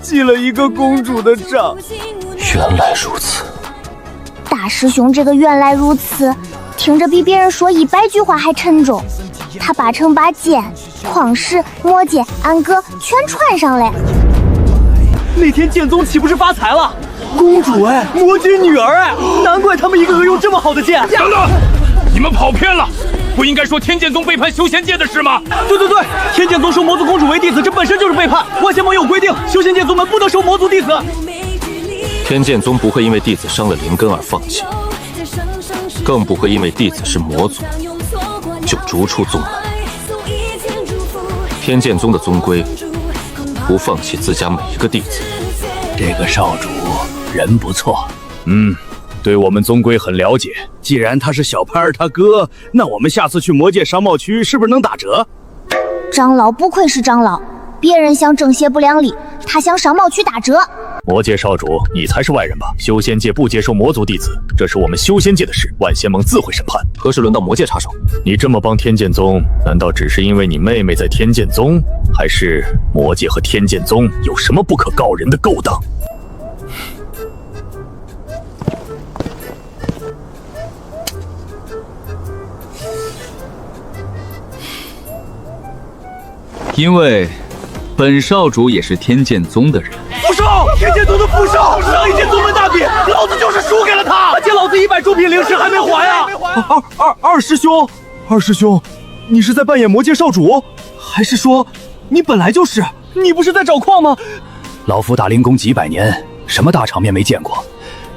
[SPEAKER 9] 记了一个公主的账。
[SPEAKER 20] 原来如此，
[SPEAKER 1] 大师兄这个原来如此，听着比别人说100句话还沉重。他8成把剑、矿石、魔界、安哥全串上了。
[SPEAKER 9] 那天剑宗岂不是发财了？公主哎，魔君女儿哎，难怪他们一个个用这么好的剑。
[SPEAKER 6] 等等，你们跑偏了，不应该说天剑宗背叛修仙界的事吗？
[SPEAKER 9] 对，天剑宗收魔族公主为弟子，这本身就是背叛。万仙盟有规定，修仙界宗门不得收魔族弟子。
[SPEAKER 13] 天剑宗不会因为弟子伤了灵根而放弃，更不会因为弟子是魔族就逐出宗门。天剑宗的宗规不放弃自家每一个弟子。
[SPEAKER 7] 这个少主人不错，
[SPEAKER 2] 对我们宗规很了解。
[SPEAKER 8] 既然他是小潘儿他哥，那我们下次去魔界商贸区是不是能打折？
[SPEAKER 1] 长老不愧是长老，别人想正邪不两立，他想商贸区打折。
[SPEAKER 2] 魔界少主，你才是外人吧？修仙界不接受魔族弟子，这是我们修仙界的事，万仙盟自会审判。
[SPEAKER 13] 何时轮到魔界插手？
[SPEAKER 2] 你这么帮天剑宗，难道只是因为你妹妹在天剑宗，还是魔界和天剑宗有什么不可告人的勾当？
[SPEAKER 16] 因为本少主也是天剑宗的人。
[SPEAKER 9] 副少，天剑宗的副少，上一届宗门大比，老子就是输给了他，借老子100中品灵石还没还啊！二师兄，你是在扮演魔界少主，还是说你本来就是？你不是在找矿吗？
[SPEAKER 7] 老夫打灵宫几百年，什么大场面没见过？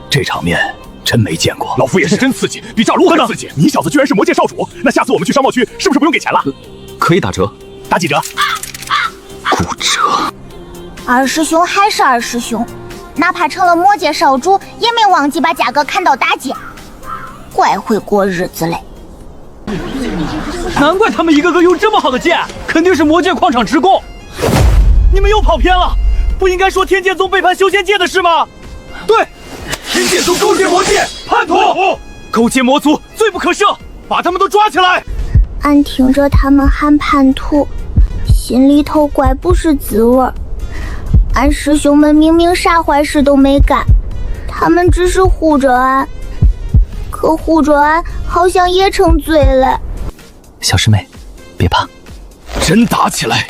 [SPEAKER 7] 这场面真没见过。
[SPEAKER 6] 老夫也是真刺激，比炸炉还刺激。你小子居然是魔界少主，那下次我们去商贸区是不是不用给钱了？
[SPEAKER 13] 可以打折。
[SPEAKER 6] 打几折？
[SPEAKER 13] 骨折。
[SPEAKER 1] 二师兄还是二师兄，哪怕成了魔界少主，也没忘记把价格砍到大街，怪会过日子嘞。
[SPEAKER 9] 难怪他们一个个用这么好的剑，肯定是魔界矿场职工。你们又跑偏了，不应该说天剑宗背叛修仙界的事吗？对，天剑宗勾结魔界，叛徒，勾结魔族，罪不可赦，把他们都抓起来。
[SPEAKER 1] 俺听着他们喊叛徒，心里头怪不是滋味儿。俺师兄们明明啥坏事都没干，他们只是护着俺，可护着俺好像也成罪了。
[SPEAKER 3] 小师妹，别怕，
[SPEAKER 6] 真打起来，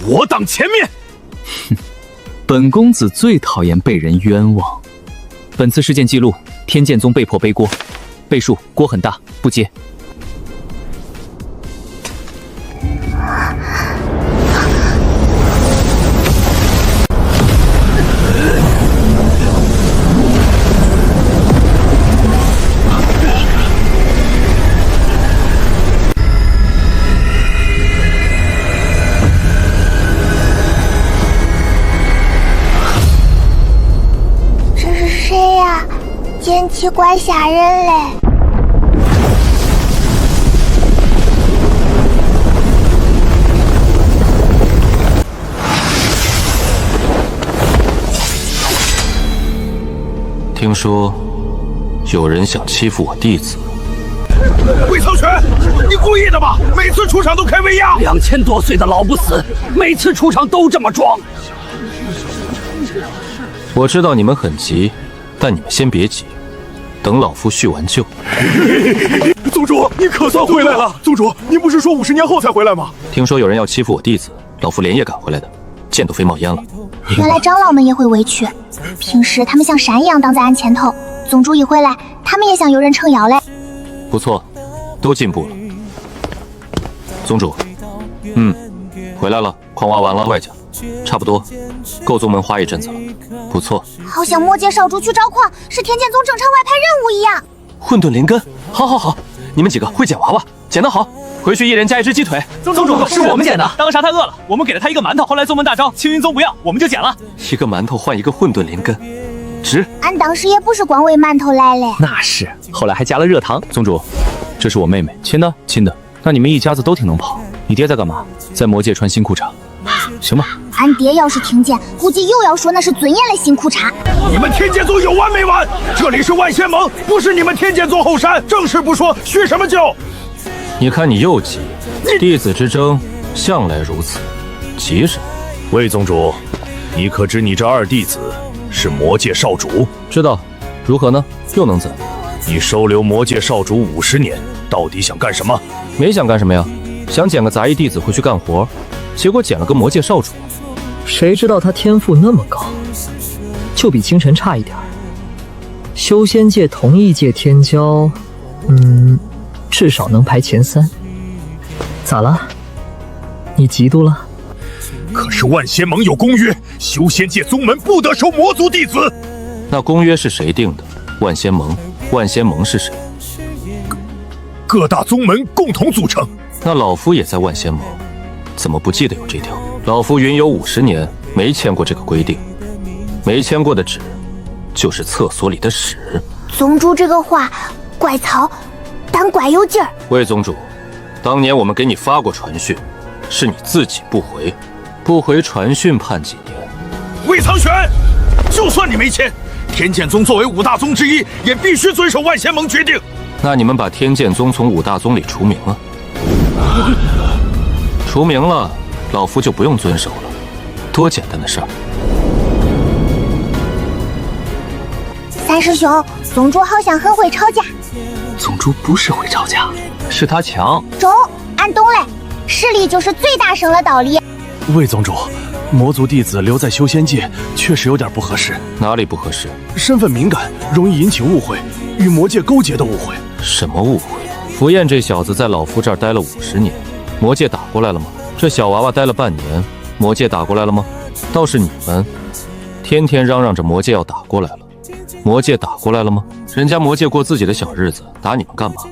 [SPEAKER 6] 我挡前面。
[SPEAKER 3] 本公子最讨厌被人冤枉。本次事件记录，天剑宗被迫背锅，背数锅很大，不接。
[SPEAKER 1] 剑气怪吓人嘞！
[SPEAKER 13] 听说有人想欺负我弟子。
[SPEAKER 6] 魏苍玄，你故意的吧？每次出场都开威压。
[SPEAKER 12] 2000多岁的老不死，每次出场都这么装。
[SPEAKER 13] 我知道你们很急，但你们先别急，等老夫叙完旧。
[SPEAKER 6] 宗主，你可算回来了！宗主，您不是说50年后才回来吗？
[SPEAKER 13] 听说有人要欺负我弟子，老夫连夜赶回来的，剑都飞冒烟了。
[SPEAKER 1] 原来长老们也会委屈，平时他们像山一样挡在俺前头，宗主一回来，他们也想有人撑腰嘞。
[SPEAKER 13] 不错，都进步了。宗主，回来了，矿挖完了，外家差不多，够宗门花一阵子了，不错。
[SPEAKER 1] 好像魔界少主去找矿是天剑宗正常外派任务一样。
[SPEAKER 13] 混沌灵根，好，你们几个会捡娃娃，捡得好，回去一人加一只鸡腿。
[SPEAKER 9] 宗主，是我们捡的。当时他饿了，我们给了他一个馒头，后来宗门大招，青云宗不要，我们就捡了。
[SPEAKER 13] 一个馒头换一个混沌灵根，
[SPEAKER 3] 值。
[SPEAKER 1] 俺当时也不是光为馒头来嘞，
[SPEAKER 3] 那是，后来还加了热糖。宗主，这是我妹妹，亲的，亲的。那你们一家子都挺能跑。你爹在干嘛？在魔界穿新裤衩。行吧。
[SPEAKER 1] 俺爹要是听见，估计又要说那是尊严的新裤衩。
[SPEAKER 6] 你们天剑宗有完没完？这里是万仙盟，不是你们天剑宗后山。正事不说，叙什么旧？
[SPEAKER 13] 你看你又急，弟子之争向来如此，急什么？
[SPEAKER 2] 魏宗主，你可知你这二弟子是魔界少主？
[SPEAKER 13] 知道。如何呢？又能怎？
[SPEAKER 2] 你收留魔界少主50年，到底想干什么？
[SPEAKER 13] 没想干什么呀，想捡个杂役弟子回去干活，结果捡了个魔界少主。
[SPEAKER 11] 谁知道他天赋那么高，就比京城差一点。修仙界同一届天骄，至少能排前3。咋了？你嫉妒了？
[SPEAKER 6] 可是万仙盟有公约，修仙界宗门不得收魔族弟子。
[SPEAKER 13] 那公约是谁定的？万仙盟。万仙盟是谁？
[SPEAKER 6] 各大宗门共同组成。
[SPEAKER 13] 那老夫也在万仙盟，怎么不记得有这条？老夫云游50年，没签过这个规定。没签过的纸，就是厕所里的屎。
[SPEAKER 1] 宗主这个话怪糙，但怪有劲儿。
[SPEAKER 13] 魏宗主，当年我们给你发过传讯，是你自己不回，不回传讯判几年。
[SPEAKER 6] 魏苍玄，就算你没签，天剑宗作为5大宗之一，也必须遵守万仙盟决定。
[SPEAKER 13] 那你们把天剑宗从5大宗里除名了，除名了，老夫就不用遵守了，多简单的事儿。
[SPEAKER 1] 三师兄，宗主好像很会吵架。
[SPEAKER 3] 宗主不是会吵架，是他强。
[SPEAKER 1] 中，俺懂嘞，实力就是最大声的道理。
[SPEAKER 9] 魏宗主，魔族弟子留在修仙界确实有点不合适。
[SPEAKER 13] 哪里不合适？
[SPEAKER 9] 身份敏感，容易引起误会，与魔界勾结的误会。
[SPEAKER 13] 什么误会？符彦这小子在老夫这儿待了50年，魔界打过来了吗？这小娃娃待了半年，魔界打过来了吗？倒是你们，天天嚷嚷着魔界要打过来了，魔界打过来了吗？人家魔界过自己的小日子，打你们干嘛？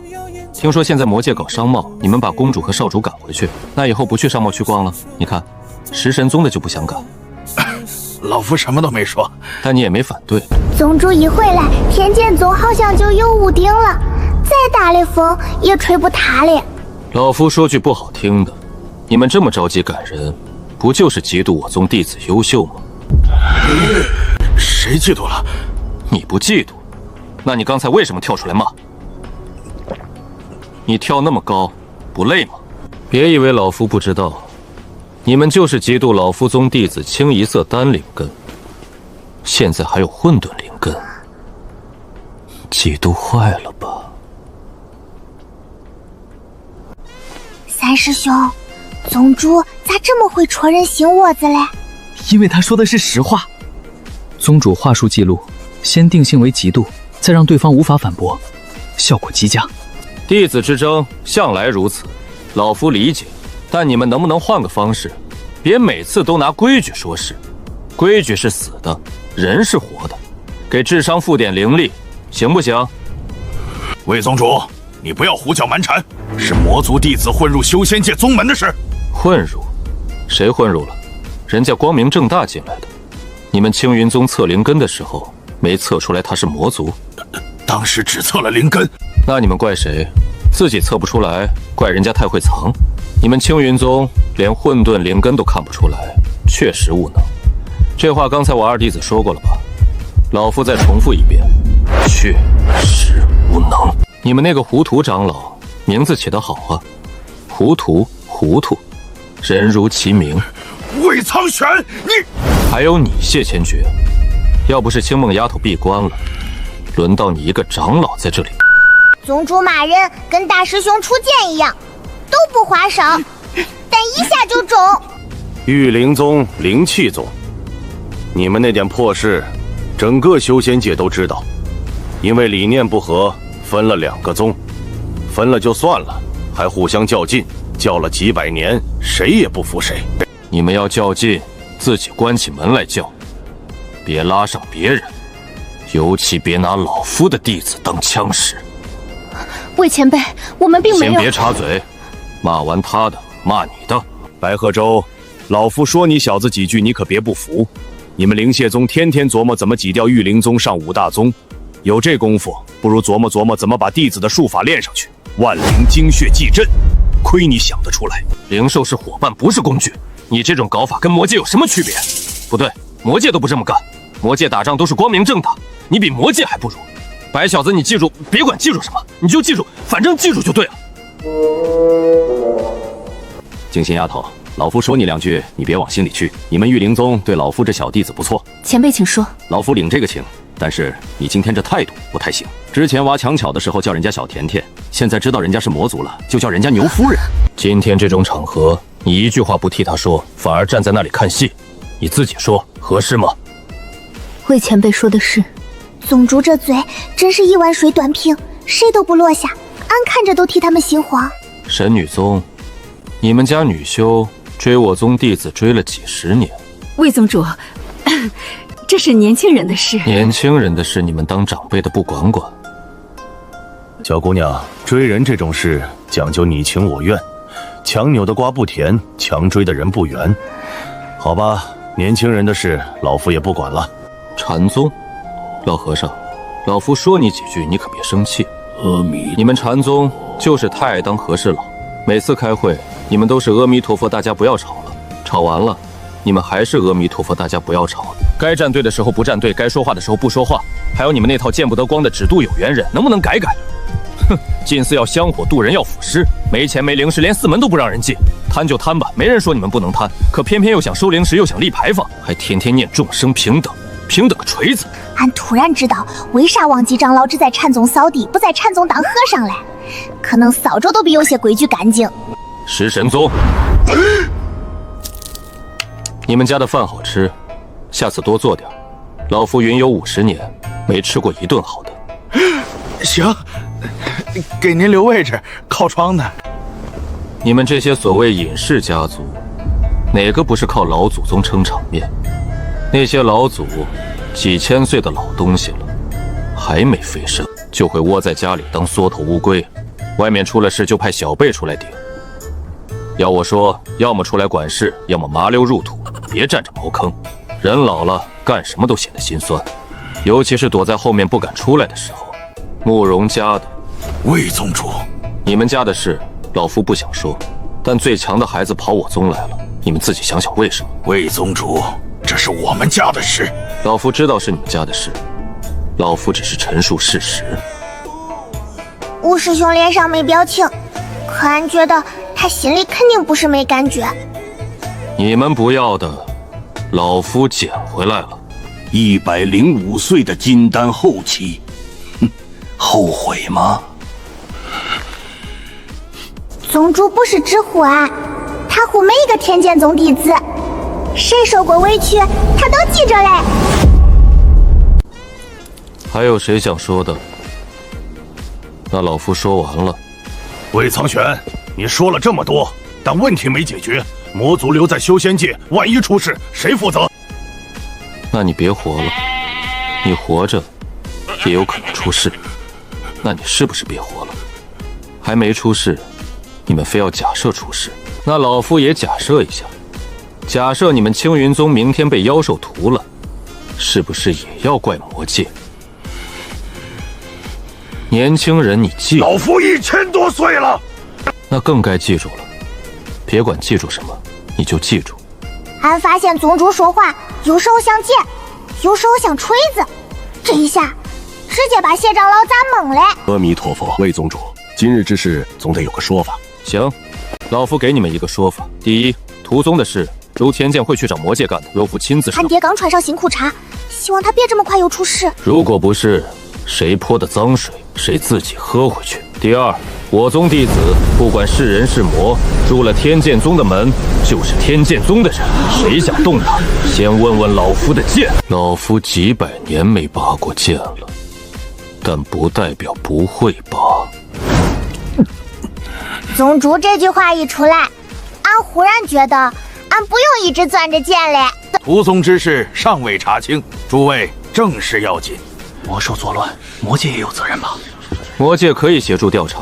[SPEAKER 13] 听说现在魔界搞商贸，你们把公主和少主赶回去，那以后不去商贸区逛了？你看，食神宗的就不想赶。
[SPEAKER 6] 老夫什么都没说，
[SPEAKER 13] 但你也没反对。
[SPEAKER 1] 宗主一回来，天剑宗好像就有屋顶了，再大的风也吹不塌了。
[SPEAKER 13] 老夫说句不好听的，你们这么着急赶人，不就是嫉妒我宗弟子优秀吗？
[SPEAKER 6] 谁嫉妒了？
[SPEAKER 13] 你不嫉妒，那你刚才为什么跳出来骂？你跳那么高，不累吗？别以为老夫不知道，你们就是嫉妒老夫宗弟子清一色单灵根，现在还有混沌灵根，嫉妒坏了吧？
[SPEAKER 1] 三师兄，宗主咋这么会戳人心窝子嘞？
[SPEAKER 3] 因为他说的是实话。宗主话术记录，先定性为嫉妒，再让对方无法反驳，效果极佳。
[SPEAKER 13] 弟子之争向来如此，老夫理解，但你们能不能换个方式？别每次都拿规矩说事，规矩是死的，人是活的，给智商赋点灵力，行不行？
[SPEAKER 6] 魏宗主，你不要胡搅蛮缠，是魔族弟子混入修仙界宗门的事。
[SPEAKER 13] 混入？谁混入了？人家光明正大进来的。你们青云宗测灵根的时候，没测出来他是魔族？
[SPEAKER 6] 当时只测了灵根。
[SPEAKER 13] 那你们怪谁？自己测不出来，怪人家太会藏。你们青云宗连混沌灵根都看不出来，确实无能。这话刚才我二弟子说过了吧？老夫再重复一遍，确实无能。你们那个糊涂长老名字起得好啊，糊涂，人如其名。
[SPEAKER 6] 魏苍玄，你
[SPEAKER 13] 还有你谢千珏，要不是青梦丫头闭关了，轮到你一个长老在这里。
[SPEAKER 1] 宗主骂人跟大师兄出剑一样，都不花哨，但一下就中。
[SPEAKER 10] 玉灵宗、灵气宗，你们那点破事，整个修仙界都知道。因为理念不合，分了2个宗，分了就算了，还互相较劲，较了几百年，谁也不服谁。
[SPEAKER 13] 你们要较劲，自己关起门来较，别拉上别人，尤其别拿老夫的弟子当枪使。
[SPEAKER 5] 魏前辈，我们并没有。
[SPEAKER 13] 先别插嘴，骂完他的，骂你的。
[SPEAKER 10] 白鹤洲，老夫说你小子几句，你可别不服。
[SPEAKER 2] 你们灵蟹宗天天琢磨怎么挤掉玉灵宗上5大宗，有这功夫，不如琢磨琢磨怎么把弟子的术法练上去。万灵精血祭阵，亏你想得出来。
[SPEAKER 13] 灵兽是伙伴，不是工具。你这种搞法跟魔界有什么区别？不对，魔界都不这么干。魔界打仗都是光明正大，你比魔界还不如。白小子，你记住，别管记住什么，你就记住，反正记住就对了。
[SPEAKER 2] 静心丫头，老夫说你2句，你别往心里去。你们玉灵宗对老夫这小弟子不错，
[SPEAKER 4] 前辈请说。
[SPEAKER 2] 老夫领这个情，但是你今天这态度不太行。之前挖墙巧的时候叫人家小甜甜，现在知道人家是魔族了，就叫人家牛夫人。
[SPEAKER 13] 今天这种场合，你一句话不替他说，反而站在那里看戏，你自己说合适吗？
[SPEAKER 1] 魏前辈说的是，宗主这嘴真是一碗水端平，谁都不落下，俺看着都替他们心慌。
[SPEAKER 13] 神女宗，你们家女修追我宗弟子追了几10年。
[SPEAKER 4] 魏宗主，这是年轻人的事。
[SPEAKER 13] 年轻人的事，你们当长辈的不管管。
[SPEAKER 2] 小姑娘，追人这种事讲究你情我愿，强扭的瓜不甜，强追的人不圆。好吧，年轻人的事，老夫也不管了。
[SPEAKER 13] 禅宗，老和尚，老夫说你几句，你可别生气。
[SPEAKER 8] 阿弥，
[SPEAKER 13] 你们禅宗就是太爱当和事佬，每次开会，你们都是阿弥陀佛，大家不要吵了。吵完了，你们还是阿弥陀佛，大家不要吵了。该站队的时候不站队，该说话的时候不说话。还有你们那套见不得光的只渡有缘人，能不能改改？哼，进寺要香火，渡人要腐尸，没钱没灵石，连寺门都不让人进。贪就贪吧，没人说你们不能贪，可偏偏又想收灵石，又想立牌坊，还天天念众生平等，平等个锤子！
[SPEAKER 1] 俺突然知道为啥王吉长老只在禅宗扫地，不在禅宗当和尚了，可能扫帚都比有些规矩干净。
[SPEAKER 13] 食神宗，你们家的饭好吃，下次多做点。老夫云游50年，没吃过一顿好的。
[SPEAKER 14] 行，给您留位置，靠窗的。
[SPEAKER 13] 你们这些所谓隐士家族，哪个不是靠老祖宗撑场面？那些老祖几千岁的老东西了，还没飞升，就会窝在家里当缩头乌龟，外面出了事就派小辈出来顶。要我说，要么出来管事，要么麻溜入土，别占着茅坑。人老了，干什么都显得心酸，尤其是躲在后面不敢出来的时候。慕容家的，
[SPEAKER 8] 魏宗主，
[SPEAKER 13] 你们家的事，老夫不想说，但最强的孩子跑我宗来了，你们自己想想为什么？
[SPEAKER 8] 魏宗主，这是我们家的事。
[SPEAKER 13] 老夫知道是你们家的事，老夫只是陈述事实。
[SPEAKER 1] 吴师兄脸上没表情，可俺觉得他心里肯定不是没感觉。
[SPEAKER 13] 你们不要的，老夫捡回来了。
[SPEAKER 8] 105岁的金丹后期，哼，后悔吗？
[SPEAKER 1] 宗主不是只护俺，他护每一个天剑宗弟子，谁受过委屈，他都记着嘞。
[SPEAKER 13] 还有谁想说的？那老夫说完了。
[SPEAKER 6] 魏苍玄，你说了这么多，但问题没解决。魔族留在修仙界，万一出事，谁负责？
[SPEAKER 13] 那你别活了，你活着也有可能出事。那你是不是别活了？还没出事，你们非要假设出事，那老夫也假设一下。假设你们青云宗明天被妖兽屠了，是不是也要怪魔界？年轻人，你记住，
[SPEAKER 6] 老夫1000多岁了，
[SPEAKER 13] 那更该记住了。别管记住什么，你就记住。
[SPEAKER 1] 俺发现宗主说话有时候像剑，有时候像锤子，这一下直接把谢长老砸懵了。
[SPEAKER 10] 阿弥陀佛，魏宗主，今日之事总得有个说法。
[SPEAKER 13] 行，老夫给你们一个说法。第一，屠宗的事，如田剑会去找魔界干的，若夫亲自上。
[SPEAKER 1] 俺爹刚穿上新裤衩，希望他别这么快又出事。
[SPEAKER 13] 如果不是，谁泼的脏水，谁自己喝回去。第二，我宗弟子不管是人是魔，入了天剑宗的门，就是天剑宗的人。谁想动他，先问问老夫的剑。老夫几百年没拔过剑了，但不代表不会拔。
[SPEAKER 1] 宗主这句话一出来，俺忽然觉得俺不用一直攥着剑嘞。
[SPEAKER 6] 屠宗之事尚未查清，诸位正事要紧。
[SPEAKER 12] 魔兽作乱，魔界也有责任吧？
[SPEAKER 13] 魔界可以协助调查，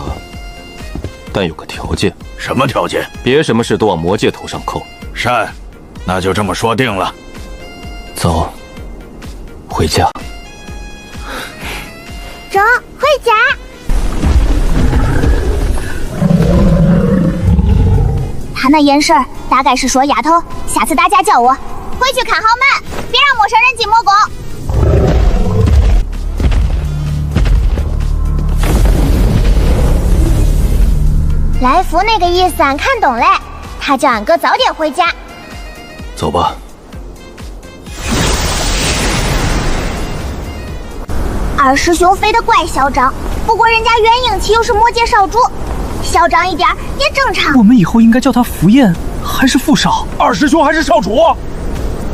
[SPEAKER 13] 但有个条件。
[SPEAKER 6] 什么条件？
[SPEAKER 13] 别什么事都往魔界头上扣。
[SPEAKER 6] 善，那就这么说定了。
[SPEAKER 13] 走，回家。
[SPEAKER 1] 走，回家。他那眼神儿大概是说丫头，下次打架叫我回去看好门，别让陌生人进魔宫。来福那个意思俺看懂了，他叫俺哥早点回家。
[SPEAKER 13] 走吧。
[SPEAKER 1] 二师兄飞得怪嚣张，不过人家袁英奇又是魔界少主，嚣张一点也正常。
[SPEAKER 9] 我们以后应该叫他福燕还是傅少？
[SPEAKER 6] 二师兄还是少主？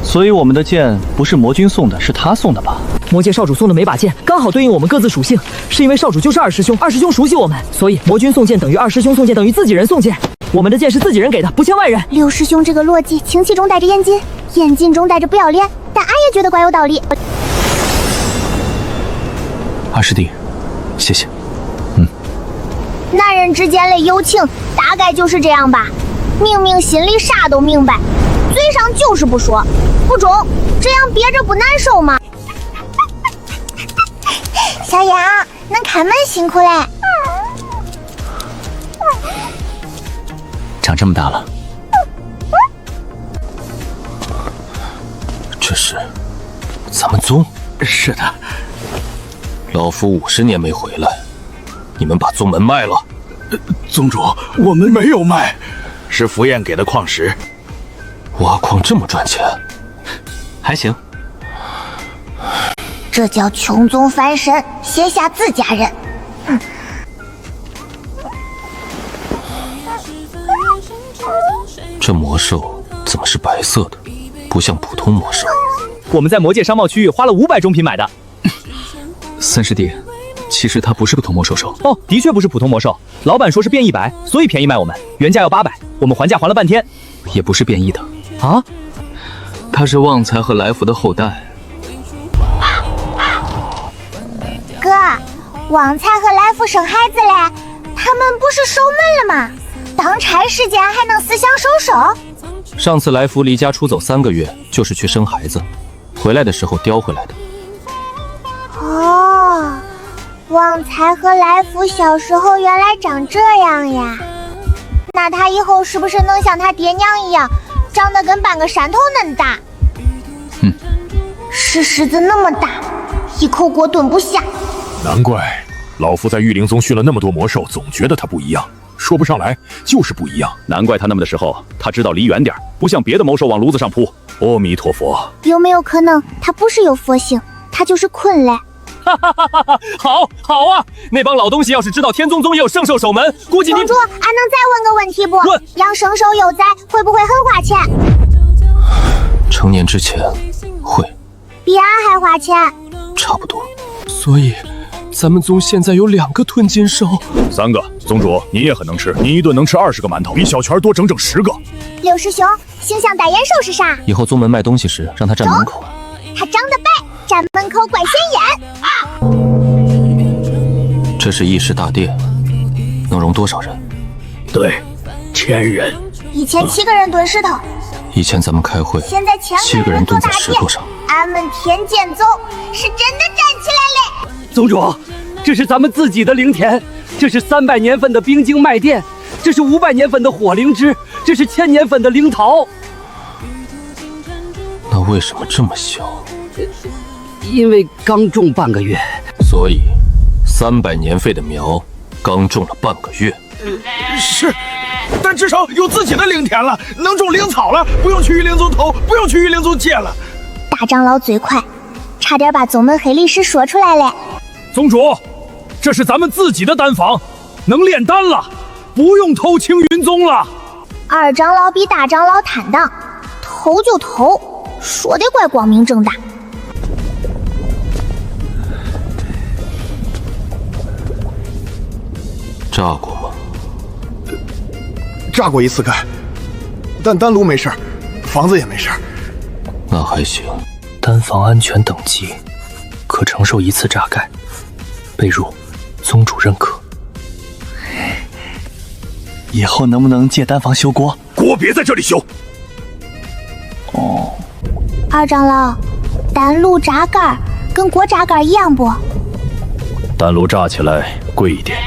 [SPEAKER 9] 所以我们的剑不是魔君送的，是他送的吧？
[SPEAKER 11] 魔界少主送的每把剑刚好对应我们各自属性，是因为少主就是二师兄，二师兄熟悉我们，所以魔君送剑等于二师兄送剑等于自己人送剑。我们的剑是自己人给的，不欠外人。
[SPEAKER 1] 六师兄这个逻辑，情气中带着严谨，严谨中带着不要脸，但俺也觉得怪有道理。
[SPEAKER 3] 二师弟，谢谢。
[SPEAKER 1] 男人之间的友情大概就是这样吧，明明心里啥都明白，嘴上就是不说，不中，这样憋着不难受吗？小杨，能看门辛苦嘞。
[SPEAKER 3] 长这么大了，
[SPEAKER 13] 这是咱们宗？
[SPEAKER 14] 是的。
[SPEAKER 13] 老夫50年没回来，你们把宗门卖了？
[SPEAKER 14] 宗主，我们没有卖，是福燕给的矿石。
[SPEAKER 13] 挖矿这么赚钱？
[SPEAKER 3] 还行。
[SPEAKER 1] 这叫穷宗翻身，卸下自家人。
[SPEAKER 13] 这魔兽怎么是白色的？不像普通魔兽。
[SPEAKER 9] 我们在魔界商贸区域花了500中品买的。
[SPEAKER 3] 三师弟，其实它不是普通魔兽兽。
[SPEAKER 9] 哦，的确不是普通魔兽，老板说是变100，所以便宜卖我们，原价要800，我们还价还了半天。
[SPEAKER 3] 也不是变异的
[SPEAKER 9] 啊，
[SPEAKER 3] 它是旺财和来福的后代。
[SPEAKER 1] 哥，旺财和来福生孩子嘞，他们不是守门了吗？当差时间还能思想收手？
[SPEAKER 13] 上次来福离家出走3个月，就是去生孩子，回来的时候叼回来的。
[SPEAKER 1] 哦，旺财和来福小时候原来长这样呀，那他以后是不是能像他爹娘一样，长得跟半个山头嫩大？石狮子那么大，一口锅炖不下。
[SPEAKER 22] 难怪老夫在玉灵宗训了那么多魔兽，总觉得他不一样，说不上来，就是不一样。
[SPEAKER 2] 难怪他那么的时候，他知道离远点，不像别的魔兽往炉子上扑。阿弥陀佛。
[SPEAKER 1] 有没有可能他不是有佛性，他就是困嘞？
[SPEAKER 9] 好啊！那帮老东西要是知道天宗宗也有圣兽守门，估计你……
[SPEAKER 1] 宗主，俺能再问个问题不？
[SPEAKER 9] 问。
[SPEAKER 1] 养圣兽有在，会不会很花钱？
[SPEAKER 13] 成年之前会。
[SPEAKER 1] 比俺还花钱？
[SPEAKER 13] 差不多。
[SPEAKER 21] 所以，咱们宗现在有2个吞金兽
[SPEAKER 22] ，3个。宗主，你也很能吃，你一顿能吃20个馒头，比小泉多整整10个。
[SPEAKER 1] 六师兄，形象代言兽是啥？
[SPEAKER 13] 以后宗门卖东西时，让他站门口。
[SPEAKER 1] 他长得白，站门口怪显
[SPEAKER 13] 眼。这是议事大殿，能容多少人？
[SPEAKER 14] 对，1000人。
[SPEAKER 1] 以前7个人蹲石头。
[SPEAKER 13] 以前咱们开会，
[SPEAKER 1] 现在
[SPEAKER 13] 7个人蹲在石头上。
[SPEAKER 1] 俺们天剑宗是真的站起来了。
[SPEAKER 18] 宗主，这是咱们自己的灵田，这是300年份的冰晶麦殿，这是500年份的火灵芝，这是1000年份的灵桃。
[SPEAKER 13] 那为什么这么小？
[SPEAKER 12] 因为刚种半个月，
[SPEAKER 13] 所以300年费的苗刚种了半个月。
[SPEAKER 6] 是，但至少有自己的灵田了，能种灵草了，不用去玉灵宗投，不用去玉灵宗借了。
[SPEAKER 1] 大长老最快，差点把宗门黑历史说出来了。
[SPEAKER 6] 宗主，这是咱们自己的丹房，能炼丹了，不用偷青云宗了。
[SPEAKER 1] 二长老比大长老坦荡，偷就偷，说得怪光明正大。
[SPEAKER 13] 炸过吗？
[SPEAKER 15] 炸过1次盖，但丹炉没事，房子也没事。
[SPEAKER 13] 那还行。
[SPEAKER 3] 丹房安全等级可承受1次炸盖，被入宗主认可。
[SPEAKER 9] 以后能不能借丹房修锅？
[SPEAKER 6] 锅别在这里修。
[SPEAKER 3] 哦，
[SPEAKER 1] 二长老，丹炉炸杆跟锅炸杆一样不？
[SPEAKER 2] 丹炉炸起来贵一点。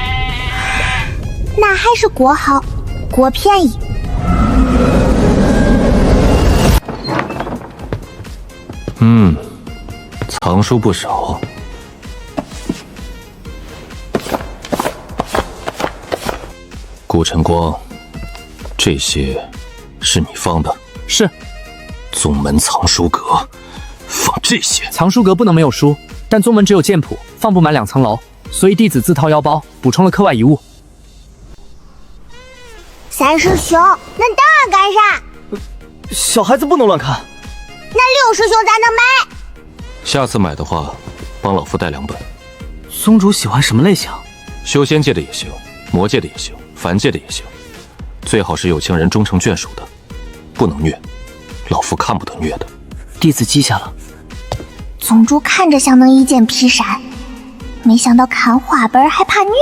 [SPEAKER 1] 那还是锅好，锅便宜。
[SPEAKER 13] 藏书不少。顾晨光，这些是你放的？
[SPEAKER 11] 是。
[SPEAKER 13] 宗门藏书阁放这些？
[SPEAKER 11] 藏书阁不能没有书，但宗门只有剑谱，放不满2层楼，所以弟子自掏腰包补充了课外遗物。
[SPEAKER 1] 三师兄，恁当然干啥？
[SPEAKER 9] 小孩子不能乱看。
[SPEAKER 1] 那6师兄咋能买？
[SPEAKER 13] 下次买的话，帮老夫带2本。
[SPEAKER 9] 宗主喜欢什么类型？
[SPEAKER 13] 修仙界的也行，魔界的也行，凡界的也行，最好是有情人终成眷属的，不能虐，老夫看不得虐的。
[SPEAKER 9] 弟子记下了。
[SPEAKER 1] 宗主看着像能一剑劈山，没想到看画本还怕虐。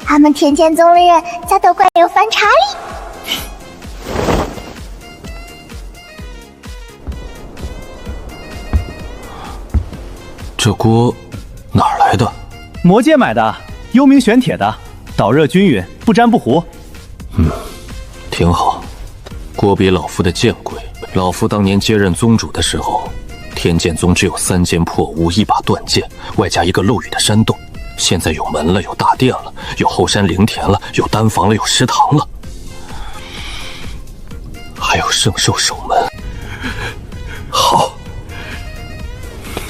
[SPEAKER 1] 俺们天剑宗的人咋都怪有反差哩？
[SPEAKER 13] 这锅哪儿来的？
[SPEAKER 9] 魔界买的，幽冥玄铁的，导热均匀，不粘不糊。
[SPEAKER 13] 挺好。锅比老夫的剑贵。老夫当年接任宗主的时候，天剑宗只有3间破屋，1把断剑，外加一个漏雨的山洞。现在有门了，有大殿了，有后山灵田了，有丹房了，有食堂了，还有圣兽守门。好。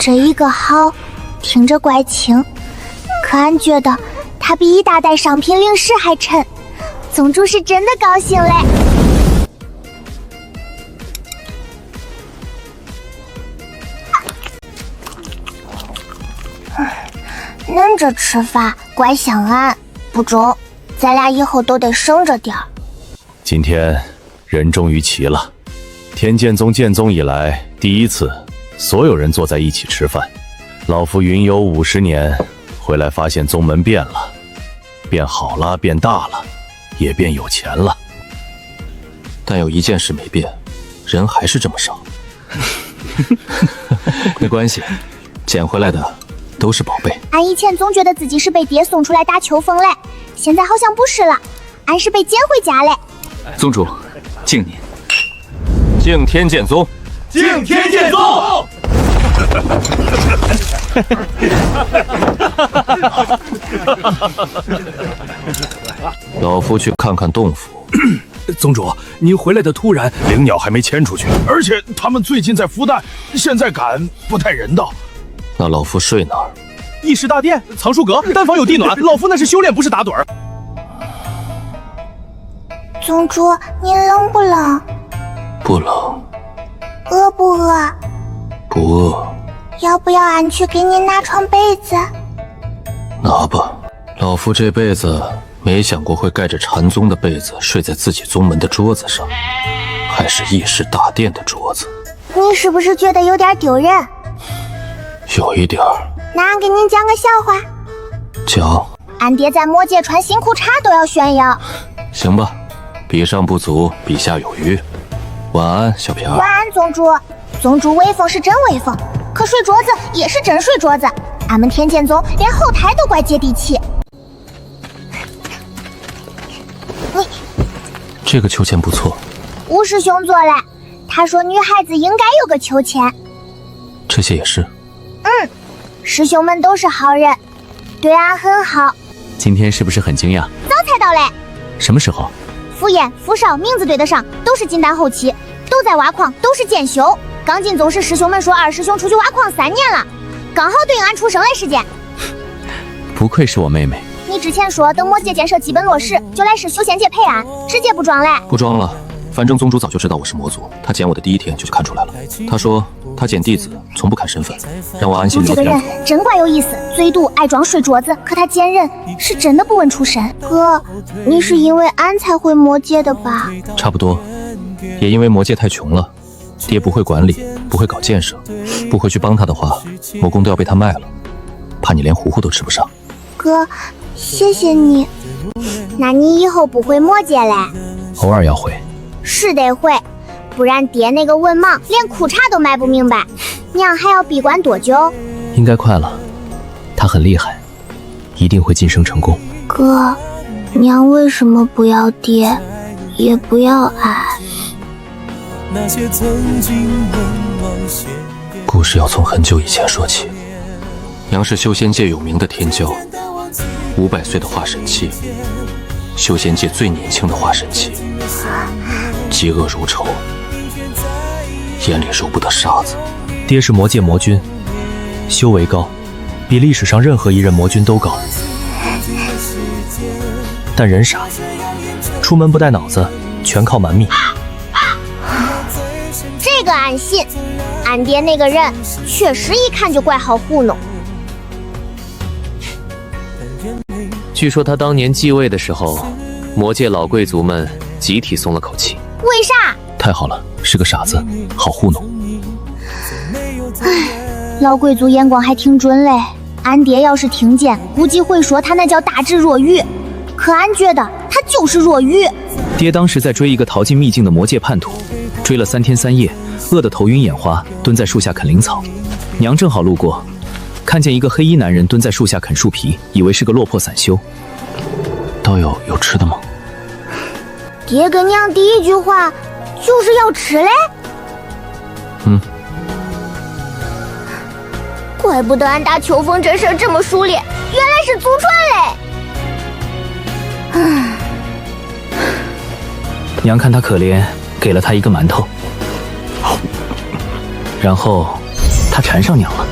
[SPEAKER 1] 这一个好，听着怪轻，可俺觉得它比一大袋商品零食还沉。宗主是真的高兴嘞。恁这吃法怪像俺，不中，咱俩以后都得省着点儿。
[SPEAKER 2] 今天人终于齐了，天剑宗建宗以来第一次，所有人坐在一起吃饭。老夫云游50年，回来发现宗门变了，变好了，变大了，也变有钱了。
[SPEAKER 13] 但有一件事没变，人还是这么少。没关系，捡回来的都是宝贝。
[SPEAKER 1] 俺以前总觉得自己是被爹送出来打秋风嘞，现在好像不是了，俺是被捡回家嘞。
[SPEAKER 16] 宗主，敬你。
[SPEAKER 13] 敬天剑宗。
[SPEAKER 6] 敬天剑宗。
[SPEAKER 13] 老夫去看看洞府。
[SPEAKER 6] 宗主，您回来的突然，灵鸟还没牵出去，而且他们最近在孵蛋，现在赶不太人道。
[SPEAKER 13] 那老夫睡哪儿？
[SPEAKER 9] 议事大殿、藏书阁、丹房有地暖，老夫那是修炼，不是打盹儿。
[SPEAKER 1] 宗主，你冷不冷？
[SPEAKER 13] 不冷。
[SPEAKER 1] 饿不饿？
[SPEAKER 13] 不饿。
[SPEAKER 1] 要不要俺去给你拿床被子？
[SPEAKER 13] 拿吧，老夫这辈子没想过会盖着禅宗的被子睡在自己宗门的桌子上，还是议事大殿的桌子。
[SPEAKER 1] 你是不是觉得有点丢人？
[SPEAKER 13] 有一点儿。
[SPEAKER 1] 那俺给你讲个笑话。
[SPEAKER 13] 讲。
[SPEAKER 1] 俺爹在魔界穿新裤衩都要炫耀。
[SPEAKER 13] 行吧，比上不足，比下有余。晚安，小平儿。
[SPEAKER 1] 晚安，宗主。宗主威风是真威风，可睡桌子也是真睡桌子。俺们天剑宗连后台都怪接地气。
[SPEAKER 13] 这个秋千不错。
[SPEAKER 1] 吴师兄做嘞，他说女孩子应该有个秋千。
[SPEAKER 13] 这些也是。
[SPEAKER 1] 师兄们都是好人，对俺很好。
[SPEAKER 3] 今天是不是很惊讶？
[SPEAKER 1] 早才到嘞。
[SPEAKER 3] 什么时候？
[SPEAKER 1] 傅衍、傅少名字对得上，都是金丹后期，都在挖矿，都是兼修。刚进宗室，师兄们说二师兄出去挖矿3年了，刚好对应俺出生来时间。
[SPEAKER 3] 不愧是我妹妹。
[SPEAKER 1] 你之前说等魔界建设基本落实，就来试修仙界配案，直接不装嘞？
[SPEAKER 13] 不装了，反正宗主早就知道我是魔族，他捡我的第一天就看出来了。他说他捡弟子从不看身份，让我安心留
[SPEAKER 1] 这个人真怪有意思，嘴毒爱装睡桌子，可他捡人是真的不问出身。哥，你是因为俺才回魔界的吧？
[SPEAKER 13] 差不多，也因为魔界太穷了，爹不会管理，不会搞建设，不回去帮他的话，魔宫都要被他卖了，怕你连糊糊都吃不上。
[SPEAKER 1] 哥，谢谢你。那你以后不回魔界嘞？
[SPEAKER 3] 偶尔要回。
[SPEAKER 1] 是得回，不然爹那个文盲连裤衩都卖不明白，娘还要闭关多久？
[SPEAKER 3] 应该快了，他很厉害，一定会晋升成功。
[SPEAKER 1] 哥，娘为什么不要爹，也不要俺？
[SPEAKER 13] 故事要从很久以前说起。娘是修仙界有名的天骄，500岁的化神期，修仙界最年轻的化神期，嫉恶如仇，眼里揉不得沙子。
[SPEAKER 3] 爹是魔界魔君，修为高，比历史上任何一任魔君都高。但人傻，出门不带脑子，全靠蛮秘。
[SPEAKER 1] 这个俺信，俺爹那个人确实一看就怪好糊弄。
[SPEAKER 3] 据说他当年继位的时候，魔界老贵族们集体松了口气。
[SPEAKER 1] 为啥？
[SPEAKER 3] 太好了，是个傻子，好糊弄。
[SPEAKER 1] 唉，老贵族眼光还挺准嘞。俺爹要是听见，估计会说他那叫大智若愚。可俺觉得他就是若愚。
[SPEAKER 3] 爹当时在追一个逃进秘境的魔界叛徒，追了3天3夜，饿得头晕眼花，蹲在树下啃灵草。娘正好路过，看见一个黑衣男人蹲在树下啃树皮，以为是个落魄散修。
[SPEAKER 13] 道友有吃的吗？
[SPEAKER 1] 爹跟娘第一句话就是要吃嘞。怪不得俺打秋风这事这么熟练，原来是祖传嘞。
[SPEAKER 3] 娘看他可怜，给了他一个馒头，然后他缠上娘了，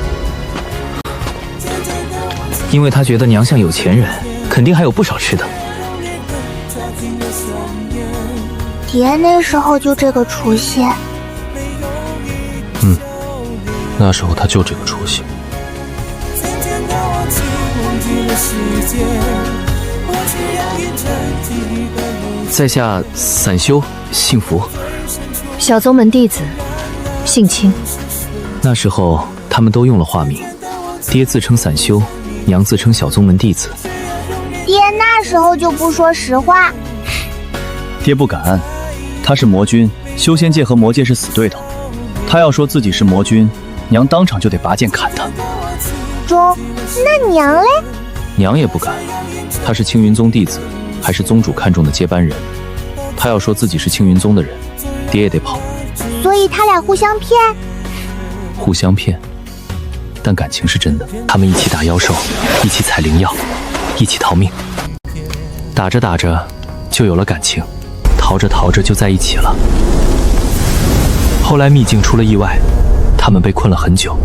[SPEAKER 3] 因为他觉得娘像有钱人，肯定还有不少吃的。
[SPEAKER 1] 爹那时候就这个出息。
[SPEAKER 13] 那时候他就这个出息。
[SPEAKER 3] 在下散修，姓符，
[SPEAKER 5] 小宗门弟子，姓清。
[SPEAKER 3] 那时候他们都用了化名，爹自称散修，娘自称小宗门弟子。
[SPEAKER 1] 爹那时候就不说实话。
[SPEAKER 2] 爹不敢，他是魔君，修仙界和魔界是死对头，他要说自己是魔君，娘当场就得拔剑砍他。
[SPEAKER 1] 那娘嘞？
[SPEAKER 3] 娘也不敢，他是青云宗弟子，还是宗主看中的接班人。他要说自己是青云宗的人，爹也得跑。
[SPEAKER 1] 所以他俩互相骗？
[SPEAKER 3] 互相骗，但感情是真的。他们一起打妖兽，一起采灵药，一起逃命。打着打着就有了感情，逃着逃着就在一起了。后来秘境出了意外，他们被困了很久。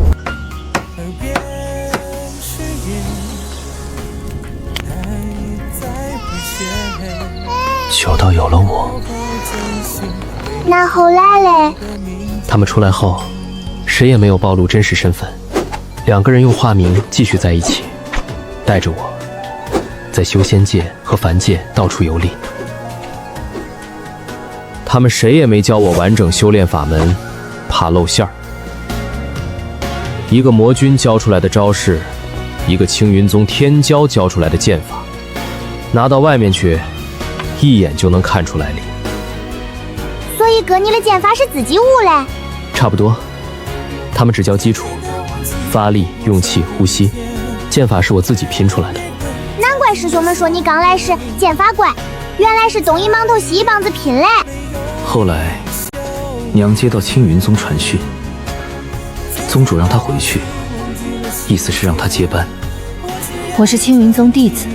[SPEAKER 3] 久到有了我。
[SPEAKER 1] 那后来嘞？
[SPEAKER 3] 他们出来后，谁也没有暴露真实身份，2个人用化名继续在一起，带着我，在修仙界和凡界到处游历。他们谁也没教我完整修炼法门，怕露馅儿。一个魔君教出来的招式，一个青云宗天骄教出来的剑法，拿到外面去，一眼就能看出来理。
[SPEAKER 1] 所以哥你的剑法是自己悟嘞？
[SPEAKER 3] 差不多，他们只教基础，发力、用气、呼吸，剑法是我自己拼出来的。
[SPEAKER 1] 难怪师兄们说你刚来时剑法怪，原来是东一榔头西一棒子拼嘞。
[SPEAKER 3] 后来，娘接到青云宗传讯，宗主让他回去，意思是让他接班。
[SPEAKER 5] 我是青云宗弟子。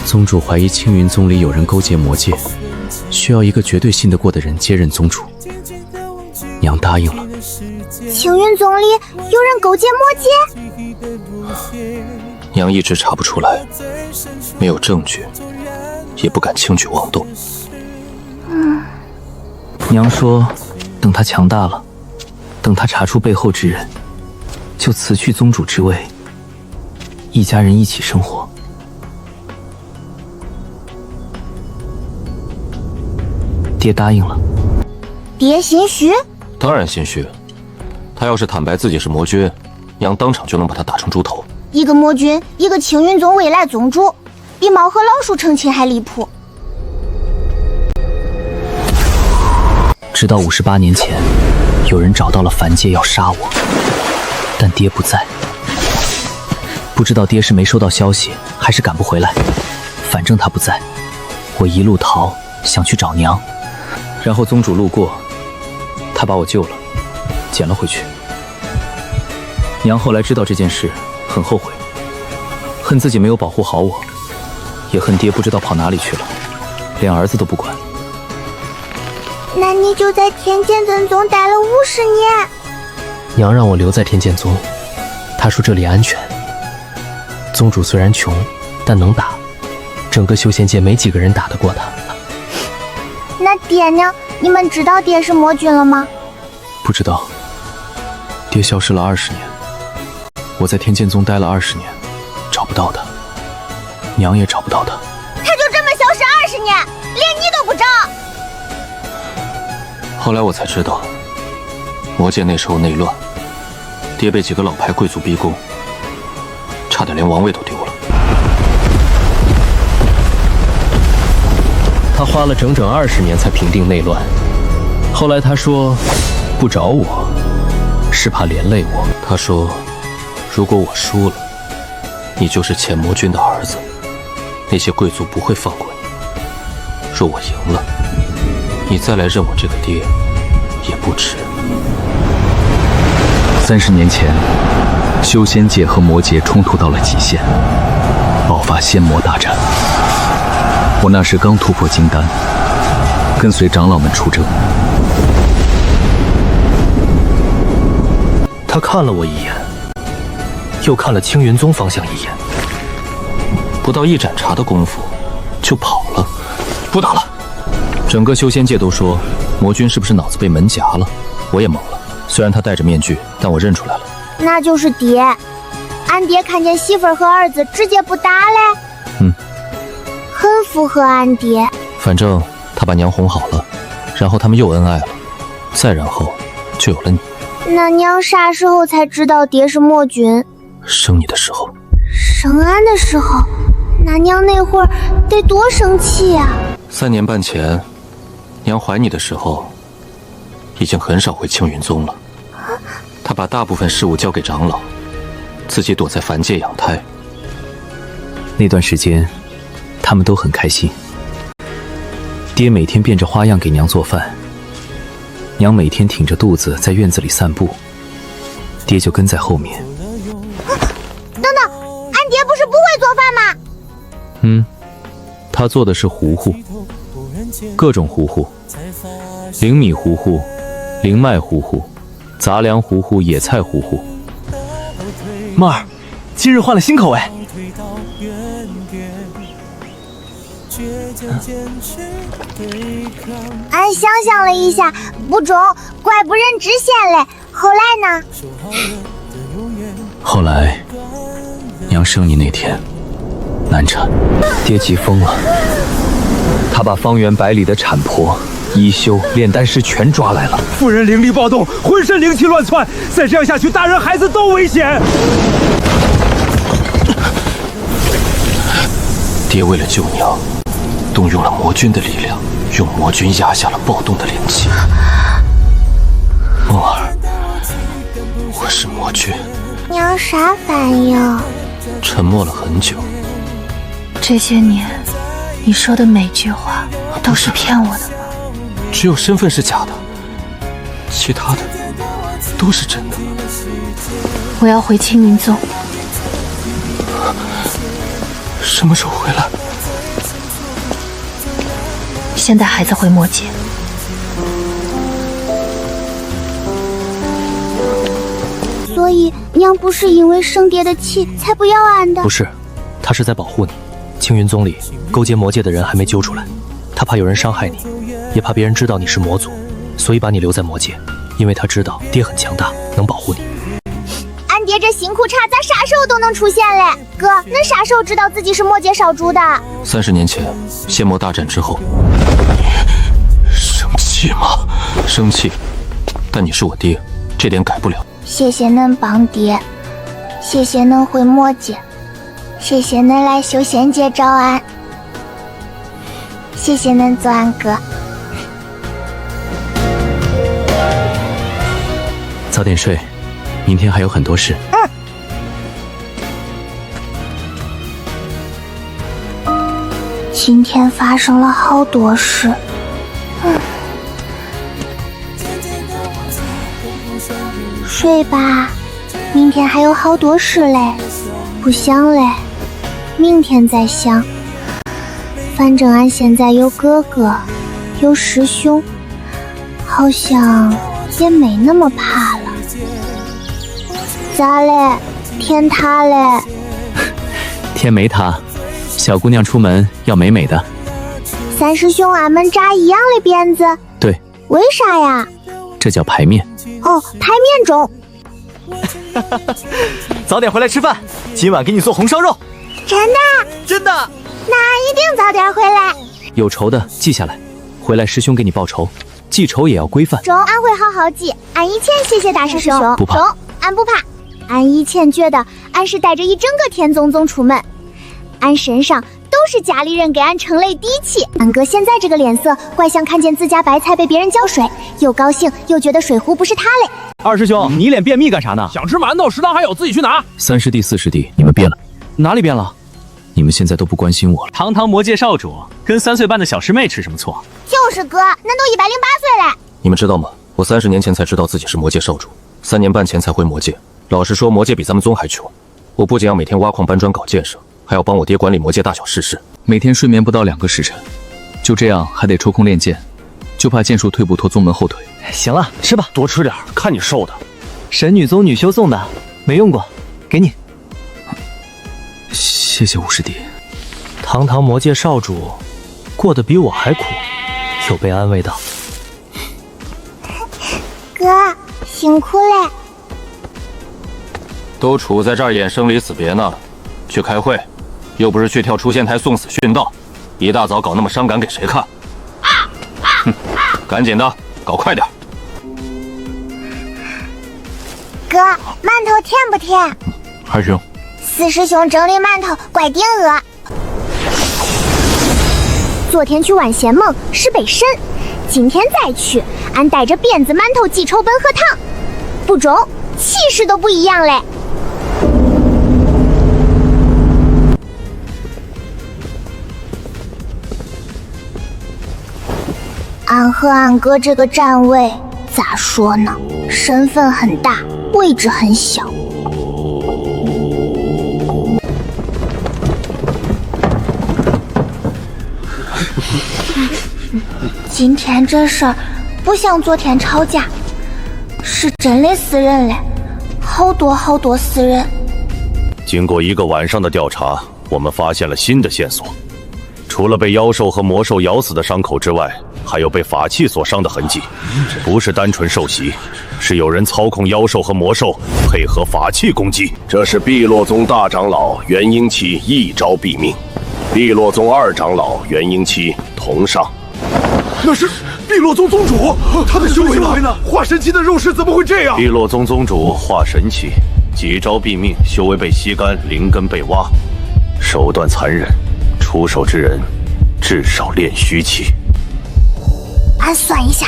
[SPEAKER 3] 宗主怀疑青云宗里有人勾结魔界，需要一个绝对信得过的人接任宗主。娘答应了。
[SPEAKER 1] 青云宗里有人勾结魔界？
[SPEAKER 13] 娘一直查不出来，没有证据，也不敢轻举妄动。
[SPEAKER 3] 娘说，等他强大了，等他查出背后之人，就辞去宗主之位，一家人一起生活。爹答应了。
[SPEAKER 1] 爹心虚？
[SPEAKER 13] 当然心虚。他要是坦白自己是魔君，娘当场就能把他打成猪头。
[SPEAKER 1] 一个魔君，一个青云宗未来宗主，比猫和老鼠成亲还离谱。
[SPEAKER 3] 直到58年前，有人找到了凡界要杀我，但爹不在。不知道爹是没收到消息，还是赶不回来。反正他不在，我一路逃，想去找娘。然后宗主路过，他把我救了，捡了回去。娘后来知道这件事，很后悔，恨自己没有保护好我，也恨爹不知道跑哪里去了，连儿子都不管。
[SPEAKER 1] 那你就在天剑尊宗待了50年。
[SPEAKER 11] 娘让我留在天剑宗，她说这里安全。宗主虽然穷，但能打，整个修仙界没几个人打得过他。
[SPEAKER 1] 那爹呢？你们知道爹是魔君了吗？
[SPEAKER 3] 不知道。爹消失了20年，我在天剑宗待了20年，找不到他，娘也找不到他。
[SPEAKER 1] 他就这么消失20年，连你都不找？
[SPEAKER 13] 后来我才知道，魔界那时候内乱，爹被几个老牌贵族逼宫，差点连王位都丢了。
[SPEAKER 11] 他花了整整20年才平定内乱。后来他说，不找我，是怕连累我。
[SPEAKER 13] 他说，如果我输了，你就是前魔君的儿子，那些贵族不会放过你。若我赢了，你再来认我这个爹，也不迟。
[SPEAKER 3] 30年前，修仙界和魔界冲突到了极限，爆发仙魔大战。我那时刚突破金丹，跟随长老们出征。
[SPEAKER 11] 他看了我一眼，又看了青云宗方向一眼，
[SPEAKER 13] 不到一盏茶的功夫就跑了。不打了。
[SPEAKER 3] 整个修仙界都说魔君是不是脑子被门夹了，我也懵了。虽然他戴着面具，但我认出来了，
[SPEAKER 1] 那就是爹。俺爹看见媳妇儿和儿子直接不打嘞。很符合俺爹。
[SPEAKER 3] 反正他把娘哄好了，然后他们又恩爱了，再然后就有了你。
[SPEAKER 1] 那娘啥时候才知道爹是魔君？
[SPEAKER 3] 生你的时候。
[SPEAKER 1] 生俺的时候？那娘那会儿得多生气呀
[SPEAKER 13] ！3年半前，娘怀你的时候，已经很少回青云宗了。她把大部分事务交给长老，自己躲在凡界养胎。
[SPEAKER 3] 那段时间，他们都很开心。爹每天变着花样给娘做饭，娘每天挺着肚子在院子里散步，爹就跟在后面。
[SPEAKER 1] 等等，俺爹不是不会做饭吗？
[SPEAKER 3] 他做的是糊糊，各种糊糊，灵米糊糊、灵麦糊糊、杂粮糊糊、野菜糊糊。
[SPEAKER 9] 妹儿，今日换了新口味。
[SPEAKER 1] 俺想象了一下，不中，怪不忍知县嘞。后来呢？
[SPEAKER 3] 后来，娘生你那天难产，爹急疯了，他把方圆100里的产婆、医修、炼丹师全抓来了。
[SPEAKER 9] 夫人灵力暴动，浑身灵气乱窜，再这样下去，大人孩子都危险。
[SPEAKER 13] 爹为了救娘，动用了魔君的力量，用魔君压下了暴动的灵气。梦儿，我是魔君。
[SPEAKER 1] 娘啥反应？
[SPEAKER 13] 沉默了很久。
[SPEAKER 5] 这些年，你说的每句话都是骗我的吗？
[SPEAKER 13] 只有身份是假的，其他的都是真的。
[SPEAKER 5] 我要回青云宗。
[SPEAKER 13] 什么时候回来？
[SPEAKER 5] 现在孩子回魔界。
[SPEAKER 1] 所以娘不是因为生爹的气才不要俺的？
[SPEAKER 11] 不是，她是在保护你。青云宗里勾结魔界的人还没揪出来，她怕有人伤害你，也怕别人知道你是魔族，所以把你留在魔界，因为她知道爹很强大，能保护你。
[SPEAKER 1] 俺爹这新裤衩咋啥时候都能出现嘞？哥，恁啥时候知道自己是魔界少主的
[SPEAKER 13] ？30年前仙魔大战之后。生气吗？生气，但你是我爹，这点改不了。
[SPEAKER 1] 谢谢恁帮爹，谢谢恁回魔界，谢谢恁来修仙界找俺，谢谢恁做俺哥。
[SPEAKER 3] 早点睡，明天还有很多事。
[SPEAKER 1] 今天发生了好多事。睡吧，明天还有好多事嘞。不想嘞，明天再想。反正俺现在有哥哥，有师兄，好像也没那么怕了。咋嘞？天塌嘞？
[SPEAKER 3] 天没塌，小姑娘出门要美美的。
[SPEAKER 1] 三师兄，俺们扎一样的辫子。
[SPEAKER 3] 对。
[SPEAKER 1] 为啥呀？
[SPEAKER 3] 这叫排面。
[SPEAKER 1] 哦，排面中。
[SPEAKER 9] 早点回来吃饭，今晚给你做红烧肉。
[SPEAKER 1] 真的？
[SPEAKER 9] 真的。
[SPEAKER 1] 那俺一定早点回来。
[SPEAKER 3] 有仇的记下来，回来师兄给你报仇。记仇也要规范。
[SPEAKER 1] 中，俺会好好记。俺一切谢谢大师兄。
[SPEAKER 3] 不怕。
[SPEAKER 1] 中，俺不怕。俺以前觉得俺是带着一整个天宗宗出门，俺身上都是家里人给俺称累底气。俺哥现在这个脸色，怪像看见自家白菜被别人浇水，又高兴又觉得水壶不是他嘞。
[SPEAKER 9] 二师兄，你脸便秘干啥呢？
[SPEAKER 6] 想吃馒头，食堂还有，自己去拿。
[SPEAKER 3] 3师弟、4师弟，你们变了。
[SPEAKER 9] 哪里变了？
[SPEAKER 3] 你们现在都不关心我了。
[SPEAKER 20] 堂堂魔界少主跟3岁半的小师妹吃什么醋？
[SPEAKER 1] 就是哥，恁都108岁嘞。
[SPEAKER 13] 你们知道吗？我30年前才知道自己是魔界少主，3年半前才回魔界。老实说，魔界比咱们宗还穷。我不仅要每天挖矿搬砖搞建设，还要帮我爹管理魔界大小事事，
[SPEAKER 3] 每天睡眠不到2个时辰，就这样还得抽空练剑，就怕剑术退步拖宗门后腿。
[SPEAKER 9] 行了，吃吧，
[SPEAKER 6] 多吃点，看你瘦的。
[SPEAKER 9] 神女宗女修送的，没用过，给你。
[SPEAKER 3] 谢谢5师弟。
[SPEAKER 9] 堂堂魔界少主，过得比我还苦，有被安慰到。
[SPEAKER 1] 哥，辛苦嘞。
[SPEAKER 13] 都杵在这儿演生离死别呢，去开会，又不是去跳出仙台送死殉道，一大早搞那么伤感给谁看？哼，赶紧的，搞快点。
[SPEAKER 1] 哥，馒头甜不甜？
[SPEAKER 13] 还行。
[SPEAKER 1] 4师兄整理馒头，怪顶饿。昨天去玩仙梦是被神，今天再去，俺带着辫子、馒头、记仇本和糖，不中，气势都不一样嘞。俺和俺哥这个站位咋说呢？身份很大，位置很小。今天这事儿不像昨天吵架，是真的死人嘞，好多死人。
[SPEAKER 2] 经过1个晚上的调查，我们发现了新的线索。除了被妖兽和魔兽咬死的伤口之外，还有被法器所伤的痕迹。不是单纯受袭，是有人操控妖兽和魔兽，配合法器攻击。
[SPEAKER 10] 这是碧落宗大长老元婴期一招毙命，碧落宗2长老元婴期同上。
[SPEAKER 15] 那是碧落宗宗主，他的修为呢？化神期的肉势怎么会这样？
[SPEAKER 2] 碧落宗宗主化神期，几招毙命，修为被吸干，灵根被挖，手段残忍，出手之人至少练虚期。
[SPEAKER 1] 俺算一下，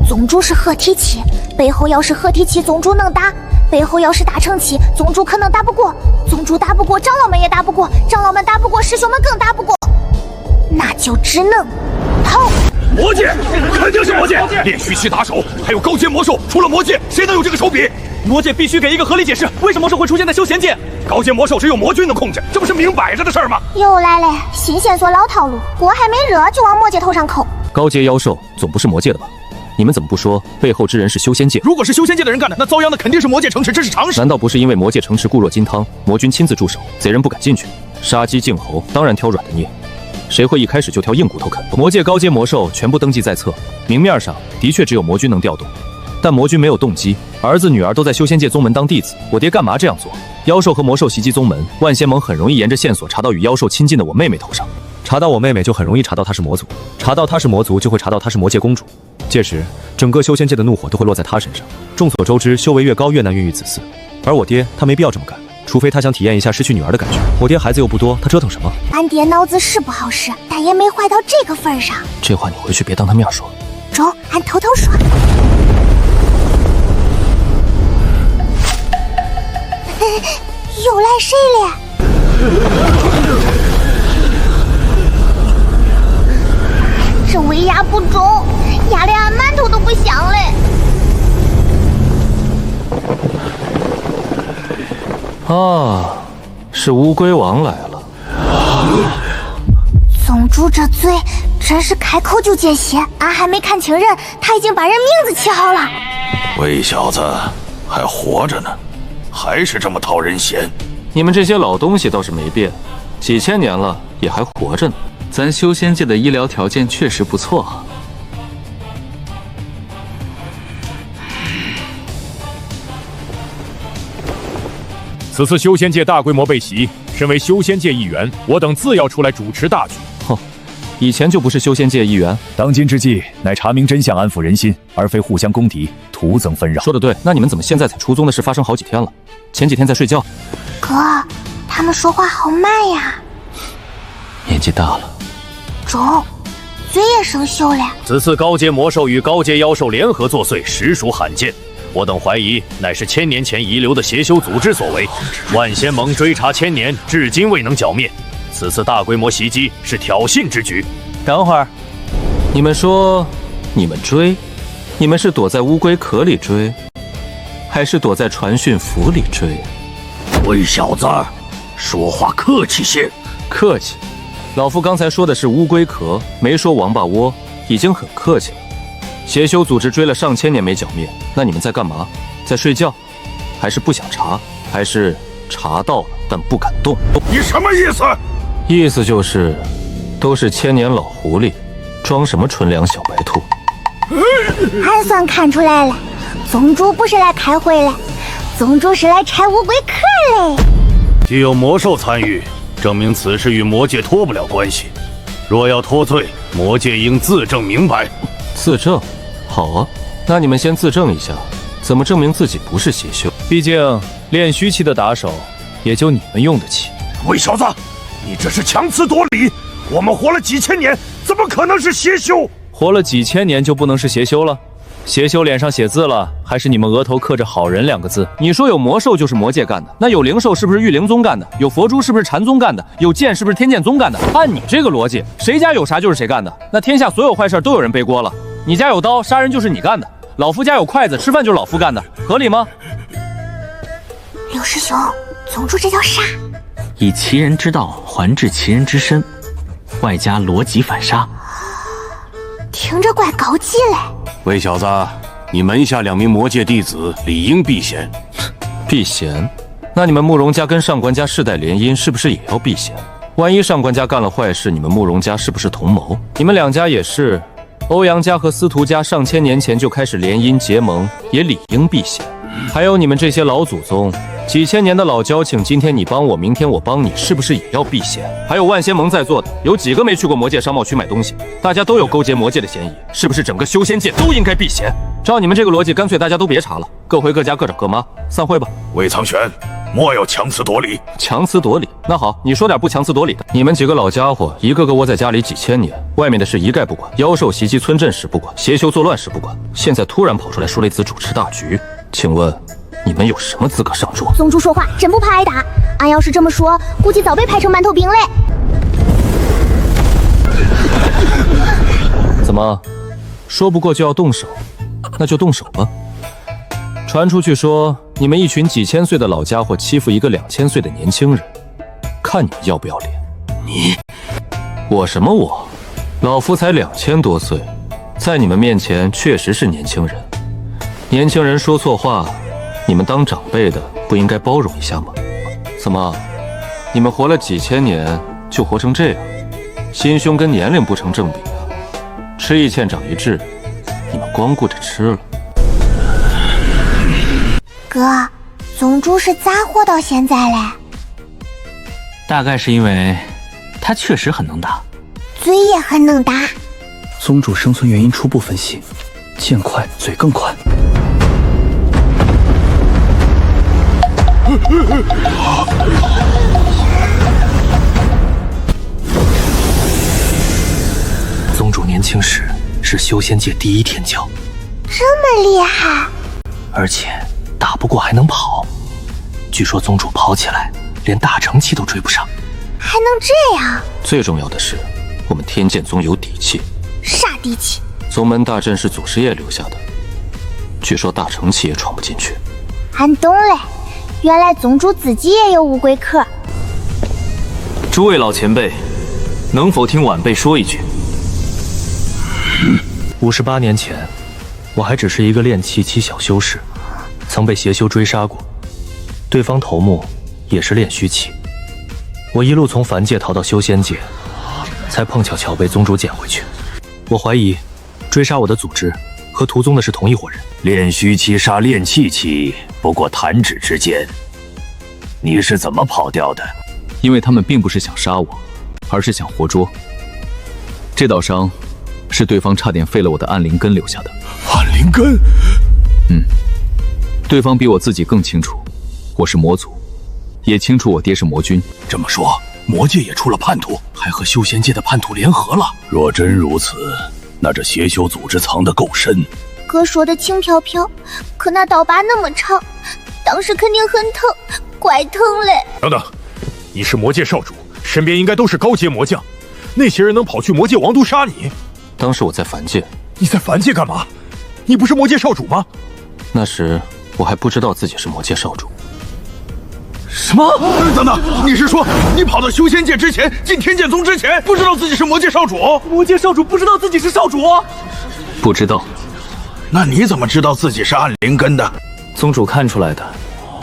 [SPEAKER 1] 宗主是合体期，背后要是合体期，宗主能打；背后要是大成期，宗主可能打不过。宗主打不过，长老们也打不过，长老们打不过，师兄们更打不过，那就只能逃。
[SPEAKER 6] 魔界肯定是魔界，练虚期打手，还有高阶魔兽，除了魔界，谁能有这个手笔？
[SPEAKER 9] 魔界必须给一个合理解释，为什么魔兽会出现在修仙界？
[SPEAKER 6] 高阶魔兽只有魔君能控制，这不是明摆着的事儿吗？
[SPEAKER 1] 又来了，新线索老套路，锅还没热就往魔界头上扣。
[SPEAKER 13] 高阶妖兽总不是魔界的吧？你们怎么不说背后之人是修仙界？
[SPEAKER 6] 如果是修仙界的人干的，那遭殃的肯定是魔界城池，这是常识。
[SPEAKER 13] 难道不是因为魔界城池固若金汤，魔君亲自驻守，贼人不敢进去？杀鸡儆猴，当然挑软的捏。谁会一开始就挑硬骨头啃？魔界高阶魔兽全部登记在册，明面上的确只有魔君能调动，但魔君没有动机，儿子女儿都在修仙界宗门当弟子，我爹干嘛这样做？妖兽和魔兽袭击宗门，万仙盟很容易沿着线索查到与妖兽亲近的我妹妹头上，
[SPEAKER 3] 查到我妹妹就很容易查到她是魔族，查到她是魔族就会查到她是魔界公主，届时整个修仙界的怒火都会落在她身上。众所周知，修为越高越难孕育子嗣，而我爹他没必要这么干，除非他想体验一下失去女儿的感觉。我爹孩子又不多，他折腾什么？
[SPEAKER 1] 俺爹脑子是不好使，但也没坏到这个份上。
[SPEAKER 13] 这话你回去别当他面说。
[SPEAKER 1] 中，俺偷偷说。又赖谁了？这威压不中，压得俺馒头都不香嘞。
[SPEAKER 13] 啊，是乌龟王来了。
[SPEAKER 1] 宗主这嘴真是开口就见血，俺还没看清人，他已经把人名字起好了。
[SPEAKER 8] 魏小子还活着呢，还是这么讨人嫌。
[SPEAKER 13] 你们这些老东西倒是没变，几千年了也还活着呢。咱修仙界的医疗条件确实不错啊。
[SPEAKER 6] 此次修仙界大规模被袭，身为修仙界一员，我等自要出来主持大局。
[SPEAKER 13] 哼，以前就不是修仙界一员。
[SPEAKER 2] 当今之计，乃查明真相，安抚人心，而非互相攻敌，徒增纷扰。
[SPEAKER 13] 说得对，那你们怎么现在才出宗的事发生好几天了？前几天在睡觉。
[SPEAKER 1] 哥，他们说话好慢呀。
[SPEAKER 13] 年纪大了。
[SPEAKER 1] 中，嘴也生锈了。
[SPEAKER 2] 此次高阶魔兽与高阶妖兽联合作祟，实属罕见。我等怀疑乃是1000年前遗留的邪修组织所为。万仙盟追查1000年，至今未能剿灭。此次大规模袭击是挑衅之举。
[SPEAKER 13] 等会儿，你们说你们追，你们是躲在乌龟壳里追，还是躲在传讯符里追？
[SPEAKER 12] 魏小子，说话客气些。
[SPEAKER 13] 客气？老夫刚才说的是乌龟壳，没说王八窝，已经很客气了。邪修组织追了上千年没剿灭，那你们在干嘛？在睡觉？还是不想查？还是查到了但不敢动？
[SPEAKER 6] 你什么意思？
[SPEAKER 13] 意思就是，都是千年老狐狸，装什么纯良小白兔？
[SPEAKER 1] 俺算看出来了，宗主不是来开会嘞，宗主是来拆乌龟壳嘞。
[SPEAKER 2] 既有魔兽参与，证明此事与魔界脱不了关系。若要脱罪，魔界应自证明白。
[SPEAKER 13] 自证？好啊，那你们先自证一下，怎么证明自己不是邪修？
[SPEAKER 3] 毕竟练虚期的打手，也就你们用得起。
[SPEAKER 6] 魏小子，你这是强词夺理！我们活了几千年，怎么可能是邪修？
[SPEAKER 3] 活了几千年就不能是邪修了？邪修脸上写字了，还是你们额头刻着好人2个字？
[SPEAKER 13] 你说有魔兽就是魔界干的，那有灵兽是不是玉灵宗干的？有佛珠是不是禅宗干的？有剑是不是天剑宗干的？按你这个逻辑，谁家有啥就是谁干的，那天下所有坏事都有人背锅了。你家有刀，杀人就是你干的；老夫家有筷子，吃饭就是老夫干的，合理吗？
[SPEAKER 1] 刘师兄，宗主这叫啥？
[SPEAKER 11] 以其人之道还治其人之身，外加逻辑反杀，
[SPEAKER 1] 听着怪高级嘞。
[SPEAKER 8] 魏小子，你门下2名魔界弟子理应避嫌。
[SPEAKER 13] 避嫌？那你们慕容家跟上官家世代联姻，是不是也要避嫌？万一上官家干了坏事，你们慕容家是不是同谋？你们2家也是。欧阳家和司徒家上千年前就开始联姻结盟，也理应避嫌。还有你们这些老祖宗，几千年的老交情，今天你帮我，明天我帮你，是不是也要避嫌？还有万仙盟在座的，有几个没去过魔界商贸区买东西？大家都有勾结魔界的嫌疑，是不是整个修仙界都应该避嫌？照你们这个逻辑，干脆大家都别查了，各回各家，各找各妈，散会吧。
[SPEAKER 6] 魏苍玄，莫要强词夺理。
[SPEAKER 13] 强词夺理？那好，你说点不强词夺理的。你们几个老家伙，一个个窝在家里几千年，外面的事一概不管，妖兽袭击村镇时不管，邪修作乱时不管，现在突然跑出来说类子主持大局，请问你们有什么资格上桌？
[SPEAKER 1] 宗主说话真不怕挨打，俺要是这么说，估计早被拍成馒头兵嘞。
[SPEAKER 13] 怎么，说不过就要动手？那就动手吧。传出去说你们一群几千岁的老家伙欺负一个2000岁的年轻人，看你们要不要脸。我什么我？老夫才2000多岁，在你们面前确实是年轻人。年轻人说错话，你们当长辈的不应该包容一下吗？怎么，你们活了几千年就活成这样，心胸跟年龄不成正比啊？吃一堑长一智，你们光顾着吃了。
[SPEAKER 1] 哥，宗主是咋活到现在嘞？
[SPEAKER 11] 大概是因为他确实很能打，
[SPEAKER 1] 嘴也很能打。
[SPEAKER 11] 宗主生存原因初步分析，剑快，嘴更快。宗主年轻时是修仙界第1天骄，
[SPEAKER 1] 这么厉害，
[SPEAKER 11] 而且打不过还能跑，
[SPEAKER 3] 据说宗主跑起来，连大成期都追不上。
[SPEAKER 1] 还能这样？
[SPEAKER 13] 最重要的是，我们天剑宗有底气。
[SPEAKER 1] 啥底气？
[SPEAKER 13] 宗门大阵是祖师爷留下的，据说大成期也闯不进去。
[SPEAKER 1] 俺懂嘞，原来宗主自己也有乌龟壳。
[SPEAKER 3] 诸位老前辈，能否听晚辈说一句？58年前，我还只是一个炼气期小修士，曾被邪修追杀过，对方头目也是炼虚期。我一路从凡界逃到修仙界，才碰巧被宗主捡回去。我怀疑，追杀我的组织和屠宗的是同一伙人。
[SPEAKER 7] 炼虚期杀炼气期，不过弹指之间。你是怎么跑掉的？
[SPEAKER 16] 因为他们并不是想杀我，而是想活捉。这道伤，是对方差点废了我的暗灵根留下的。
[SPEAKER 15] 暗灵根？
[SPEAKER 16] 对方比我自己更清楚，我是魔族，也清楚我爹是魔君。
[SPEAKER 15] 这么说，魔界也出了叛徒，还和修仙界的叛徒联合了。
[SPEAKER 7] 若真如此，那这邪修组织藏得够深。
[SPEAKER 1] 哥说的轻飘飘，可那刀疤那么长，当时肯定很疼，怪疼嘞。
[SPEAKER 6] 等等，你是魔界少主，身边应该都是高阶魔将，那些人能跑去魔界王都杀你？
[SPEAKER 13] 当时我在凡界。
[SPEAKER 6] 你在凡界干嘛？你不是魔界少主吗？
[SPEAKER 13] 那时我还不知道自己是魔界少主。
[SPEAKER 15] 什么？等等，你是说你跑到修仙界之前，进天剑宗之前，不知道自己是魔界少主？
[SPEAKER 9] 魔界少主不知道自己是少主？
[SPEAKER 16] 不知道。
[SPEAKER 15] 那你怎么知道自己是暗灵根的？
[SPEAKER 3] 宗主看出来的，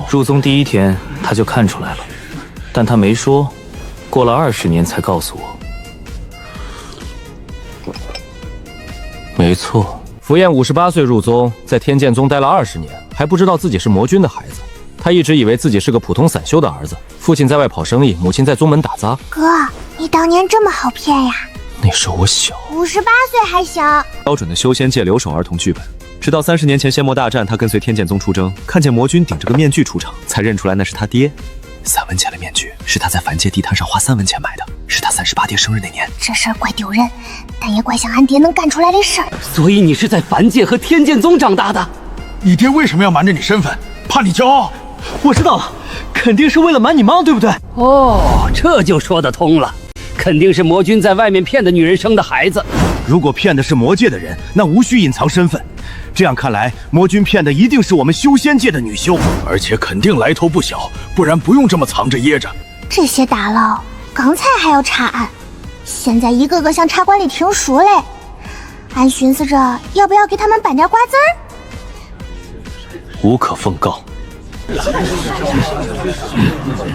[SPEAKER 3] 入宗第一天他就看出来了，但他没说，过了20年才告诉我。
[SPEAKER 13] 没错，
[SPEAKER 3] 福彦58岁入宗，在天剑宗待了20年，还不知道自己是魔君的孩子。他一直以为自己是个普通散修的儿子，父亲在外跑生意，母亲在宗门打杂。
[SPEAKER 1] 哥，你当年这么好骗呀？
[SPEAKER 3] 那时候我小
[SPEAKER 1] ，58岁还小。
[SPEAKER 17] 标准的修仙界留守儿童剧本。直到30年前仙魔大战，他跟随天剑宗出征，看见魔君顶着个面具出场，才认出来那是他爹。3文钱的面具是他在凡界地摊上花3文钱买的，是他38爹生日那年。
[SPEAKER 1] 这事儿怪丢人，但也怪像俺爹能干出来的事儿。
[SPEAKER 12] 所以你是在凡界和天剑宗长大的？
[SPEAKER 15] 你爹为什么要瞒着你身份？怕你骄傲？
[SPEAKER 9] 我知道了，肯定是为了瞒你妈，对不对？
[SPEAKER 12] 哦，这就说得通了，肯定是魔君在外面骗的女人生的孩子。
[SPEAKER 10] 如果骗的是魔界的人，那无需隐藏身份。这样看来，魔君骗的一定是我们修仙界的女修，
[SPEAKER 15] 而且肯定来头不小，不然不用这么藏着掖着。
[SPEAKER 1] 这些大佬刚才还要查案，现在一个个向茶馆里听书嘞。俺寻思着要不要给他们颁点瓜子儿。
[SPEAKER 3] 无可奉告。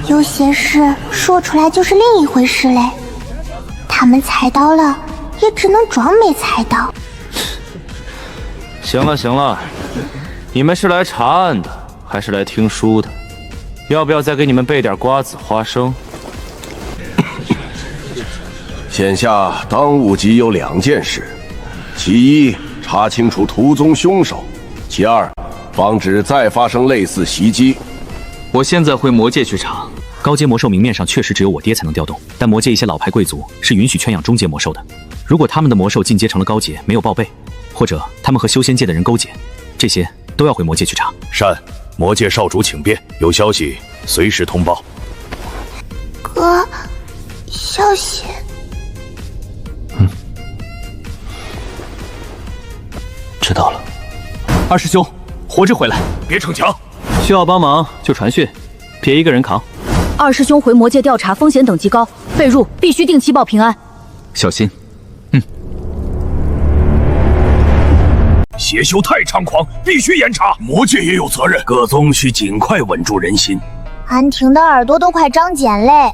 [SPEAKER 1] 有些事说出来就是另一回事嘞。他们猜到了，也只能装没猜到。
[SPEAKER 3] 行了行了，你们是来查案的，还是来听书的？要不要再给你们备点瓜子、花生？
[SPEAKER 10] 眼下当务急有2件事，其一，查清楚屠宗凶手；其二，防止再发生类似袭击。
[SPEAKER 3] 我现在回魔界去查。高阶魔兽明面上确实只有我爹才能调动，但魔界一些老牌贵族是允许圈养中阶魔兽的。如果他们的魔兽进阶成了高阶，没有报备，或者他们和修仙界的人勾结，这些都要回魔界去查。
[SPEAKER 2] 善，魔界少主请便，有消息随时通报。
[SPEAKER 1] 哥，消息。
[SPEAKER 3] 知道了。二师兄，活着回来，
[SPEAKER 6] 别逞强。
[SPEAKER 3] 需要帮忙就传讯，别一个人扛。
[SPEAKER 4] 二师兄回魔界调查，风险等级高，被入必须定期报平安。
[SPEAKER 16] 小心。
[SPEAKER 6] 邪修太猖狂，必须严查。魔界也有责任，
[SPEAKER 8] 各宗需尽快稳住人心。
[SPEAKER 1] 俺听的耳朵都快长茧嘞。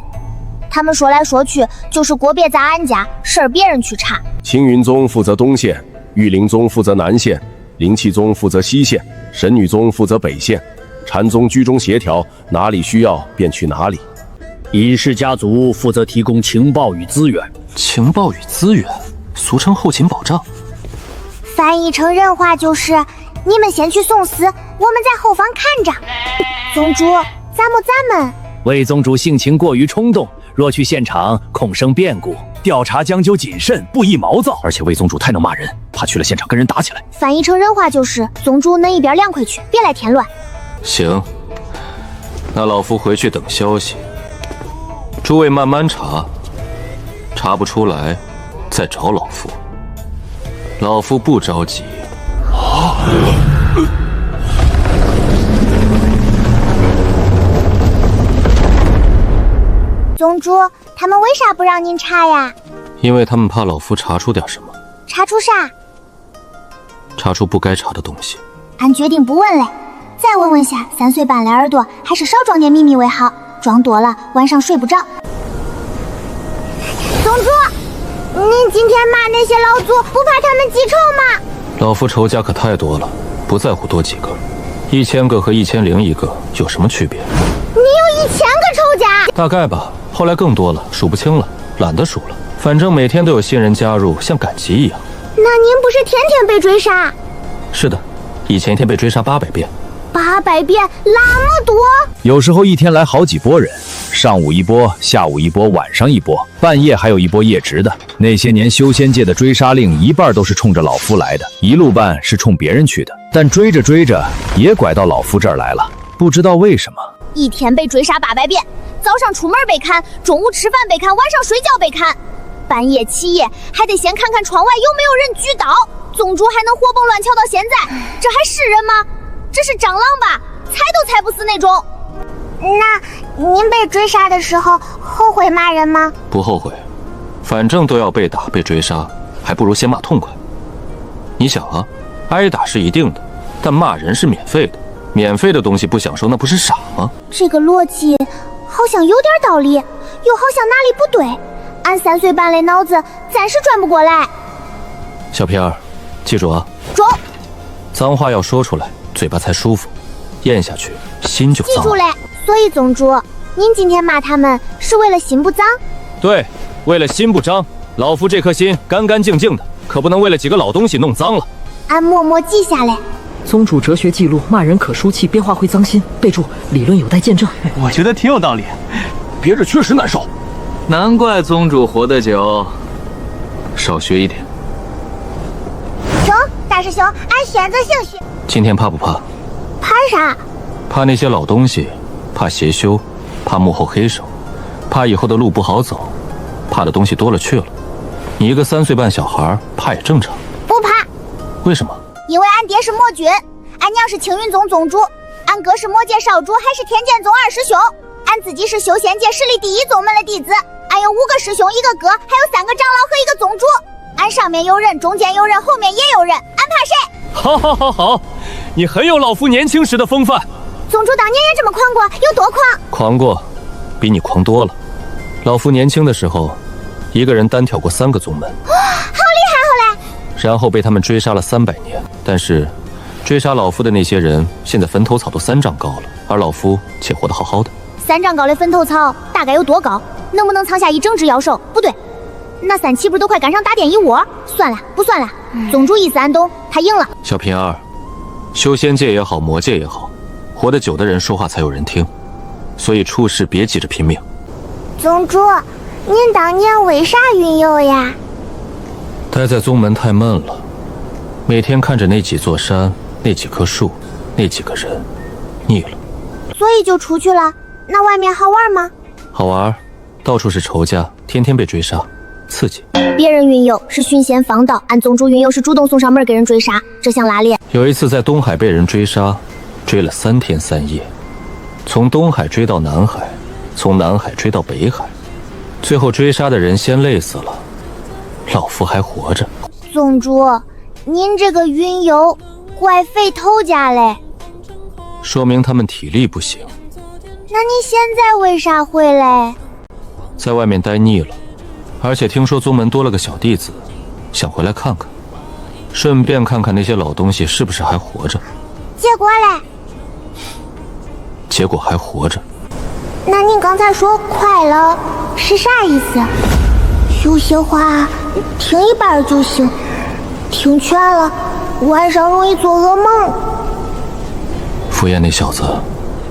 [SPEAKER 1] 他们说来说去就是国别砸俺家，事儿别人去查。
[SPEAKER 10] 青云宗负责东线，玉灵宗负责南线，灵气宗负责西线，神女宗负责北线。禅宗居中协调，哪里需要便去哪里。
[SPEAKER 12] 尹氏家族负责提供情报与资源。
[SPEAKER 13] 情报与资源，俗称后勤保障。
[SPEAKER 1] 翻译成人话就是：你们先去送死，我们在后方看着。宗主，咱们。
[SPEAKER 12] 魏宗主性情过于冲动，若去现场恐生变故，调查将就谨慎，不宜毛躁。
[SPEAKER 3] 而且魏宗主太能骂人，怕去了现场跟人打起来。
[SPEAKER 1] 翻译成人话就是：宗主恁一边凉快去，别来添乱。
[SPEAKER 13] 行，那老夫回去等消息。诸位慢慢查，查不出来再找老夫。老夫不着急。
[SPEAKER 1] 宗主，他们为啥不让您查呀？
[SPEAKER 13] 因为他们怕老夫查出点什么。
[SPEAKER 1] 查出啥？
[SPEAKER 13] 查出不该查的东西。
[SPEAKER 1] 俺决定不问嘞。再问问下3岁半来耳朵，还是少装点秘密为好，装多了晚上睡不着。宗主，您今天骂那些老祖，不怕他们记仇吗？
[SPEAKER 13] 老夫仇家可太多了，不在乎多几个，1000个和1001个有什么区别？
[SPEAKER 1] 你有1000个仇家？
[SPEAKER 13] 大概吧，后来更多了，数不清了，懒得数了。反正每天都有新人加入，像赶集一样。
[SPEAKER 1] 那您不是天天被追杀？
[SPEAKER 13] 是的，以前一天被追杀800遍。
[SPEAKER 1] 800遍，那么多？
[SPEAKER 2] 有时候一天来好几波人，上午一波，下午一波，晚上一波，半夜还有一波夜值的。那些年修仙界的追杀令，一半都是冲着老夫来的，一路半是冲别人去的。但追着追着，也拐到老夫这儿来了，不知道为什么。
[SPEAKER 5] 一天被追杀800遍，早上出门被看，中午吃饭被看，晚上睡觉被看，半夜起夜还得先看看窗外有没有人举刀。宗主还能活蹦乱跳到现在，这还是人吗？这是蟑螂吧？踩都踩不死那种。
[SPEAKER 1] 那您被追杀的时候后悔骂人吗？
[SPEAKER 13] 不后悔，反正都要被打被追杀，还不如先骂痛快。你想啊，挨打是一定的，但骂人是免费的，免费的东西不享受，那不是傻吗？
[SPEAKER 1] 这个逻辑好像有点道理，又好像哪里不对。俺3岁半的脑子暂时转不过来。
[SPEAKER 13] 小皮儿，记住啊，
[SPEAKER 1] 中。
[SPEAKER 13] 脏话要说出来，嘴巴才舒服，咽下去心就脏。
[SPEAKER 1] 记住嘞。所以宗主，您今天骂他们是为了心不脏？
[SPEAKER 13] 对，为了心不脏。老夫这颗心干干净净的，可不能为了几个老东西弄脏了。
[SPEAKER 1] 俺默默记下来。
[SPEAKER 11] 宗主哲学记录：骂人可输气，变化会脏心。备注：理论有待见证。
[SPEAKER 9] 我觉得挺有道理，憋着确实难受。
[SPEAKER 16] 难怪宗主活得久，少学一点。
[SPEAKER 1] 中，大师兄，俺选择性学。
[SPEAKER 13] 今天怕不怕？
[SPEAKER 1] 怕啥？
[SPEAKER 13] 怕那些老东西，怕邪修，怕幕后黑手，怕以后的路不好走，怕的东西多了去了。你一个3岁半小孩，怕也正常。
[SPEAKER 1] 不怕。
[SPEAKER 13] 为什么？
[SPEAKER 1] 因为俺爹是魔君，俺娘是青云宗宗主，俺哥是魔界少主，还是天剑宗2师兄。俺自己是修仙界实力第1宗门的弟子，俺有5个师兄，1个哥，还有3个长老和1个宗主。俺上面有人，中间有人，后面也有人，俺怕谁？
[SPEAKER 13] 好，好，好，好，你很有老夫年轻时的风范。
[SPEAKER 1] 宗主当年也这么狂过，有多狂？
[SPEAKER 13] 狂过，比你狂多了。老夫年轻的时候，一个人单挑过3个宗门。
[SPEAKER 1] 好厉害！后来，
[SPEAKER 13] 然后被他们追杀了300年。但是，追杀老夫的那些人，现在坟头草都3丈高了，而老夫却活得好好的。
[SPEAKER 1] 3丈高的坟头草大概有多高？能不能藏下一整只妖兽？不对，那3七不是都快赶上打点一窝？算了，不算了。宗主意思俺懂，他赢了。
[SPEAKER 13] 小平儿，修仙界也好，魔界也好，活得久的人说话才有人听，所以处事别急着拼命。
[SPEAKER 1] 宗主，您当年为啥云游呀？
[SPEAKER 13] 待在宗门太闷了，每天看着那几座山、那几棵树、那几个人，腻了，
[SPEAKER 1] 所以就出去了。那外面好玩吗？
[SPEAKER 13] 好玩，到处是仇家，天天被追杀，刺激。
[SPEAKER 1] 别人云游是寻仙访道，俺宗主云游是主动送上门给人追杀，这像拉练。
[SPEAKER 13] 有一次在东海被人追杀，追了3天3夜，从东海追到南海，从南海追到北海，最后追杀的人先累死了，老夫还活着。
[SPEAKER 1] 宗主，您这个云游怪费头家嘞，
[SPEAKER 13] 说明他们体力不行。
[SPEAKER 1] 那你现在为啥回来？
[SPEAKER 13] 在外面待腻了，而且听说宗门多了个小弟子，想回来看看，顺便看看那些老东西是不是还活着。
[SPEAKER 1] 结果嘞？
[SPEAKER 13] 结果还活着。
[SPEAKER 1] 那您刚才说快了是啥意思？有些话听一半就行，听全了晚上容易做噩梦。
[SPEAKER 13] 傅燕那小子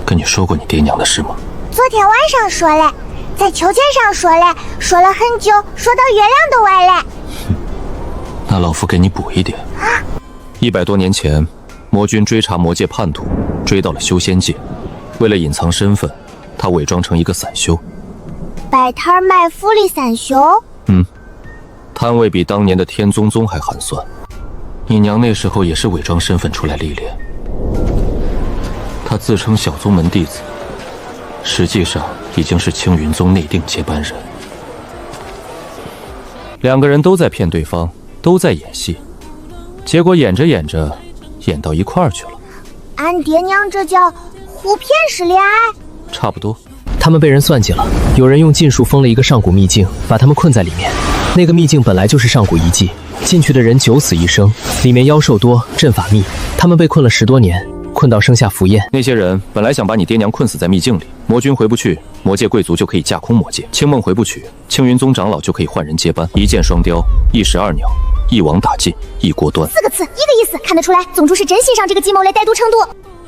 [SPEAKER 13] 跟你说过你爹娘的事吗？
[SPEAKER 1] 昨天晚上说嘞，在秋千上说嘞，说了很久，说到月亮都歪嘞。
[SPEAKER 13] 那老夫给你补一点。100多年前，魔君追查魔界叛徒，追到了修仙界，为了隐藏身份，他伪装成一个散修，
[SPEAKER 1] 摆摊卖福利散修。
[SPEAKER 13] 摊位比当年的天宗宗还寒酸。你娘那时候也是伪装身份出来历练，她自称小宗门弟子，实际上已经是青云宗内定接班人。两个人都在骗对方，都在演戏，结果演着演着，演到一块儿去了。
[SPEAKER 1] 俺爹娘这叫互骗式恋爱，
[SPEAKER 13] 差不多。
[SPEAKER 11] 他们被人算计了，有人用禁术封了一个上古秘境，把他们困在里面。那个秘境本来就是上古遗迹，进去的人九死一生，里面妖兽多，阵法密，他们被困了10多年，困到生下符砚。
[SPEAKER 13] 那些人本来想把你爹娘困死在秘境里，魔君回不去，魔界贵族就可以架空魔界；青梦回不去，青云宗长老就可以换人接班，一箭双雕，一石二鸟，一网打尽，一锅端。
[SPEAKER 1] 4个字，一个意思，看得出来，总主是真欣赏这个计谋来歹毒程度。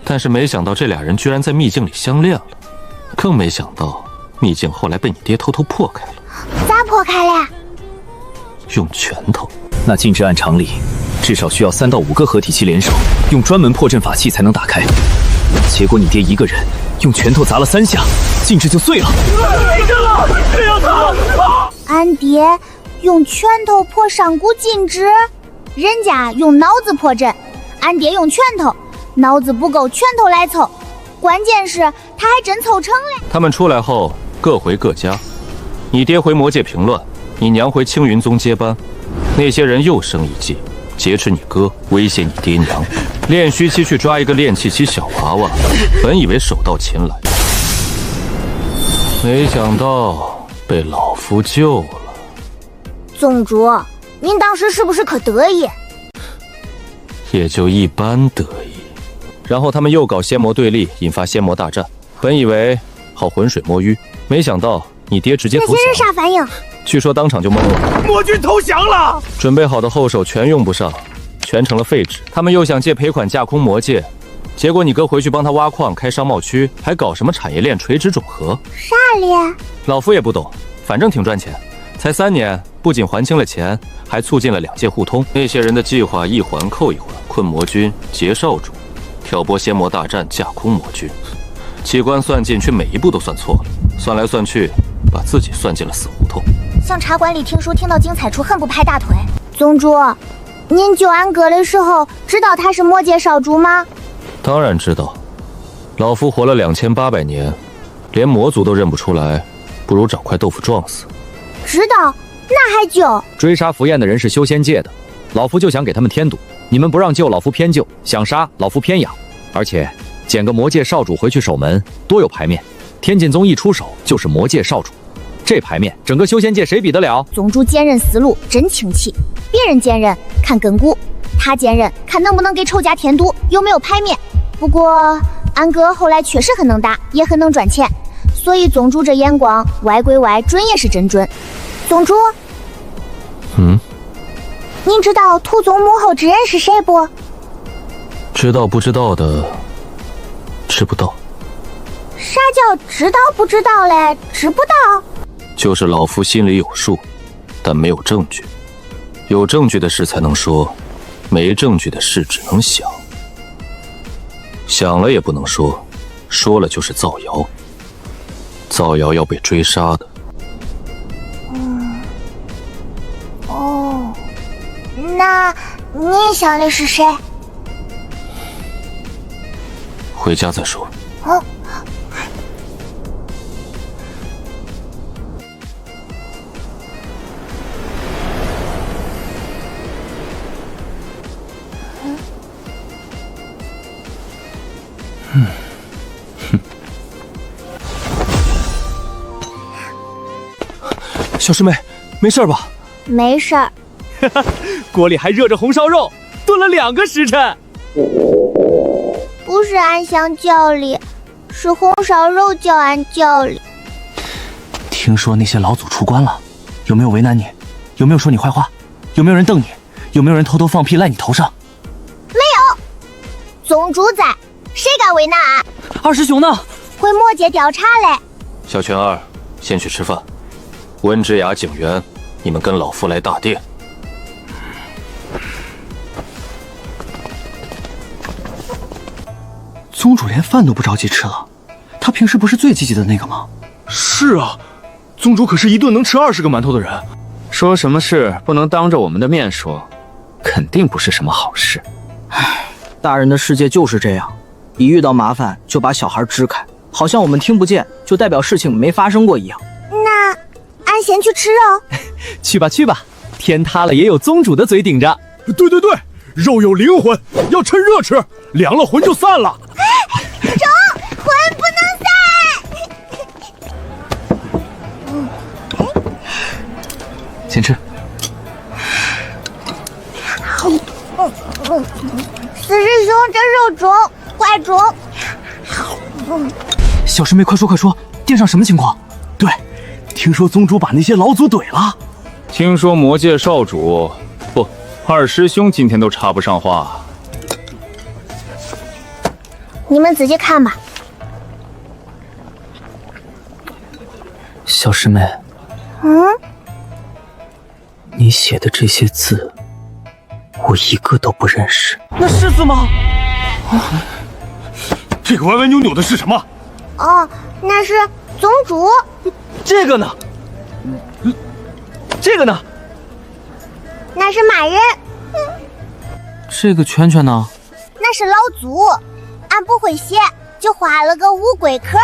[SPEAKER 13] 但是没想到这俩人居然在秘境里相恋了，更没想到秘境后来被你爹偷偷破开了。
[SPEAKER 1] 咋破开了？
[SPEAKER 13] 用拳头。
[SPEAKER 3] 那禁制按常理，至少需要3到5个合体期联手，用专门破阵法器才能打开。结果你爹一个人用拳头砸了3下，禁制就碎了。
[SPEAKER 1] 俺爹用拳头破上古禁制，人家用脑子破阵，俺爹用拳头，脑子不够，拳头来凑。关键是他还真凑成了。
[SPEAKER 13] 他们出来后各回各家，你爹回魔界平乱，你娘回青云宗接班。那些人又生一计，劫持你哥，威胁你爹娘，炼虚期去抓一个炼气期小娃娃，本以为手到擒来，没想到被老夫救了。
[SPEAKER 1] 宗主，您当时是不是可得意？
[SPEAKER 13] 也就一般得意。然后他们又搞仙魔对立，引发仙魔大战，本以为好浑水摸鱼，没想到你爹直接投降。
[SPEAKER 1] 那些人啥反应？
[SPEAKER 13] 据说当场就懵了。
[SPEAKER 9] 魔君投降了，
[SPEAKER 13] 准备好的后手全用不上，全成了废纸。他们又想借赔款架空魔界，结果你哥回去帮他挖矿开商贸区，还搞什么产业链垂直整合。
[SPEAKER 1] 啥链？
[SPEAKER 13] 老夫也不懂，反正挺赚钱。才3年，不仅还清了钱，还促进了2界互通。那些人的计划一环扣一环，困魔君，劫少主，挑拨仙魔大战，架空魔君。机关算尽，却每一步都算错了，算来算去，把自己算进了死胡同。
[SPEAKER 1] 像茶馆里听书听到精彩处，恨不拍大腿。宗主，您救俺哥的时候，知道他是魔界少主吗？
[SPEAKER 13] 当然知道，老夫活了2800年，连魔族都认不出来，不如找块豆腐撞死。
[SPEAKER 1] 知道，那还救？
[SPEAKER 3] 追杀符砚的人是修仙界的，老夫就想给他们添堵。你们不让救，老夫偏救；想杀，老夫偏养。而且捡个魔界少主回去守门，多有牌面。天剑宗一出手就是魔界少主，这牌面，整个修仙界谁比得了？
[SPEAKER 1] 宗主坚韧思路，真清气。别人坚韧看根骨，他坚韧看能不能给仇家添堵，有没有牌面。不过俺哥后来确实很能打，也很能赚钱，所以宗主这眼光歪归歪，准也是真准。宗主，您知道土宗母后之人是谁不？
[SPEAKER 13] 知道不知道的，知不道。
[SPEAKER 1] 啥叫知道不知道嘞？知不道？
[SPEAKER 13] 就是老夫心里有数，但没有证据。有证据的事才能说，没证据的事只能想。想了也不能说，说了就是造谣。造谣要被追杀的。
[SPEAKER 1] 哦，那您想的是谁？
[SPEAKER 13] 回家再说。
[SPEAKER 1] 哦。
[SPEAKER 9] 小师妹，没事吧？
[SPEAKER 1] 没事儿。
[SPEAKER 9] 锅里还热着红烧肉，炖了2个时辰。
[SPEAKER 1] 不是俺想叫你，是红烧肉叫俺叫你。
[SPEAKER 9] 听说那些老祖出关了，有没有为难你？有没有说你坏话？有没有人瞪你？有没有人偷偷放屁赖你头上？
[SPEAKER 1] 没有。宗主在，谁敢为难俺？
[SPEAKER 9] 二师兄呢？
[SPEAKER 1] 回魔界调查嘞。
[SPEAKER 13] 小泉儿，先去吃饭。温之雅、景元，你们跟老夫来大殿。
[SPEAKER 9] 宗主连饭都不着急吃了，他平时不是最积极的那个吗？
[SPEAKER 17] 是啊，宗主可是一顿能吃20个馒头的人。
[SPEAKER 18] 说什么事不能当着我们的面说，肯定不是什么好事。
[SPEAKER 9] 唉，大人的世界就是这样，一遇到麻烦就把小孩支开，好像我们听不见就代表事情没发生过一样。
[SPEAKER 1] 那安贤去吃肉？
[SPEAKER 9] 去吧去吧，天塌了也有宗主的嘴顶着。
[SPEAKER 6] 对对对，肉有灵魂，要趁热吃，凉了魂就散了。
[SPEAKER 1] 中，魂不能散。
[SPEAKER 3] 先吃。
[SPEAKER 1] 四师兄，这肉中，怪中。
[SPEAKER 9] 小师妹，快说快说，殿上什么情况？对，听说宗主把那些老祖怼了。
[SPEAKER 20] 听说魔界少主不，二师兄今天都插不上话。
[SPEAKER 1] 你们仔细看吧。
[SPEAKER 11] 小师妹，你写的这些字，我一个都不认识。
[SPEAKER 9] 那是字吗？
[SPEAKER 6] 这个歪歪扭扭的是什么？
[SPEAKER 1] 哦，那是宗主。
[SPEAKER 9] 这个呢？这个呢？
[SPEAKER 1] 那是马人。
[SPEAKER 3] 这个圈圈呢？
[SPEAKER 1] 那是老祖。俺不会写，就画了个乌龟壳。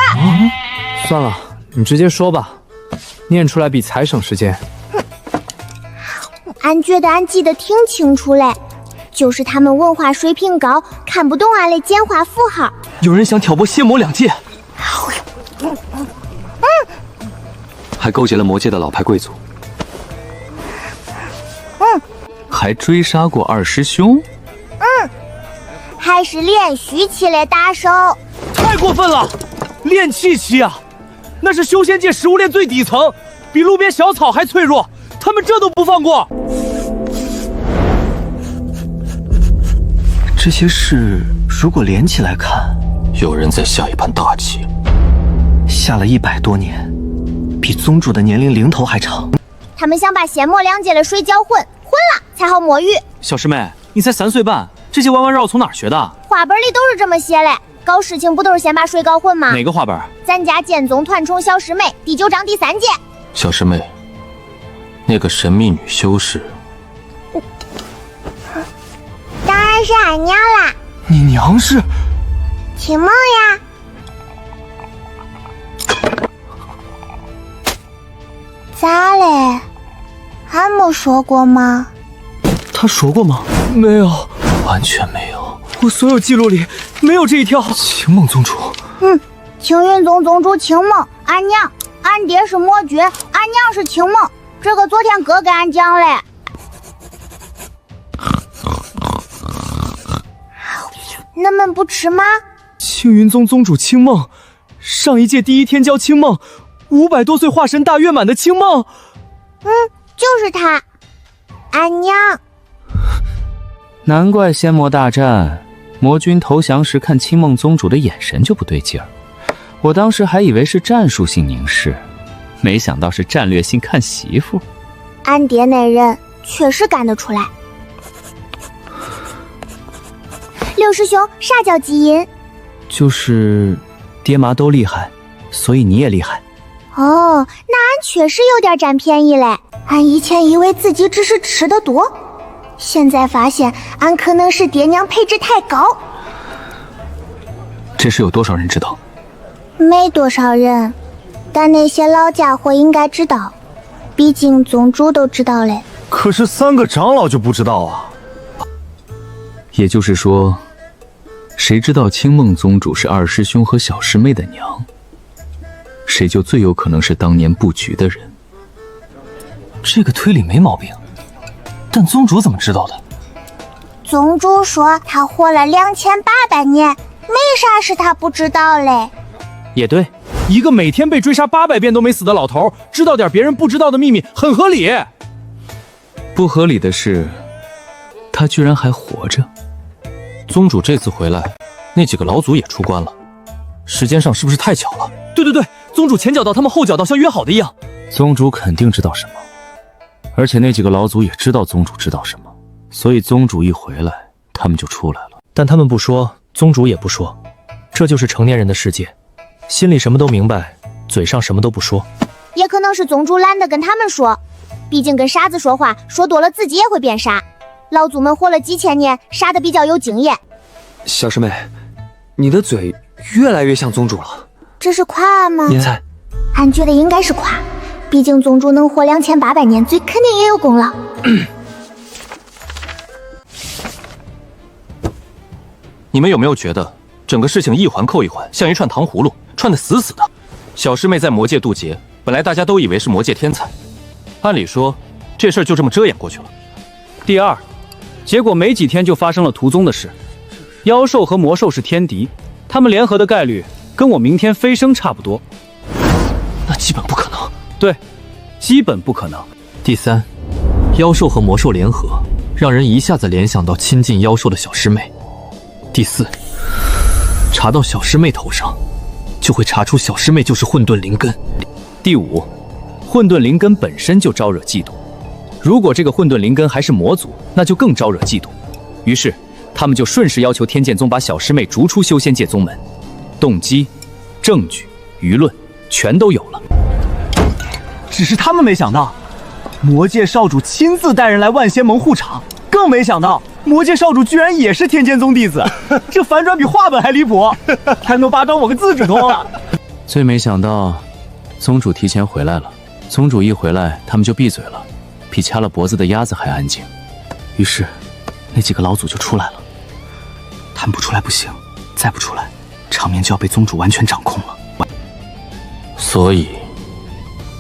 [SPEAKER 11] 算了，你直接说吧，念出来比才省时间。
[SPEAKER 1] 俺觉得俺记得挺清楚嘞，就是他们文化水平高，看不懂俺的简化符号。
[SPEAKER 9] 有人想挑拨仙魔两界，
[SPEAKER 3] 还勾结了魔界的老牌贵族，还追杀过二师兄，
[SPEAKER 1] 还是练虚期的打手。
[SPEAKER 9] 太过分了！练气期啊，那是修仙界食物链最底层，比路边小草还脆弱，他们这都不放过。这些事如果连起来看，
[SPEAKER 13] 有人在下一盘大棋，
[SPEAKER 9] 下了100多年，比宗主的年龄零头还长。
[SPEAKER 1] 他们想把仙魔两界的水搅混了才好摸鱼。
[SPEAKER 3] 小师妹，你才3岁半，这些弯弯绕从哪儿学的？
[SPEAKER 1] 话本里都是这么写嘞，搞事情不都是先把水搞混吗？
[SPEAKER 3] 哪个话本？
[SPEAKER 1] 咱家剑宗团宠小师妹第9章第3节。
[SPEAKER 13] 小师妹，那个神秘女修士，
[SPEAKER 1] 当然是俺娘啦。
[SPEAKER 9] 你娘是
[SPEAKER 1] 秦梦呀。咋嘞？俺没说过吗？
[SPEAKER 9] 他说过吗？没有，
[SPEAKER 3] 完全没有。
[SPEAKER 9] 我所有记录里没有这一条。青梦宗主，
[SPEAKER 1] 青云宗宗主青梦，俺娘，俺爹是魔君，俺娘是青梦。这个昨天哥跟俺讲嘞。恁们不吃吗？
[SPEAKER 9] 青云宗宗主青梦，上一届第一天骄青梦，500多岁化神大圆满的青梦。
[SPEAKER 1] 就是他，俺娘。
[SPEAKER 18] 难怪仙魔大战，魔君投降时看青梦宗主的眼神就不对劲儿。我当时还以为是战术性凝视，没想到是战略性看媳妇。
[SPEAKER 1] 俺爹那人确实干得出来。六师兄，啥叫基因？
[SPEAKER 11] 就是爹妈都厉害，所以你也厉害。
[SPEAKER 1] 哦，那俺确实有点占便宜嘞。俺以前以为自己只是吃的多，现在发现俺可能是爹娘配置太高。
[SPEAKER 3] 这事有多少人知道？
[SPEAKER 1] 没多少人，但那些老家伙应该知道，毕竟宗主都知道嘞。
[SPEAKER 17] 可是3个长老就不知道啊。
[SPEAKER 3] 也就是说，谁知道青梦宗主是二师兄和小师妹的娘，谁就最有可能是当年布局的人。
[SPEAKER 11] 这个推理没毛病，但宗主怎么知道的？
[SPEAKER 1] 宗主说他活了2800年，没啥是他不知道嘞。
[SPEAKER 9] 也对，一个每天被追杀800遍都没死的老头，知道点别人不知道的秘密，很合理。
[SPEAKER 3] 不合理的是，他居然还活着。
[SPEAKER 13] 宗主这次回来，那几个老祖也出关了，时间上是不是太巧了？
[SPEAKER 9] 对对对，宗主前脚到，他们后脚到，像约好的一样。
[SPEAKER 3] 宗主肯定知道什么，而且那几个老祖也知道宗主知道什么，所以宗主一回来，他们就出来了。
[SPEAKER 11] 但他们不说，宗主也不说，这就是成年人的世界。
[SPEAKER 3] 心里什么都明白，嘴上什么都不说。
[SPEAKER 1] 也可能是宗主懒得跟他们说，毕竟跟傻子说话说多了自己也会变傻。老祖们活了几千年，傻的比较有经验。
[SPEAKER 9] 小师妹，你的嘴越来越像宗主了。
[SPEAKER 1] 这是夸吗？
[SPEAKER 9] 你猜？
[SPEAKER 1] 俺觉得应该是夸，毕竟宗主能活2800年，嘴肯定也有功劳。
[SPEAKER 13] 你们有没有觉得整个事情一环扣一环，像一串糖葫芦，串得死死的？小师妹在魔界渡劫，本来大家都以为是魔界天才，按理说这事儿就这么遮掩过去了。
[SPEAKER 19] 第二，结果没几天就发生了屠宗的事。妖兽和魔兽是天敌，他们联合的概率跟我明天飞升差不多。
[SPEAKER 13] 那基本不可能。
[SPEAKER 19] 对，基本不可能。
[SPEAKER 3] 第三，妖兽和魔兽联合，让人一下子联想到亲近妖兽的小师妹。第四，查到小师妹头上，就会查出小师妹就是混沌灵根。
[SPEAKER 19] 第五，混沌灵根本身就招惹嫉妒，如果这个混沌灵根还是魔族，那就更招惹嫉妒。于是他们就顺势要求天剑宗把小师妹逐出修仙界宗门，动机、证据、舆论全都有了。
[SPEAKER 9] 只是他们没想到，魔界少主亲自带人来万仙盟护场，更没想到魔界少主居然也是天剑宗弟子，这反转比画本还离谱，还能巴掌我个字指头。
[SPEAKER 3] 最没想到，宗主提前回来了。宗主一回来，他们就闭嘴了，比掐了脖子的鸭子还安静。于是，那几个老祖就出来了。
[SPEAKER 9] 他们不出来不行，再不出来，场面就要被宗主完全掌控了。
[SPEAKER 13] 所以，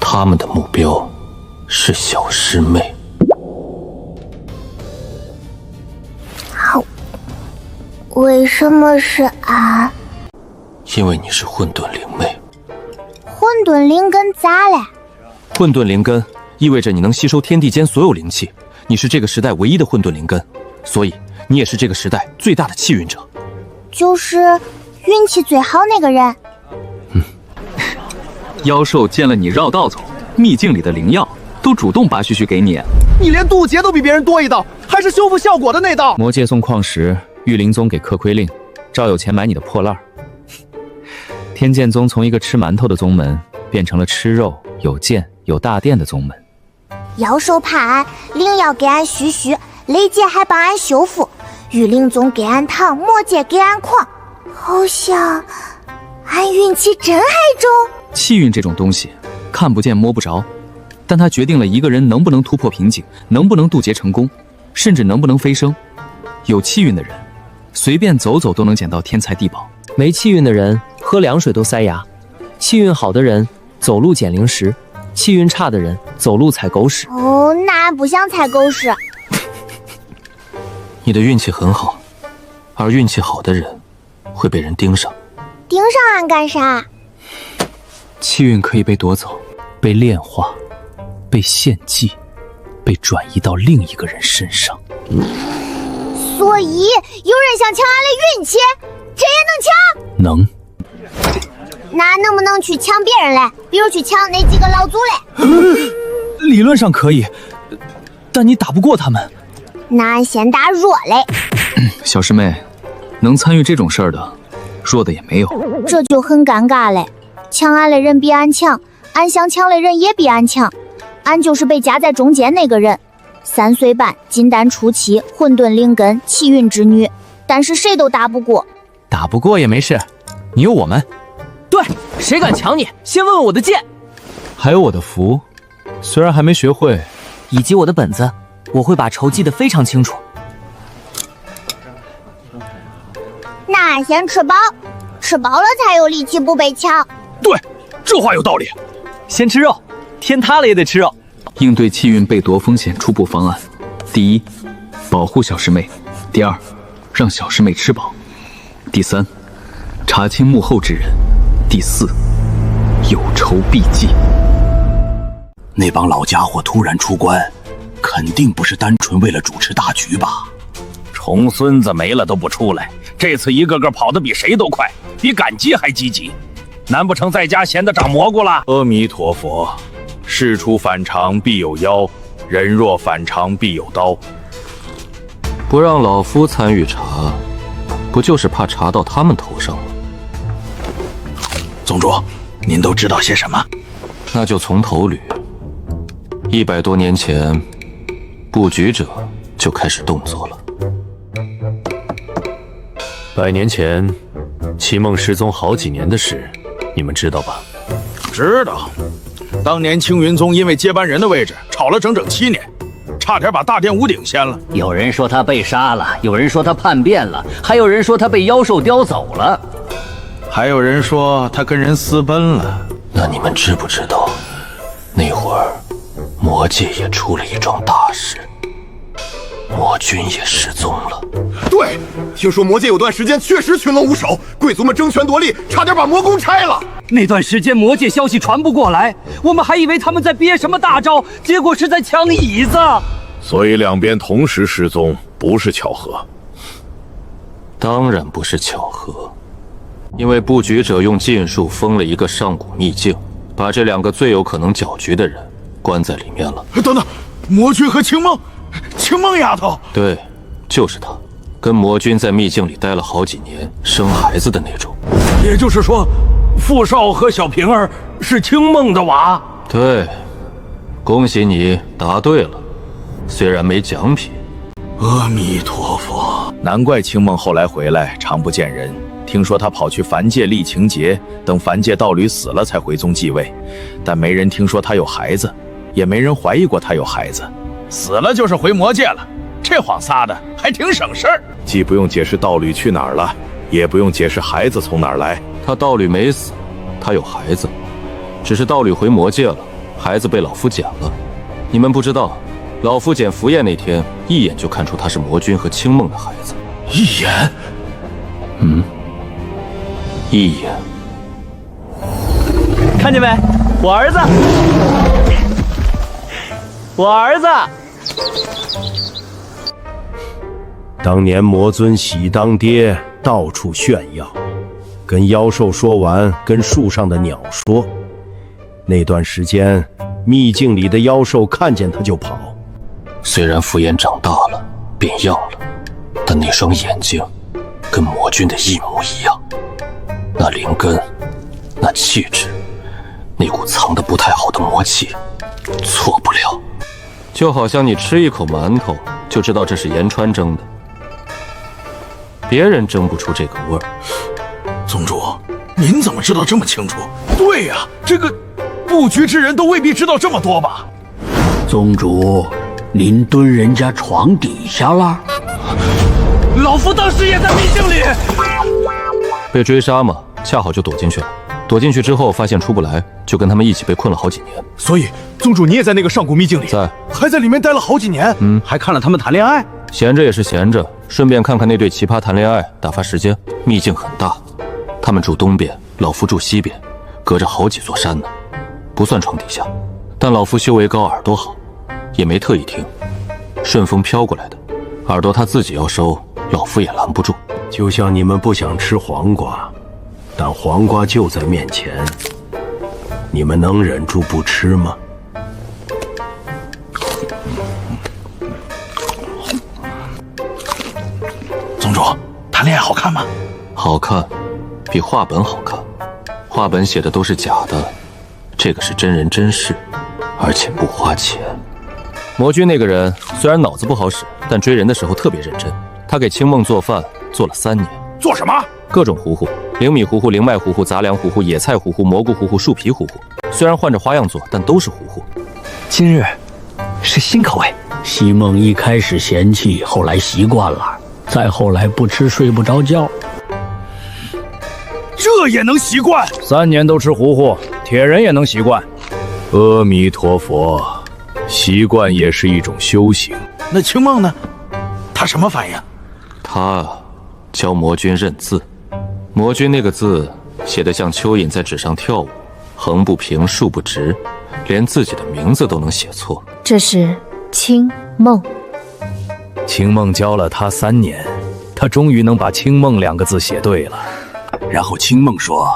[SPEAKER 13] 他们的目标是小师妹。
[SPEAKER 1] 为什么是俺？
[SPEAKER 13] 因为你是混沌灵妹。
[SPEAKER 1] 混沌灵根咋了？
[SPEAKER 13] 混沌灵根意味着你能吸收天地间所有灵气，你是这个时代唯一的混沌灵根，所以你也是这个时代最大的气运者。
[SPEAKER 1] 就是运气最好那个人。
[SPEAKER 19] 妖兽见了你绕道走，秘境里的灵药都主动拔须须给你。
[SPEAKER 9] 你连渡劫都比别人多一道，还是修复效果的那道。
[SPEAKER 3] 魔界送矿石，玉灵宗给刻亏令，照有钱买你的破烂。天剑宗从一个吃馒头的宗门，变成了吃肉、有剑、有大殿的宗门。
[SPEAKER 1] 妖兽怕俺，灵药给俺须须，雷劫还帮俺修复，玉灵宗给俺糖，魔界给俺矿，好像俺运气真还中。
[SPEAKER 19] 气运这种东西，看不见摸不着，但它决定了一个人能不能突破瓶颈，能不能渡劫成功，甚至能不能飞升。有气运的人，随便走走都能捡到天才地宝；
[SPEAKER 11] 没气运的人，喝凉水都塞牙；气运好的人，走路捡零食；气运差的人，走路踩狗屎。
[SPEAKER 1] 哦，那俺不想踩狗屎。
[SPEAKER 13] 你的运气很好，而运气好的人会被人盯上。
[SPEAKER 1] 盯上俺干啥？
[SPEAKER 3] 气运可以被夺走，被炼化，被献祭，被转移到另一个人身上。
[SPEAKER 1] 所以有人想抢俺的运气，这也能抢？
[SPEAKER 3] 能。
[SPEAKER 1] 那能不能去抢别人嘞？比如去抢那几个老祖嘞？
[SPEAKER 19] 理论上可以，但你打不过他们。
[SPEAKER 1] 那俺先打弱嘞。
[SPEAKER 19] 小师妹，能参与这种事儿的，弱的也没有。
[SPEAKER 1] 这就很尴尬嘞。抢俺的人比俺强，俺想抢的人也比俺强，俺就是被夹在中间那个人。3岁半，金丹初期，混沌灵根，气运之女，但是谁都打不过。
[SPEAKER 3] 打不过也没事，你有我们。
[SPEAKER 11] 对，谁敢抢你，先问问我的剑，
[SPEAKER 3] 还有我的符，虽然还没学会，
[SPEAKER 11] 以及我的本子，我会把仇记得非常清楚。
[SPEAKER 1] 那俺先吃饱，吃饱了才有力气不被抢。
[SPEAKER 6] 对，这话有道理。
[SPEAKER 9] 先吃肉，天塌了也得吃肉。
[SPEAKER 19] 应对气运被夺风险初步方案：第一，保护小师妹；第二，让小师妹吃饱；第三，查清幕后之人；第四，有仇必记。
[SPEAKER 8] 那帮老家伙突然出关，肯定不是单纯为了主持大局吧？
[SPEAKER 7] 重孙子没了都不出来，这次一个个跑得比谁都快，比赶集还积极。难不成在家闲得长蘑菇了？
[SPEAKER 2] 阿弥陀佛，事出反常必有妖，人若反常必有刀。
[SPEAKER 13] 不让老夫参与查，不就是怕查到他们头上吗？
[SPEAKER 15] 宗主，您都知道些什么？
[SPEAKER 13] 那就从头捋。100多年前，布局者就开始动作了。
[SPEAKER 2] 100年前，齐梦失踪好几年的事，你们知道吧？
[SPEAKER 15] 知道。当年青云宗因为接班人的位置吵了整整7年，差点把大殿屋顶掀了。
[SPEAKER 12] 有人说他被杀了，有人说他叛变了，还有人说他被妖兽叼走了，
[SPEAKER 15] 还有人说他跟人私奔了。
[SPEAKER 13] 那你们知不知道，那会儿魔界也出了一桩大事，魔君也失踪了。
[SPEAKER 21] 对，听说魔界有段时间确实群龙无首，贵族们争权夺利，差点把魔宫拆了。
[SPEAKER 11] 那段时间魔界消息传不过来，我们还以为他们在憋什么大招，结果是在抢椅子。
[SPEAKER 10] 所以两边同时失踪，不是巧合。
[SPEAKER 13] 当然不是巧合，因为布局者用禁术封了一个上古秘境，把这2个最有可能搅局的人关在里面了。
[SPEAKER 15] 等等，魔君和青梦，青梦丫头，
[SPEAKER 13] 对，就是她，跟魔君在秘境里待了好几年，生孩子的那种。
[SPEAKER 6] 也就是说，傅少和小平儿是青梦的娃。
[SPEAKER 13] 对，恭喜你答对了，虽然没奖品。
[SPEAKER 15] 阿弥陀佛，
[SPEAKER 2] 难怪青梦后来回来常不见人。听说他跑去凡界历情劫，等凡界道侣死了才回宗继位，但没人听说他有孩子，也没人怀疑过他有孩子。
[SPEAKER 15] 死了就是回魔界了，这谎撒的还挺省事儿。
[SPEAKER 10] 既不用解释道侣去哪儿了，也不用解释孩子从哪儿来。
[SPEAKER 13] 他道侣没死，他有孩子，只是道侣回魔界了，孩子被老夫捡了。你们不知道，老夫捡符砚那天，一眼就看出他是魔君和青梦的孩子。
[SPEAKER 15] 一眼？
[SPEAKER 13] 一眼。
[SPEAKER 11] 看见没？我儿子，我儿子。
[SPEAKER 10] 当年魔尊喜当爹，到处炫耀，跟妖兽说完，跟树上的鸟说。那段时间，秘境里的妖兽看见他就跑。
[SPEAKER 13] 虽然符砚长大了，变样了，但那双眼睛跟魔君的一模一样。那灵根，那气质，那股藏得不太好的魔气，错不了。就好像你吃一口馒头，就知道这是言川蒸的，别人蒸不出这个味儿。
[SPEAKER 15] 宗主，您怎么知道这么清楚？对呀，这个布局之人都未必知道这么多吧？
[SPEAKER 12] 宗主，您蹲人家床底下了？
[SPEAKER 6] 老夫当时也在秘境里。
[SPEAKER 13] 被追杀嘛，恰好就躲进去了。躲进去之后发现出不来，就跟他们一起被困了好几年。
[SPEAKER 9] 所以宗主你也在那个上古秘境里？
[SPEAKER 13] 在，
[SPEAKER 9] 还在里面待了好几年。
[SPEAKER 6] 还看了他们谈恋爱。
[SPEAKER 13] 闲着也是闲着，顺便看看那对奇葩谈恋爱，打发时间。秘境很大，他们住东边，老夫住西边，隔着好几座山呢，不算床底下。但老夫修为高，耳朵好，也没特意听，顺风飘过来的。耳朵他自己要收，老夫也拦不住。
[SPEAKER 10] 就像你们不想吃黄瓜，但黄瓜就在面前，你们能忍住不吃吗？
[SPEAKER 15] 宗主，谈恋爱好看吗？
[SPEAKER 13] 好看，比画本好看。画本写的都是假的，这个是真人真事，而且不花钱。魔君那个人虽然脑子不好使，但追人的时候特别认真。他给青梦做饭做了3年。
[SPEAKER 15] 做什么？
[SPEAKER 13] 各种糊糊，灵米糊糊、灵麦糊糊、杂粮糊糊、野菜糊糊、蘑菇糊糊、树皮糊糊。虽然换着花样做，但都是糊糊。
[SPEAKER 11] 今日是新口味。
[SPEAKER 12] 西梦一开始嫌弃，后来习惯了，再后来不吃睡不着觉。
[SPEAKER 6] 这也能习惯
[SPEAKER 2] ？3年都吃糊糊，铁人也能习惯。
[SPEAKER 10] 阿弥陀佛，习惯也是一种修行。
[SPEAKER 15] 那青梦呢？他什么反应？
[SPEAKER 13] 他教魔君认字，魔君那个字写得像蚯蚓在纸上跳舞，横不平竖不直，连自己的名字都能写错。
[SPEAKER 5] 这是青梦。
[SPEAKER 2] 青梦教了他3年，他终于能把青梦2个字写对了。
[SPEAKER 22] 然后青梦说：“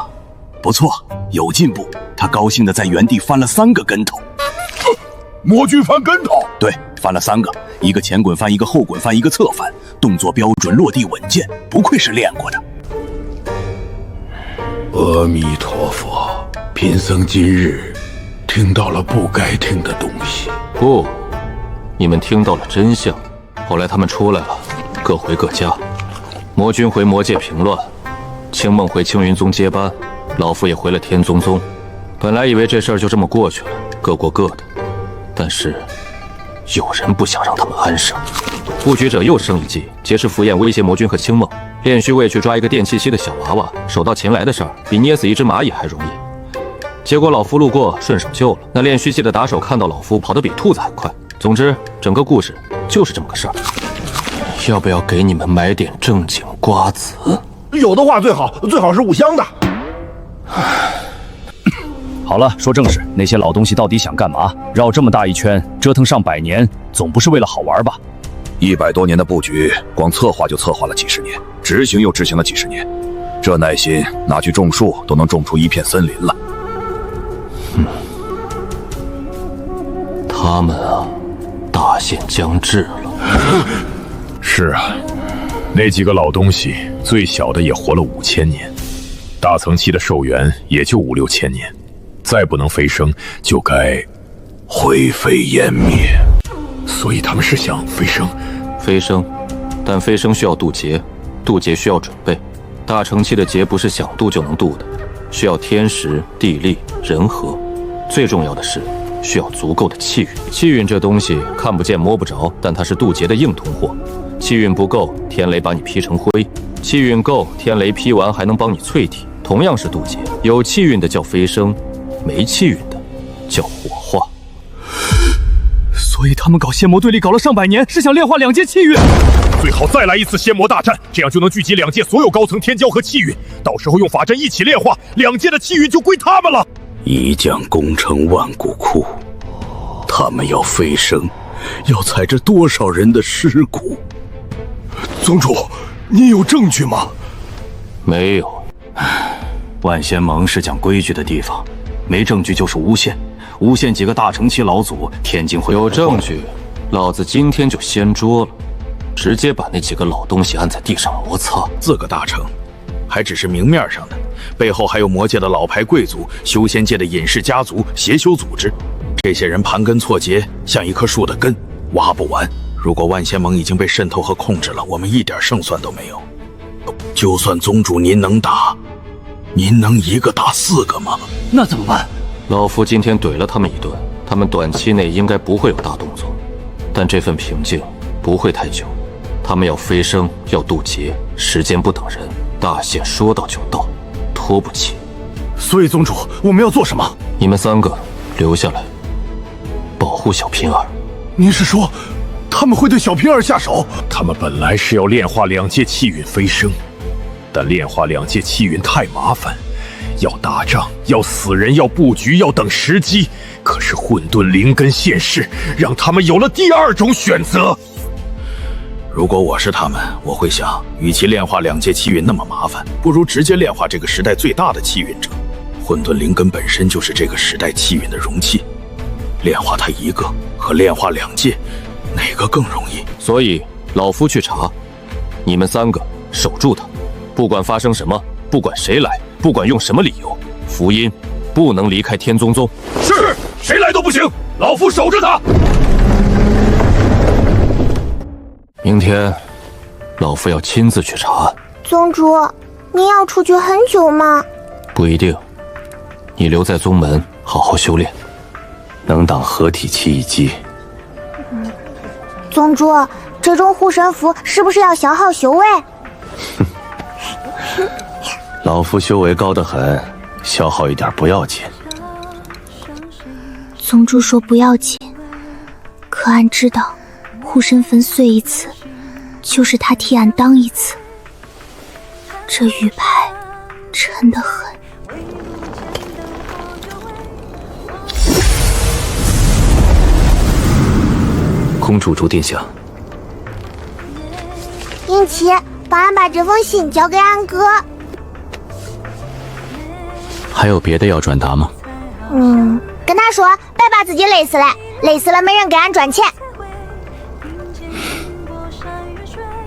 [SPEAKER 22] 不错，有进步。”他高兴地在原地翻了3个跟头。
[SPEAKER 15] 魔君翻跟头？
[SPEAKER 22] 对，翻了3个，一个前滚翻，一个后滚翻，一个侧翻，动作标准，落地稳健，不愧是练过的。
[SPEAKER 10] 阿弥陀佛，贫僧今日听到了不该听的东西。
[SPEAKER 13] 不，你们听到了真相。后来他们出来了，各回各家。魔君回魔界平乱，青梦回青云宗接班，老夫也回了天宗宗。本来以为这事儿就这么过去了，各过各的。但是有人不想让他们安生。布局者又生一计，劫持符砚威胁魔君和青梦。炼虚卫去抓一个电气息的小娃娃，手到擒来的事儿比捏死一只蚂蚁还容易。结果老夫路过，顺手救了。那炼虚系的打手看到老夫跑得比兔子还快。总之，整个故事就是这么个事儿。要不要给你们买点正经瓜子？
[SPEAKER 15] 有的话最好，最好是5箱的。
[SPEAKER 2] 好了，说正事，那些老东西到底想干嘛？绕这么大一圈，折腾上100年，总不是为了好玩吧
[SPEAKER 7] ？100多年的布局，光策划就策划了几十年，执行又执行了几十年，这耐心拿去种树都能种出一片森林了。
[SPEAKER 13] 他们啊，大限将至了。
[SPEAKER 6] 是啊，那几个老东西，最小的也活了5000年，大层期的寿元也就5、6千年，再不能飞升，就该
[SPEAKER 7] 灰飞烟灭。
[SPEAKER 6] 所以他们是想飞升，
[SPEAKER 13] 但飞升需要渡劫，渡劫需要准备。大成期的劫不是想渡就能渡的，需要天时、地利、人和，最重要的是需要足够的气运。气运这东西看不见摸不着，但它是渡劫的硬通货。气运不够，天雷把你劈成灰；气运够，天雷劈完还能帮你淬体。同样是渡劫，有气运的叫飞升，没气运的叫火化。
[SPEAKER 9] 所以他们搞仙魔对立搞了上百年，是想炼化2界气运。
[SPEAKER 6] 最好再来一次仙魔大战，这样就能聚集2界所有高层天骄和气运，到时候用法阵一起炼化，2界的气运就归他们了。
[SPEAKER 12] 一将功成万骨枯，他们要飞升，要踩着多少人的尸骨？
[SPEAKER 15] 宗主，你有证据吗？
[SPEAKER 13] 没有。
[SPEAKER 8] 万仙盟是讲规矩的地方，没证据就是诬陷。诬陷几个大成期老祖，天津会
[SPEAKER 13] 有证据，老子今天就掀桌了，直接把那几个老东西按在地上摩擦。
[SPEAKER 2] 4个大成，还只是明面上的，背后还有魔界的老牌贵族、修仙界的隐士家族、邪修组织。这些人盘根错节，像一棵树的根，挖不完。如果万仙盟已经被渗透和控制了，我们一点胜算都没有。就算宗主您能打，您能一个打4个吗？
[SPEAKER 11] 那怎么办？
[SPEAKER 13] 老夫今天怼了他们一顿，他们短期内应该不会有大动作，但这份平静不会太久。他们要飞升，要渡劫，时间不等人，大限说到就到，拖不起。
[SPEAKER 15] 所以宗主，我们要做什么？
[SPEAKER 13] 你们3个留下来，保护小平儿。
[SPEAKER 15] 您是说，他们会对小平儿下手？
[SPEAKER 6] 他们本来是要炼化2界气运飞升，但炼化2界气运太麻烦。要打仗，要死人，要布局，要等时机。可是混沌灵根现世，让他们有了第2种选择。
[SPEAKER 2] 如果我是他们，我会想，与其炼化2界气运那么麻烦，不如直接炼化这个时代最大的气运者。混沌灵根本身就是这个时代气运的容器，炼化它一个和炼化2界，哪个更容易？
[SPEAKER 13] 所以老夫去查，你们3个守住他，不管发生什么，不管谁来，不管用什么理由，福音不能离开天宗宗。
[SPEAKER 6] 是，谁来都不行，老夫守着他。
[SPEAKER 13] 明天，老夫要亲自去查案。
[SPEAKER 1] 宗主，您要出去很久吗？
[SPEAKER 13] 不一定，你留在宗门好好修炼，能挡合体期一击。
[SPEAKER 1] 宗主，这种护身符是不是要消耗修为？
[SPEAKER 8] 老夫修为高得很，消耗一点不要紧。
[SPEAKER 1] 宗主说不要紧，可俺知道，护身粉碎一次，就是他替俺当一次。这玉牌沉得很。
[SPEAKER 3] 公主祝殿下。
[SPEAKER 1] 英奇，帮俺把这封信交给俺哥。
[SPEAKER 3] 还有别的要转达吗？
[SPEAKER 1] 跟他说，别把自己累死了，累死了没人给俺赚钱。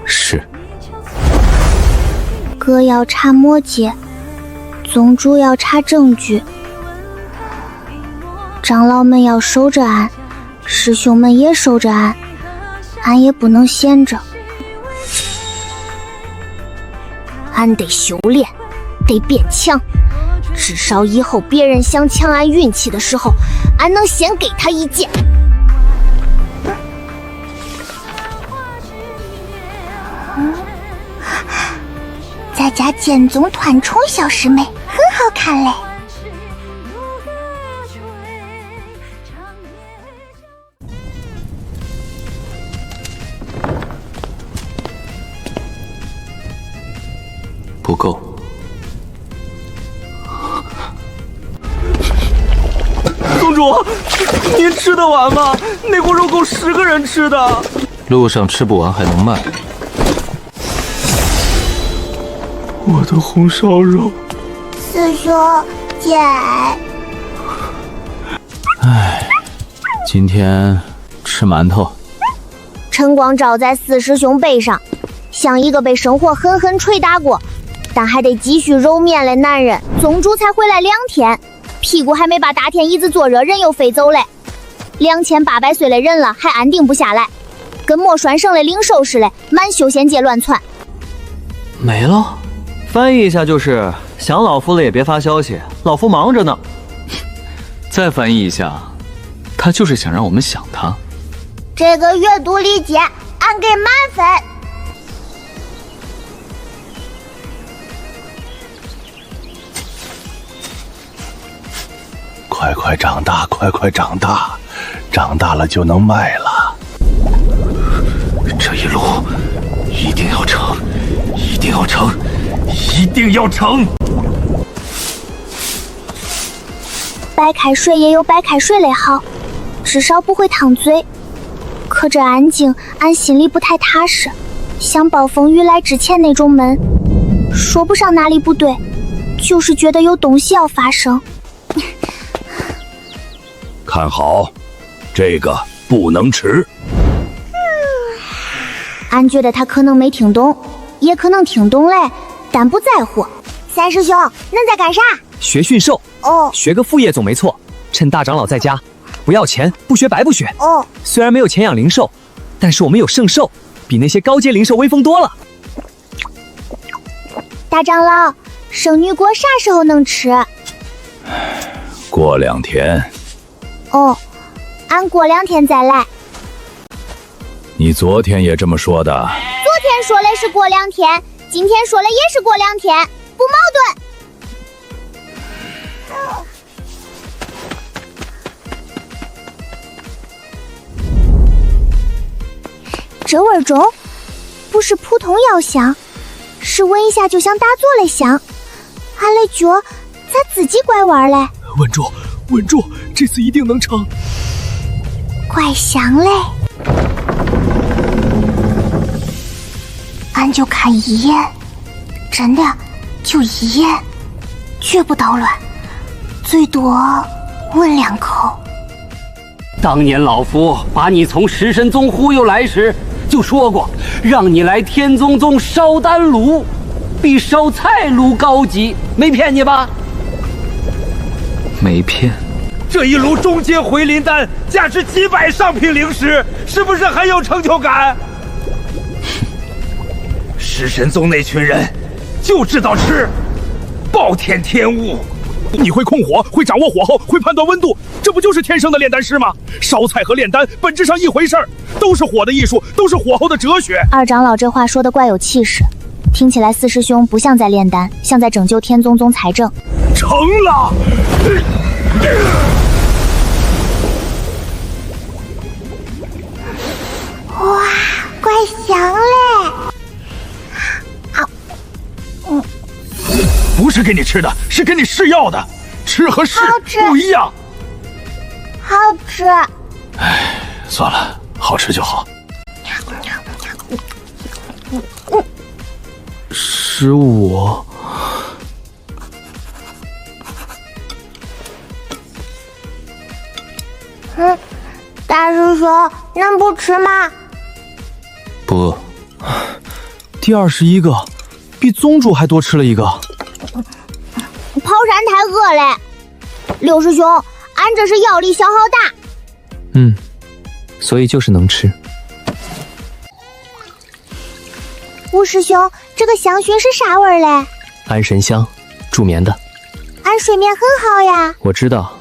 [SPEAKER 3] 是。
[SPEAKER 1] 哥要查魔界，宗主要查证据，长老们要守着俺，师兄们也守着俺，俺也不能闲着。俺得修炼，得变强，至少以后别人想抢俺运气的时候，俺能先给他一剑。咱家剑宗团宠小师妹很好看嘞。
[SPEAKER 13] 不够。
[SPEAKER 9] 宗主，您吃得完吗？那锅肉够10个人吃的。
[SPEAKER 13] 路上吃不完还能卖。
[SPEAKER 9] 我的红烧肉。
[SPEAKER 1] 师兄姐。
[SPEAKER 19] 唉，今天吃馒头。
[SPEAKER 1] 陈光照在四师兄背上，像一个被生活狠狠捶打过，但还得继续揉面的男人。宗主才回来2天，屁股还没把大天椅子坐热，人又飞走嘞。2800岁的人了，还安定不下来，跟没拴绳的灵兽似的，满修仙界乱窜。
[SPEAKER 11] 没了。翻译一下就是：想老夫了也别发消息，老夫忙着呢。
[SPEAKER 16] 再翻译一下，他就是想让我们想他。
[SPEAKER 1] 这个阅读理解，俺给满分。
[SPEAKER 10] 快快长大，快快长大，长大了就能卖了。
[SPEAKER 12] 这一路一定要成，一定要成，一定要成！
[SPEAKER 1] 白开水也有白开水的好，至少不会烫嘴。可这安静，俺心里不太踏实，像暴风雨来之前那种闷，说不上哪里不对，就是觉得有东西要发生。
[SPEAKER 7] 看好，这个不能吃。
[SPEAKER 1] 俺觉得他可能没听懂，也可能听懂嘞，但不在乎。三师兄，恁在干啥？
[SPEAKER 11] 学驯兽。
[SPEAKER 1] 哦，
[SPEAKER 11] 学个副业总没错。趁大长老在家，不要钱，不学白不学。
[SPEAKER 1] 哦，
[SPEAKER 11] 虽然没有钱养灵兽，但是我们有圣兽，比那些高阶灵兽威风多了。
[SPEAKER 1] 大长老，圣女果啥时候能吃？
[SPEAKER 7] 过2天。
[SPEAKER 1] 哦，俺过2天再来。
[SPEAKER 7] 你昨天也这么说的。
[SPEAKER 1] 昨天说的是过2天，今天说的也是过2天，不矛盾。这味重，不是普通药香，是闻一下就想打坐的香。俺的脚咋自己拐弯嘞？
[SPEAKER 9] 稳住，稳住，这次一定能成。
[SPEAKER 1] 怪香嘞！俺就看一眼，真的就一眼，绝不捣乱，最多闻2口。
[SPEAKER 12] 当年老夫把你从食神宗忽悠来时，就说过，让你来天宗宗烧丹炉，比烧菜炉高级，没骗你吧？
[SPEAKER 16] 没骗。
[SPEAKER 6] 这一炉中阶回灵丹，价值几百上品灵石，是不是很有成就感？食神宗那群人就知道吃，暴殄天物。你会控火，会掌握火候，会判断温度，这不就是天生的炼丹师吗？烧菜和炼丹本质上一回事儿，都是火的艺术，都是火候的哲学。
[SPEAKER 1] 二长老这话说的怪有气势，听起来四师兄不像在炼丹，像在拯救天宗宗财政。
[SPEAKER 6] 成了！
[SPEAKER 1] 哇，怪香嘞！
[SPEAKER 6] 不是给你吃的，是给你试药的，吃和试不一样。
[SPEAKER 1] 好吃。
[SPEAKER 7] 唉，算了，好吃就好。
[SPEAKER 9] 15。
[SPEAKER 1] 大师兄，能不吃吗？
[SPEAKER 13] 不饿。
[SPEAKER 9] 第21个，比宗主还多吃了一个。
[SPEAKER 1] 跑山太饿嘞。六师兄，俺这是药力消耗大。
[SPEAKER 3] 所以就是能吃。
[SPEAKER 1] 吴师兄，这个香薰是啥味儿嘞？
[SPEAKER 3] 安神香，助眠的。
[SPEAKER 1] 俺睡眠很好呀。
[SPEAKER 3] 我知道，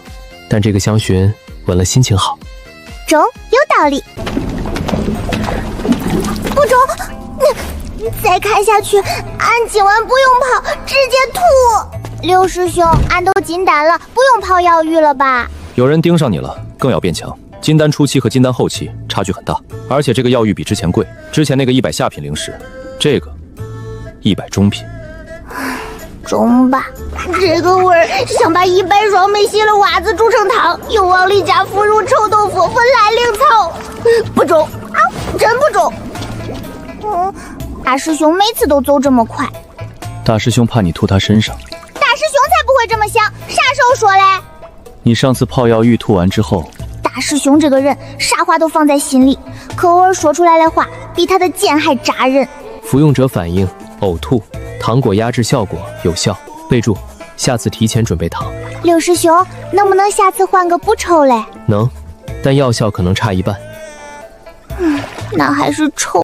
[SPEAKER 3] 但这个香薰闻了心情好。
[SPEAKER 1] 中，有道理。不中，再看下去，俺今晚不用泡，直接吐。六师兄，俺都金丹了，不用泡药浴了吧？
[SPEAKER 3] 有人盯上你了，更要变强。金丹初期和金丹后期差距很大，而且这个药浴比之前贵。之前那个100下品灵石，这个100中品。
[SPEAKER 1] 中吧，这个味儿像把100双没洗了袜子煮成汤，又往里加腐乳、臭豆腐、粉来灵草。不中啊，真不中。大师兄每次都走这么快。
[SPEAKER 3] 大师兄怕你吐他身上。
[SPEAKER 1] 大师兄才不会这么想，啥时候说嘞？
[SPEAKER 3] 你上次泡药浴吐完之后，
[SPEAKER 1] 大师兄这个人啥话都放在心里，可偶尔说出来的话比他的剑还扎人。
[SPEAKER 3] 服用者反应呕吐，糖果压制效果有效。备注：下次提前准备糖。
[SPEAKER 1] 六师兄，能不能下次换个不抽嘞？
[SPEAKER 3] 能，但药效可能差一半。
[SPEAKER 1] 那还是抽。